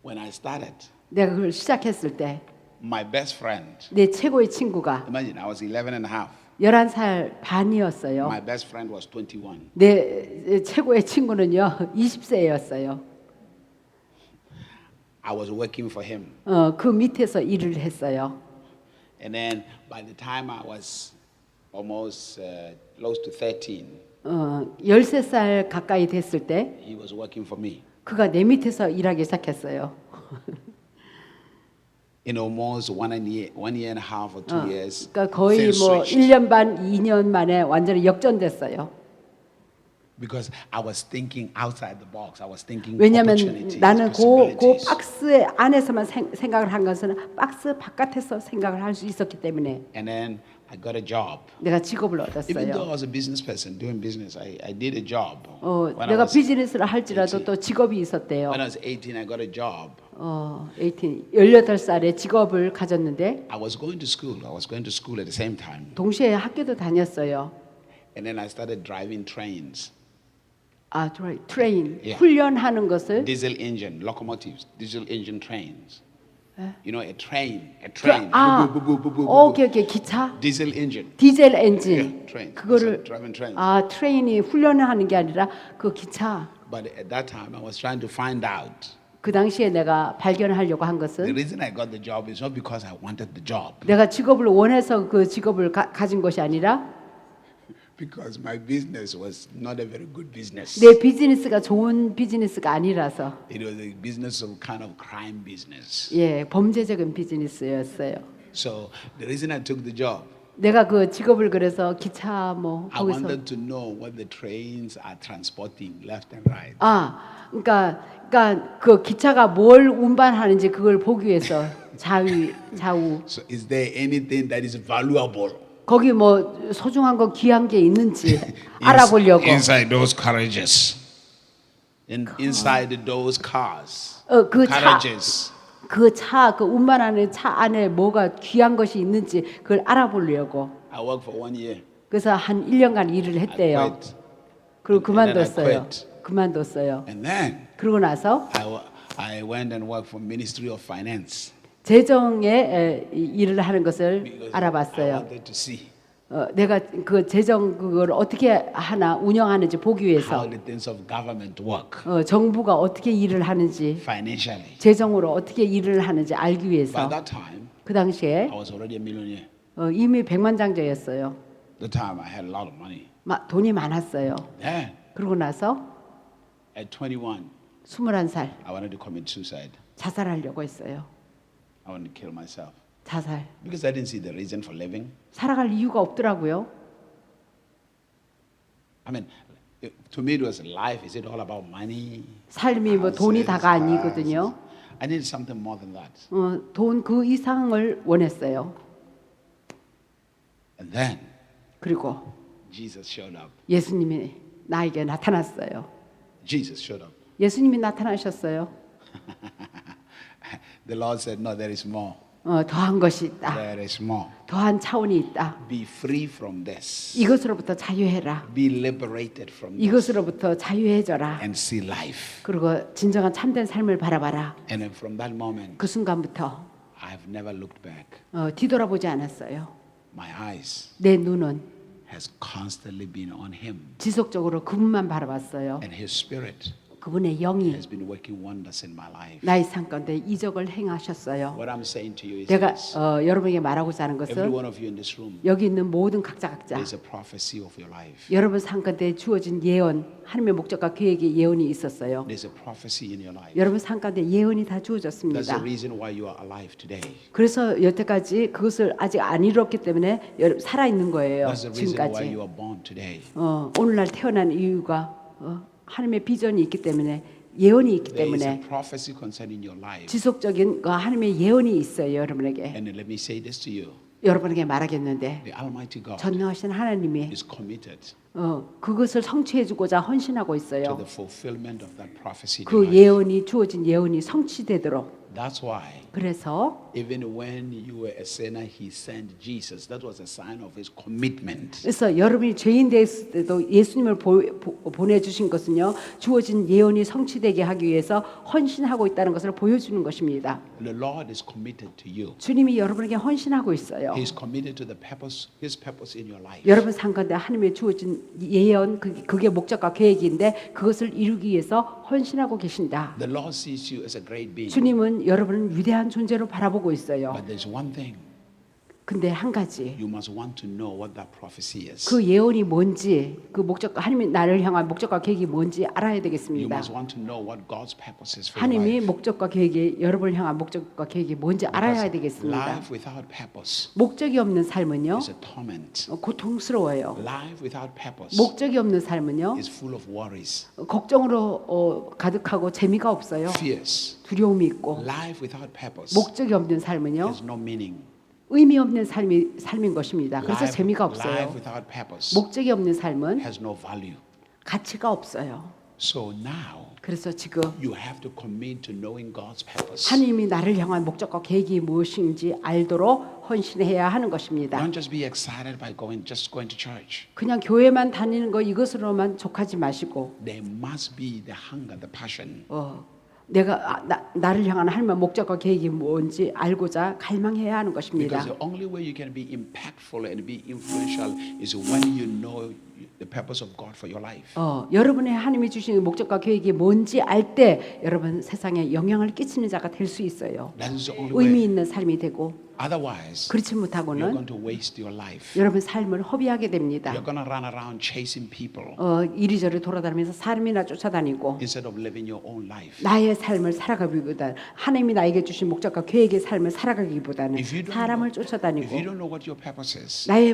When I started, 내가 그걸 시작했을 때 내 my best friend, 최고의 친구가 imagine I was 11 and a half. 11살 반이었어요. My best friend was 21. 내 최고의 친구는요 20세였어요. I was working for him. 그 밑에서 일을 했어요. And then by the time I was almost close to 13, 13살 가까이 됐을 때 he was working for me. 그가 내 밑에서 일하기 시작했어요. In almost 1 year and a half or 2 years, 그러니까 거의 things 뭐 switched. 1년 반, 2년 만에 완전히 역전됐어요. Because I was thinking outside the box. I was thinking 왜냐하면 opportunities, 나는 그 possibilities. 박스 안에서만 생각을 한 것은 박스 바깥에서 생각을 할 수 있었기 때문에 And then I got a job. 내가 직업을 Even though I 얻었어요. was a business person doing business, I did a job. When I 내가 was 비즈니스를 할지라도 또 직업이 있었대요. when I was 18, I got a job. 18살에 직업을 가졌는데 I was going to school. I was going to school at the same time. 동시에 학교도 다녔어요. And then I started driving trains, 트레인 Yeah. 훈련하는 것을 diesel engine, locomotives, diesel engine trains. You know, a train. Boo, boo, boo, boo, boo, 오케이 기차 Diesel engine. 디젤 엔진 Yeah, train. 그거를 Driving trains. 트레인이 훈련을 하는 게 아니라 그 기차 But at that time, I was trying to find out. 그 당시에 내가 발견하려고 한 The 것은 reason I got the job is not because I wanted the job, 내가 직업을 원해서 그 직업을 가진 것이 아니라 because my business was not a very good business. 내 비즈니스가 좋은 비즈니스가 아니라서 It was a business of kind of crime business. 범죄적인 비즈니스였어요. So the reason I took the job, 내가 그 직업을 그래서 기차 뭐 I 거기서 wanted to know what the trains are transporting left and right. 그러니까 그 기차가 뭘 운반하는지 그걸 보기 위해서 좌우 So is there anything that is valuable 거기 뭐 소중한 거 귀한 게 있는지 알아보려고 inside those carriages? Inside those cars, 그 carriages. 그 운반하는 차 안에 뭐가 귀한 것이 있는지 그걸 알아보려고. I worked for 1 year. 그래서 한 1년간 일을 I 했대요. quit. 그리고 And then I 그만뒀어요. quit. 그만뒀어요. And then 그러고 나서 I went and worked for Ministry of Finance 재정에 일을 하는 것을 because I 알아봤어요. wanted to see 내가 그 재정 그걸 어떻게 하나 운영하는지 보기 how 위해서 the things of government work 정부가 어떻게 일을 하는지 financially. 재정으로 어떻게 일을 하는지 알기 By 위해서 that time, 그 당시에 I was already a millionaire. 이미 백만장자였어요. The time I had a lot of money. 돈이 많았어요. Then, 그러고 나서 at 21, 21살 I wanted to commit suicide. 자살하려고 했어요. I wanted to kill myself 자살. because I didn't see the reason for living. 살아갈 이유가 없더라고요. I mean, to me, it was life. Is it all about money? 삶이 뭐 돈이 houses, 다가 cars? 아니거든요. I needed something more than that. 돈 그 이상을 원했어요. And then 그리고 Jesus showed up. 예수님이 나에게 나타났어요. Jesus showed up. 예수님이 나타나셨어요. The Lord said, "No, there is more. 더한 것이 있다. There is more. 더한 차원이 있다. Be free from this. 이것으로부터 자유해라. Be liberated from this 이것으로부터 자유해져라. and see life." 그리고 진정한 참된 삶을 바라봐라. And then from that moment, 그 순간부터 I've never looked back. 뒤돌아보지 않았어요. My eyes 내 눈은 has constantly been on Him, 지속적으로 그분만 바라봤어요. and His Spirit 그분의 영이 has been working wonders in my life. 나의 삶 가운데 이적을 행하셨어요. What I'm saying to you is 내가 this: 여러분에게 말하고자 하는 every 것은 one of you in this room, 여기 있는 모든 각자 there's a prophecy of your life. 여러분 삶 가운데 주어진 예언, 하나님의 목적과 계획의 예언이 있었어요. There's a prophecy in your life. 여러분 삶 가운데 예언이 다 That's 주어졌습니다. the reason why you are alive today. 그래서 여태까지 그것을 아직 안 이뤘기 때문에 살아 있는 거예요. That's the reason why 지금까지 you are born today. 오늘날 태어난 이유가 하나님의 비전이 있기 때문에 예언이 있기 There is a 때문에 prophecy concerning your life. 지속적인 하나님의 예언이 있어요, 여러분에게. And let me say this to you. 여러분에게 말하겠는데 the Almighty God 전능하신 하나님이 is committed 그것을 성취해주고자 헌신하고 to 있어요. the fulfillment of that prophecy. 그 예언이 주어진 예언이 성취되도록. That's why 그래서 even when you were a sinner, He sent Jesus. That was a sign of His commitment. 그래서 여러분이 죄인 됐을 때도 예수님을 보내주신 것은요 주어진 예언이 성취되게 하기 위해서 헌신하고 있다는 것을 보여주는 것입니다. The Lord is committed to you. 주님이 여러분에게 헌신하고 있어요. He is committed to the purpose, His purpose in your life. 여러분 삶 가운데 하나님의 주어진 예언 그게 목적과 계획인데 그것을 이루기 위해서 헌신하고 계신다. The Lord sees you as a great being. 주님은 여러분을 위대한 존재로 바라보고 있어요. But there's one thing. 근데 한 가지 You must want to know what that prophecy is. 그 예언이 뭔지 그 목적 하나님이 나를 향한 목적과 계획이 뭔지 알아야 You 되겠습니다. must want to know what God's purpose is for your 하나님이 life. 목적과 계획이 여러분을 향한 목적과 계획이 뭔지 알아야 되겠습니다. Life without purpose 목적이 없는 삶은요 is a torment. 고통스러워요. Life without purpose 목적이 없는 삶은요 is full of worries, 걱정으로 가득하고 재미가 없어요. fears. 두려움이 있고 Life without purpose 목적이 없는 삶은요 has no meaning. 의미 없는 삶인 것입니다. 그래서 재미가 Life 없어요. without purpose 목적이 없는 삶은 has no value. 가치가 없어요. So now 그래서 지금 you have to commit to knowing God's purpose. 하나님이 나를 향한 목적과 계획이 무엇인지 알도록 헌신해야 하는 것입니다. Don't just be excited by just going to church. 그냥 교회만 다니는 거 이것으로만 족하지 마시고 There must be the hunger, the passion. 내가 나를 향한 하나님의 목적과 계획이 뭔지 알고자 갈망해야 하는 것입니다. Because the only way you can be impactful and be influential is when you know the purpose of God for your life. 여러분의 하나님이 주신 목적과 계획이 뭔지 알 때 여러분 세상에 영향을 끼치는 자가 될 수 있어요. That is the only 의미 way. 있는 삶이 되고 Otherwise, 그렇지 you're 못하고는 going to waste your life. 여러분 삶을 허비하게 됩니다. You're going to run around chasing people 이리저리 돌아다니면서 사람이나 쫓아다니고 instead of living your own life. 나의 삶을 살아가기보다는 하나님이 나에게 주신 목적과 계획의 삶을 살아가기보다는 If you don't 사람을 If you 쫓아다니고 don't know what your purpose is, 나의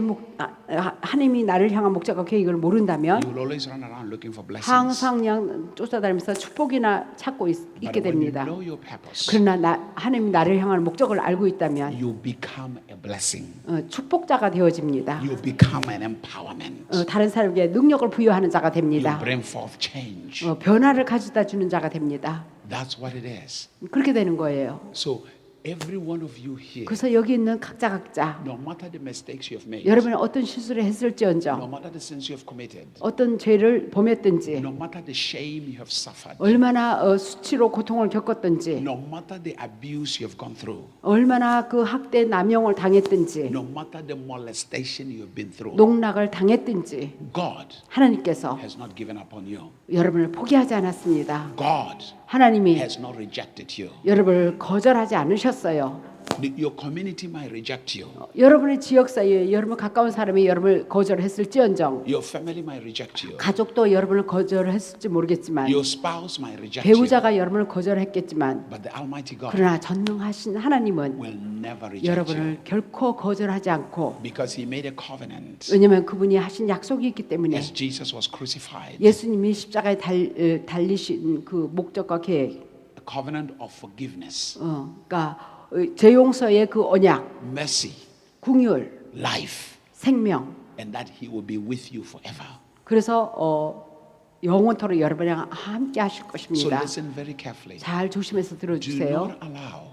하나님이 나를 향한 목적과 계획을 모른다면 you will always run around looking for blessings. 항상 그냥 쫓아다니면서 축복이나 찾고 But 있게 when you 됩니다. know your purpose, 그러나 하나님이 나를 향한 목적을 알고 있다면 you become a blessing. 축복자가 되어집니다. You become an empowerment. 다른 사람에게 능력을 부여하는 자가 You 됩니다. bring forth change. 변화를 가져다 주는 자가 됩니다. That's what it is. 그렇게 되는 거예요. So every one of you here, 그래서 여기 있는 각자 no matter the mistakes you have made, 여러분이 어떤 실수를 no 했을지언정 matter the sins you have committed, 어떤 죄를 범했든지 no matter the shame you have suffered, 얼마나 수치로 고통을 겪었든지 no matter the abuse you have gone through, 얼마나 그 학대 남용을 당했든지 no matter the molestation you have been through, 농락을 당했든지 God 하나님께서 has not given up on you. 여러분을 포기하지 않았습니다. God 하나님이 has not rejected you. 여러분을 거절하지 않으셨어요. Your community might reject you. 여러분의 지역 사이에 여러분 가까운 사람이 여러분을 거절했을지언정 Your family might reject you. 가족도 여러분을 거절했을지 모르겠지만 Your spouse might reject you. 배우자가 여러분을 거절했겠지만 But the Almighty God 그러나 전능하신 하나님은 will never reject you. 여러분을 결코 거절하지 않고 Because He made a covenant. 왜냐하면 그분이 하신 약속이 있기 때문에 As Jesus was crucified, 예수님이 십자가에 달리신 그 목적과 계획 a covenant of forgiveness, 그러니까 죄 용서의 그 언약 mercy, 긍휼 life, 생명 and that He will be with you forever. 그래서 영원토록 여러분이랑 함께 하실 So 것입니다. listen very carefully. 잘 조심해서 Do 들어주세요. not allow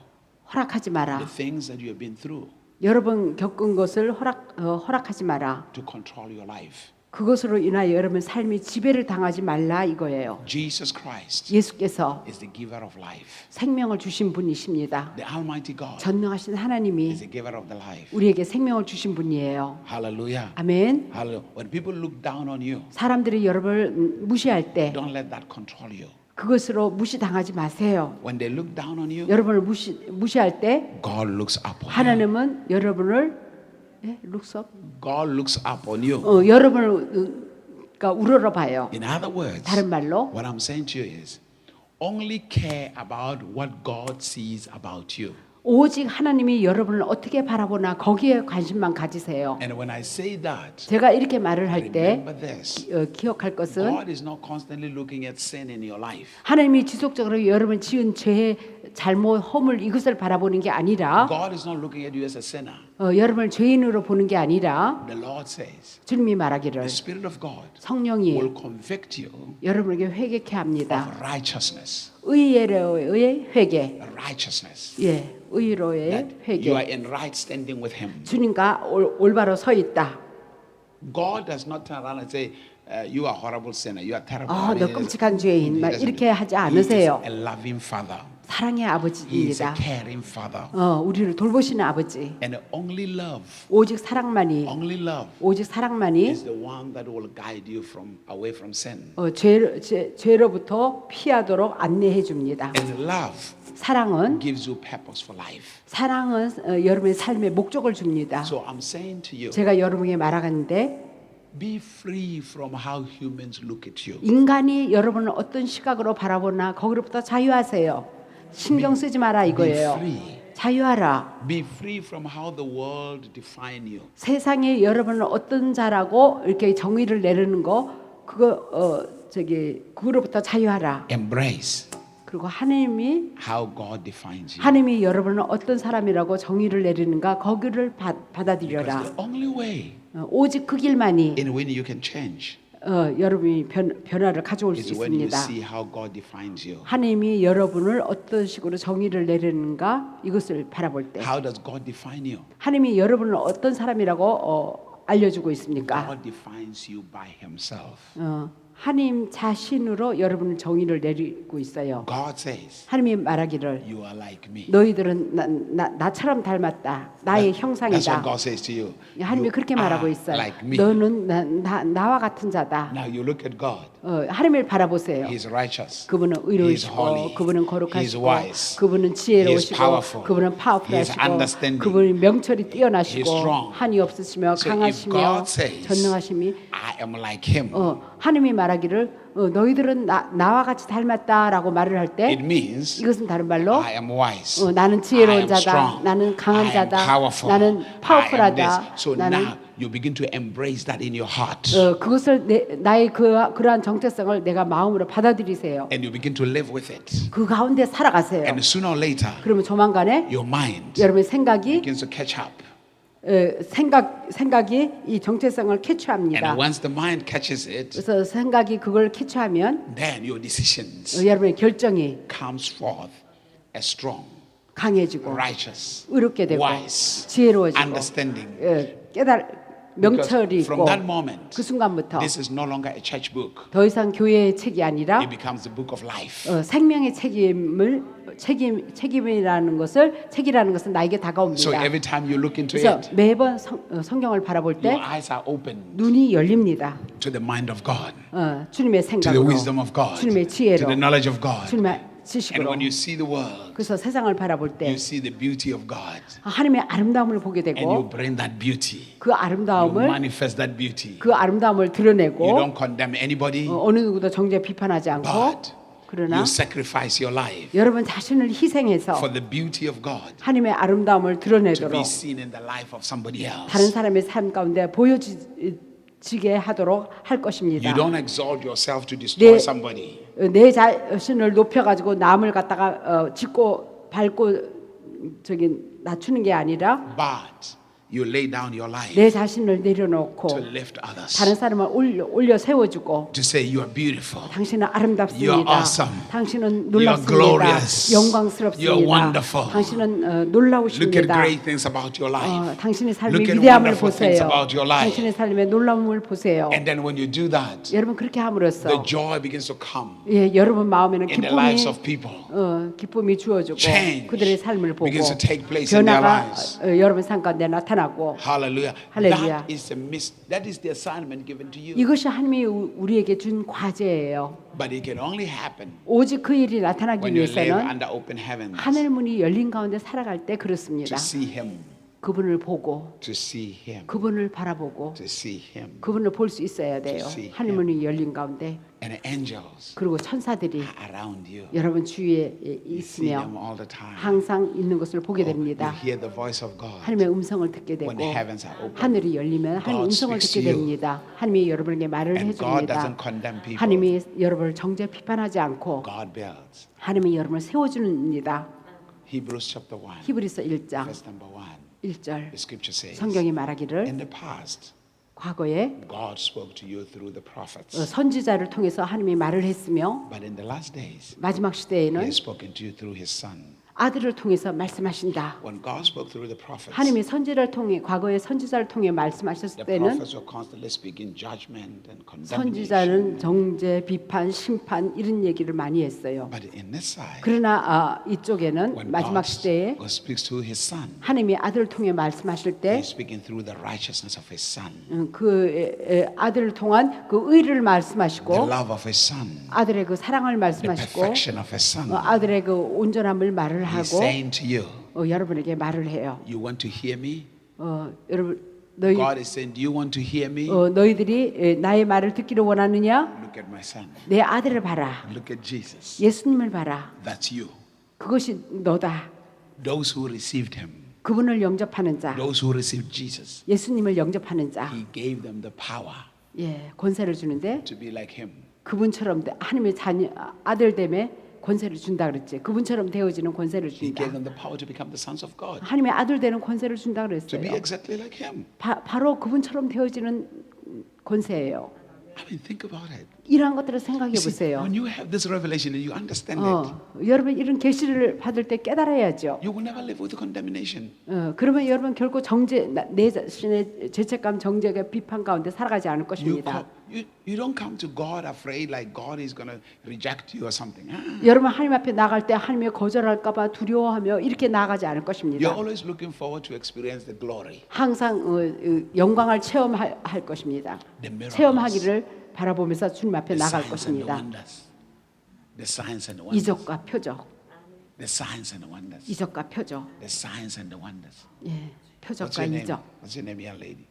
허락하지 마라. the things that you have been through 여러분 겪은 것을 허락하지 마라. to control your life. 그것으로 인하여 여러분 삶이 지배를 당하지 말라 이거예요. Jesus Christ 예수께서 is the giver of life. 생명을 주신 분이십니다. The Almighty God 전능하신 하나님이 is the giver of the life. 우리에게 생명을 주신 분이에요. Hallelujah. 아멘. Hallelujah. When people look down on you, 사람들이 여러분을 무시할 때 don't let that control you. 그것으로 무시당하지 마세요. When they look down on you, 여러분을 무시할 때 God looks up on you. 하나님은 여러분을 looks up? God looks up on you. 여러분을 그러니까 우러러봐요. In other words, 다른 말로 what I'm saying to you is only care about what God sees about you. 오직 하나님이 여러분을 어떻게 바라보나 거기에 관심만 가지세요. And when I say that, 제가 이렇게 말을 할 때 remember this. 기억할 것은 God is not constantly looking at sin in your life. 하나님이 지속적으로 여러분 지은 죄의 잘못 허물 이것을 바라보는 게 아니라 God is not looking at you as a sinner. 여러분을 죄인으로 보는 게 아니라 The Lord says, 주님이 말하기를 the Spirit of God 성령이 will convict you 여러분에게 회개케 합니다. of righteousness. 의로의 회개. Righteousness. 예, 의로의 That you are 회개. in right standing with Him. 주님과 올바로 서 있다. God does not turn around and say, you are a horrible sinner. You are terrible. 너 끔찍한 죄인. He 막 doesn't. 이렇게 하지 He is 않으세요. a loving Father. 사랑의 He is a 아버지입니다. caring Father. 우리를 돌보시는 아버지. And only love, 오직 사랑만이 only love 오직 사랑만이 is the one that will guide you away from sin. 죄로부터 피하도록 안내해 줍니다. And love 사랑은 gives you purpose for life. 여러분의 삶에 목적을 줍니다. So I'm saying to you, 제가 여러분에게 말하는데 be free from how humans look at you. 인간이 여러분을 어떤 시각으로 바라보나 거기로부터 자유하세요. 신경 쓰지 마라 이거예요. free. 자유하라. Be free from how the world define you. 세상에 여러분을 어떤 자라고 이렇게 정의를 내리는 거 그거로부터 자유하라. Embrace 그리고 하나님이 how God defines you. 하나님이 여러분을 어떤 사람이라고 정의를 내리는가 거기를 Because 받아들여라. the only way 오직 그 길만이 in which you can change 여러분이 변화를 가져올 수 is when you 있습니다. see how God defines you. 하나님이 여러분을 어떤 식으로 정의를 내리는가 이것을 바라볼 때 How does God define you? 하나님이 여러분을 어떤 사람이라고 알려주고 있습니까? God defines you by Himself. 하나님 자신으로 여러분을 정의를 내리고 있어요. God says, 하나님이 말하기를 you are like me. 너희들은 나처럼 닮았다. 나의 That's what 형상이다. God says to you. 하나님이 You 그렇게 are 말하고 있어요. like me. 너는 나와 같은 자다. Now you look at God. 하나님을 바라보세요. He is righteous. 그분은 He is 의로우시고 holy. 그분은 He is 거룩하시고 wise. 그분은 He is 지혜로우시고 powerful. 그분은 He is 파워풀하시고 understanding. 그분이 명철이 He is 뛰어나시고 strong. 한이 없으시며 So if 강하시며 God says, 전능하심이 I am like Him. 하나님이 말하기를 너희들은 나와 같이 닮았다라고 말을 할 때 It means 이것은 다른 말로 I am wise. 나는 I 지혜로운 am 자다. strong. 나는 강한 I am 자다. powerful. 나는 I am this. 파워풀하다. So 나는 now you begin to embrace that in your heart. 그것을 나의 그러한 정체성을 내가 마음으로 받아들이세요. And you begin to live with it. 그 가운데 살아가세요. And sooner or later, 그러면 조만간에 your mind 여러분의 생각이 begins to catch up. 생각이 이 정체성을 캐치합니다. And once the mind catches it, 그래서 생각이 그걸 캐치하면 then your decisions 여러분의 결정이 comes forth as strong, 강해지고 righteous, 의롭게 되고 wise, 지혜로워지고 understanding. 명철이 Because from 있고 that moment, 그 순간부터 this is no longer a church book. 더 이상 교회의 책이 아니라 It becomes the book of life. 생명의 책임이라는 것은 나에게 So 다가옵니다. every time you look into 그래서 it, 매번 성경을 바라볼 your 때 eyes are open 눈이 열립니다. to the mind of God, 주님의 to the 생각으로, wisdom of God, 주님의 to 지혜로, the knowledge of God. 주님의 And 지식으로. when you see the world, 그래서 세상을 바라볼 때 you see the beauty of God, 하나님의 아름다움을 보게 and you 되고 bring that beauty. 그 You 아름다움을 manifest that beauty. 드러내고 You don't condemn anybody, 어느 누구도 정죄 비판하지 않고 but 그러나 you sacrifice your life 여러분 자신을 희생해서 for the beauty of God 하나님의 아름다움을 to be 드러내도록 seen in the life of somebody 다른 else. 사람의 삶 가운데 보여지게 하도록 할 것입니다. You don't exalt yourself to destroy 네. somebody. 내 자신을 높여가지고 남을 갖다가 짚고 밟고 낮추는 게 아니라 But you lay down your life 내 자신을 내려놓고 to lift others, 다른 사람을 올려 세워주고 to say you are beautiful, 당신은 You 아름답습니다. are awesome. 당신은 You are 놀랍습니다. glorious. 영광스럽습니다. You are wonderful. 당신은 look at 놀라우십니다. great things about your life. 당신의 삶의 Look at 위대함을 wonderful things 보세요. about your life. 당신의 삶의 놀라움을 보세요. And then when you do that, 여러분 그렇게 함으로써 the joy begins to come 여러분 마음에는 in the lives of 기쁨이 people. 기쁨이 주어지고 Change 그들의 삶을 보고 begins to take place in their 변화가 lives. 여러분 삶 가운데 나타나고 Hallelujah. Hallelujah. That is the assignment given to you. 이것이 하나님이 우리에게 준 과제예요. But it can only happen 오직 그 일이 나타나기 when you live 위해서는 under open heavens 하늘 문이 열린 가운데 살아갈 때 그렇습니다. to see Him, 그분을 보고 to see Him, 그분을 바라보고 to see Him. 그분을 볼 수 있어야 돼요. To see 하늘 him. 문이 열린 가운데 And angels 그리고 천사들이 are around you. 여러분 주위에 You see them 있으며 all the time. 항상 있는 것을 보게 You 됩니다. hear the voice of God. 하나님의 음성을 듣게 되고 When the heavens are open. 하늘이 열리면 하나님의 God 음성을 speaks 듣게 to you. 됩니다. 하나님이 여러분에게 말을 And God 해줍니다. doesn't condemn people. 하나님이 여러분을 정죄 비판하지 않고 God builds. 하나님이 여러분을 세워주는입니다. Hebrews chapter 1, 히브리서 1장 verse number 1. 1절 The scripture says, 성경이 말하기를 in the past, 과거에 God spoke to you through the prophets. 선지자를 통해서 하나님이 말을 했으며 But in the last days, 마지막 He 시대에는 has spoken to you through His Son. 아들을 통해서 말씀하신다. When God spoke through the prophets, 하나님이 선지자를 통해 과거의 선지자를 통해 말씀하셨을 the 때는 prophets were constantly speaking judgment and condemnation. 선지자는 정죄, 비판, 심판 이런 얘기를 많이 했어요. But in this side, 그러나 이쪽에는 when 마지막 God 시대에 speaks through His Son, 하나님이 아들을 통해 말씀하실 때 He's speaking through the righteousness of His Son, 그 아들을 통한 그 의를 the 말씀하시고 love of His Son, 아들의 그 사랑을 the 말씀하시고 perfection of His Son. 아들의 그 온전함을 말을 He's 하고 saying to you, 여러분에게 말을 해요. you want to hear me? 여러분 너희 God is saying, do you want to hear me? 너희들이 나의 말을 듣기를 원하느냐? Look at my son. 내 아들을 봐라. Look at Jesus. 예수님을 봐라. That's you. 그것이 너다. Those who received Him, 그분을 영접하는 자, those who received Jesus, 예수님을 영접하는 자, He gave them the power 예, 권세를 주는데 to be like Him. 그분처럼 하나님의 자녀 아들됨에 권세를 준다 그랬지. 그분처럼 되어지는 권세를 He 준다. gave them the power to become the sons of God, 하나님의 아들 되는 권세를 준다 to 그랬어요. be exactly like Him. 바로 그분처럼 되어지는 권세예요. I mean, think about it. 이러한 것들을 생각해 You see, 보세요. when you have this revelation and you understand it, 여러분 이런 계시를 받을 때 깨달아야죠. you will never live with condemnation. 그러면 여러분 결코 내 자신의 죄책감, 정죄가 비판 가운데 살아가지 않을 것입니다. You don't come to God afraid like God is going to reject you or something. 여러분 하나님 앞에 나갈 때 하나님이 거절할까봐 두려워하며 이렇게 나가지 않을 것입니다. You're always looking forward to experience the glory, 항상 영광을 체험할 것입니다. the miracles, 체험하기를 바라보면서 주님 앞에 the 나갈 signs and the 것입니다. wonders, the signs and the wonders, 이적과 표적, the signs and the wonders, 이적과 표적, the signs and the wonders. 예, What's 표적과 your name? 이적. What's your name, young lady?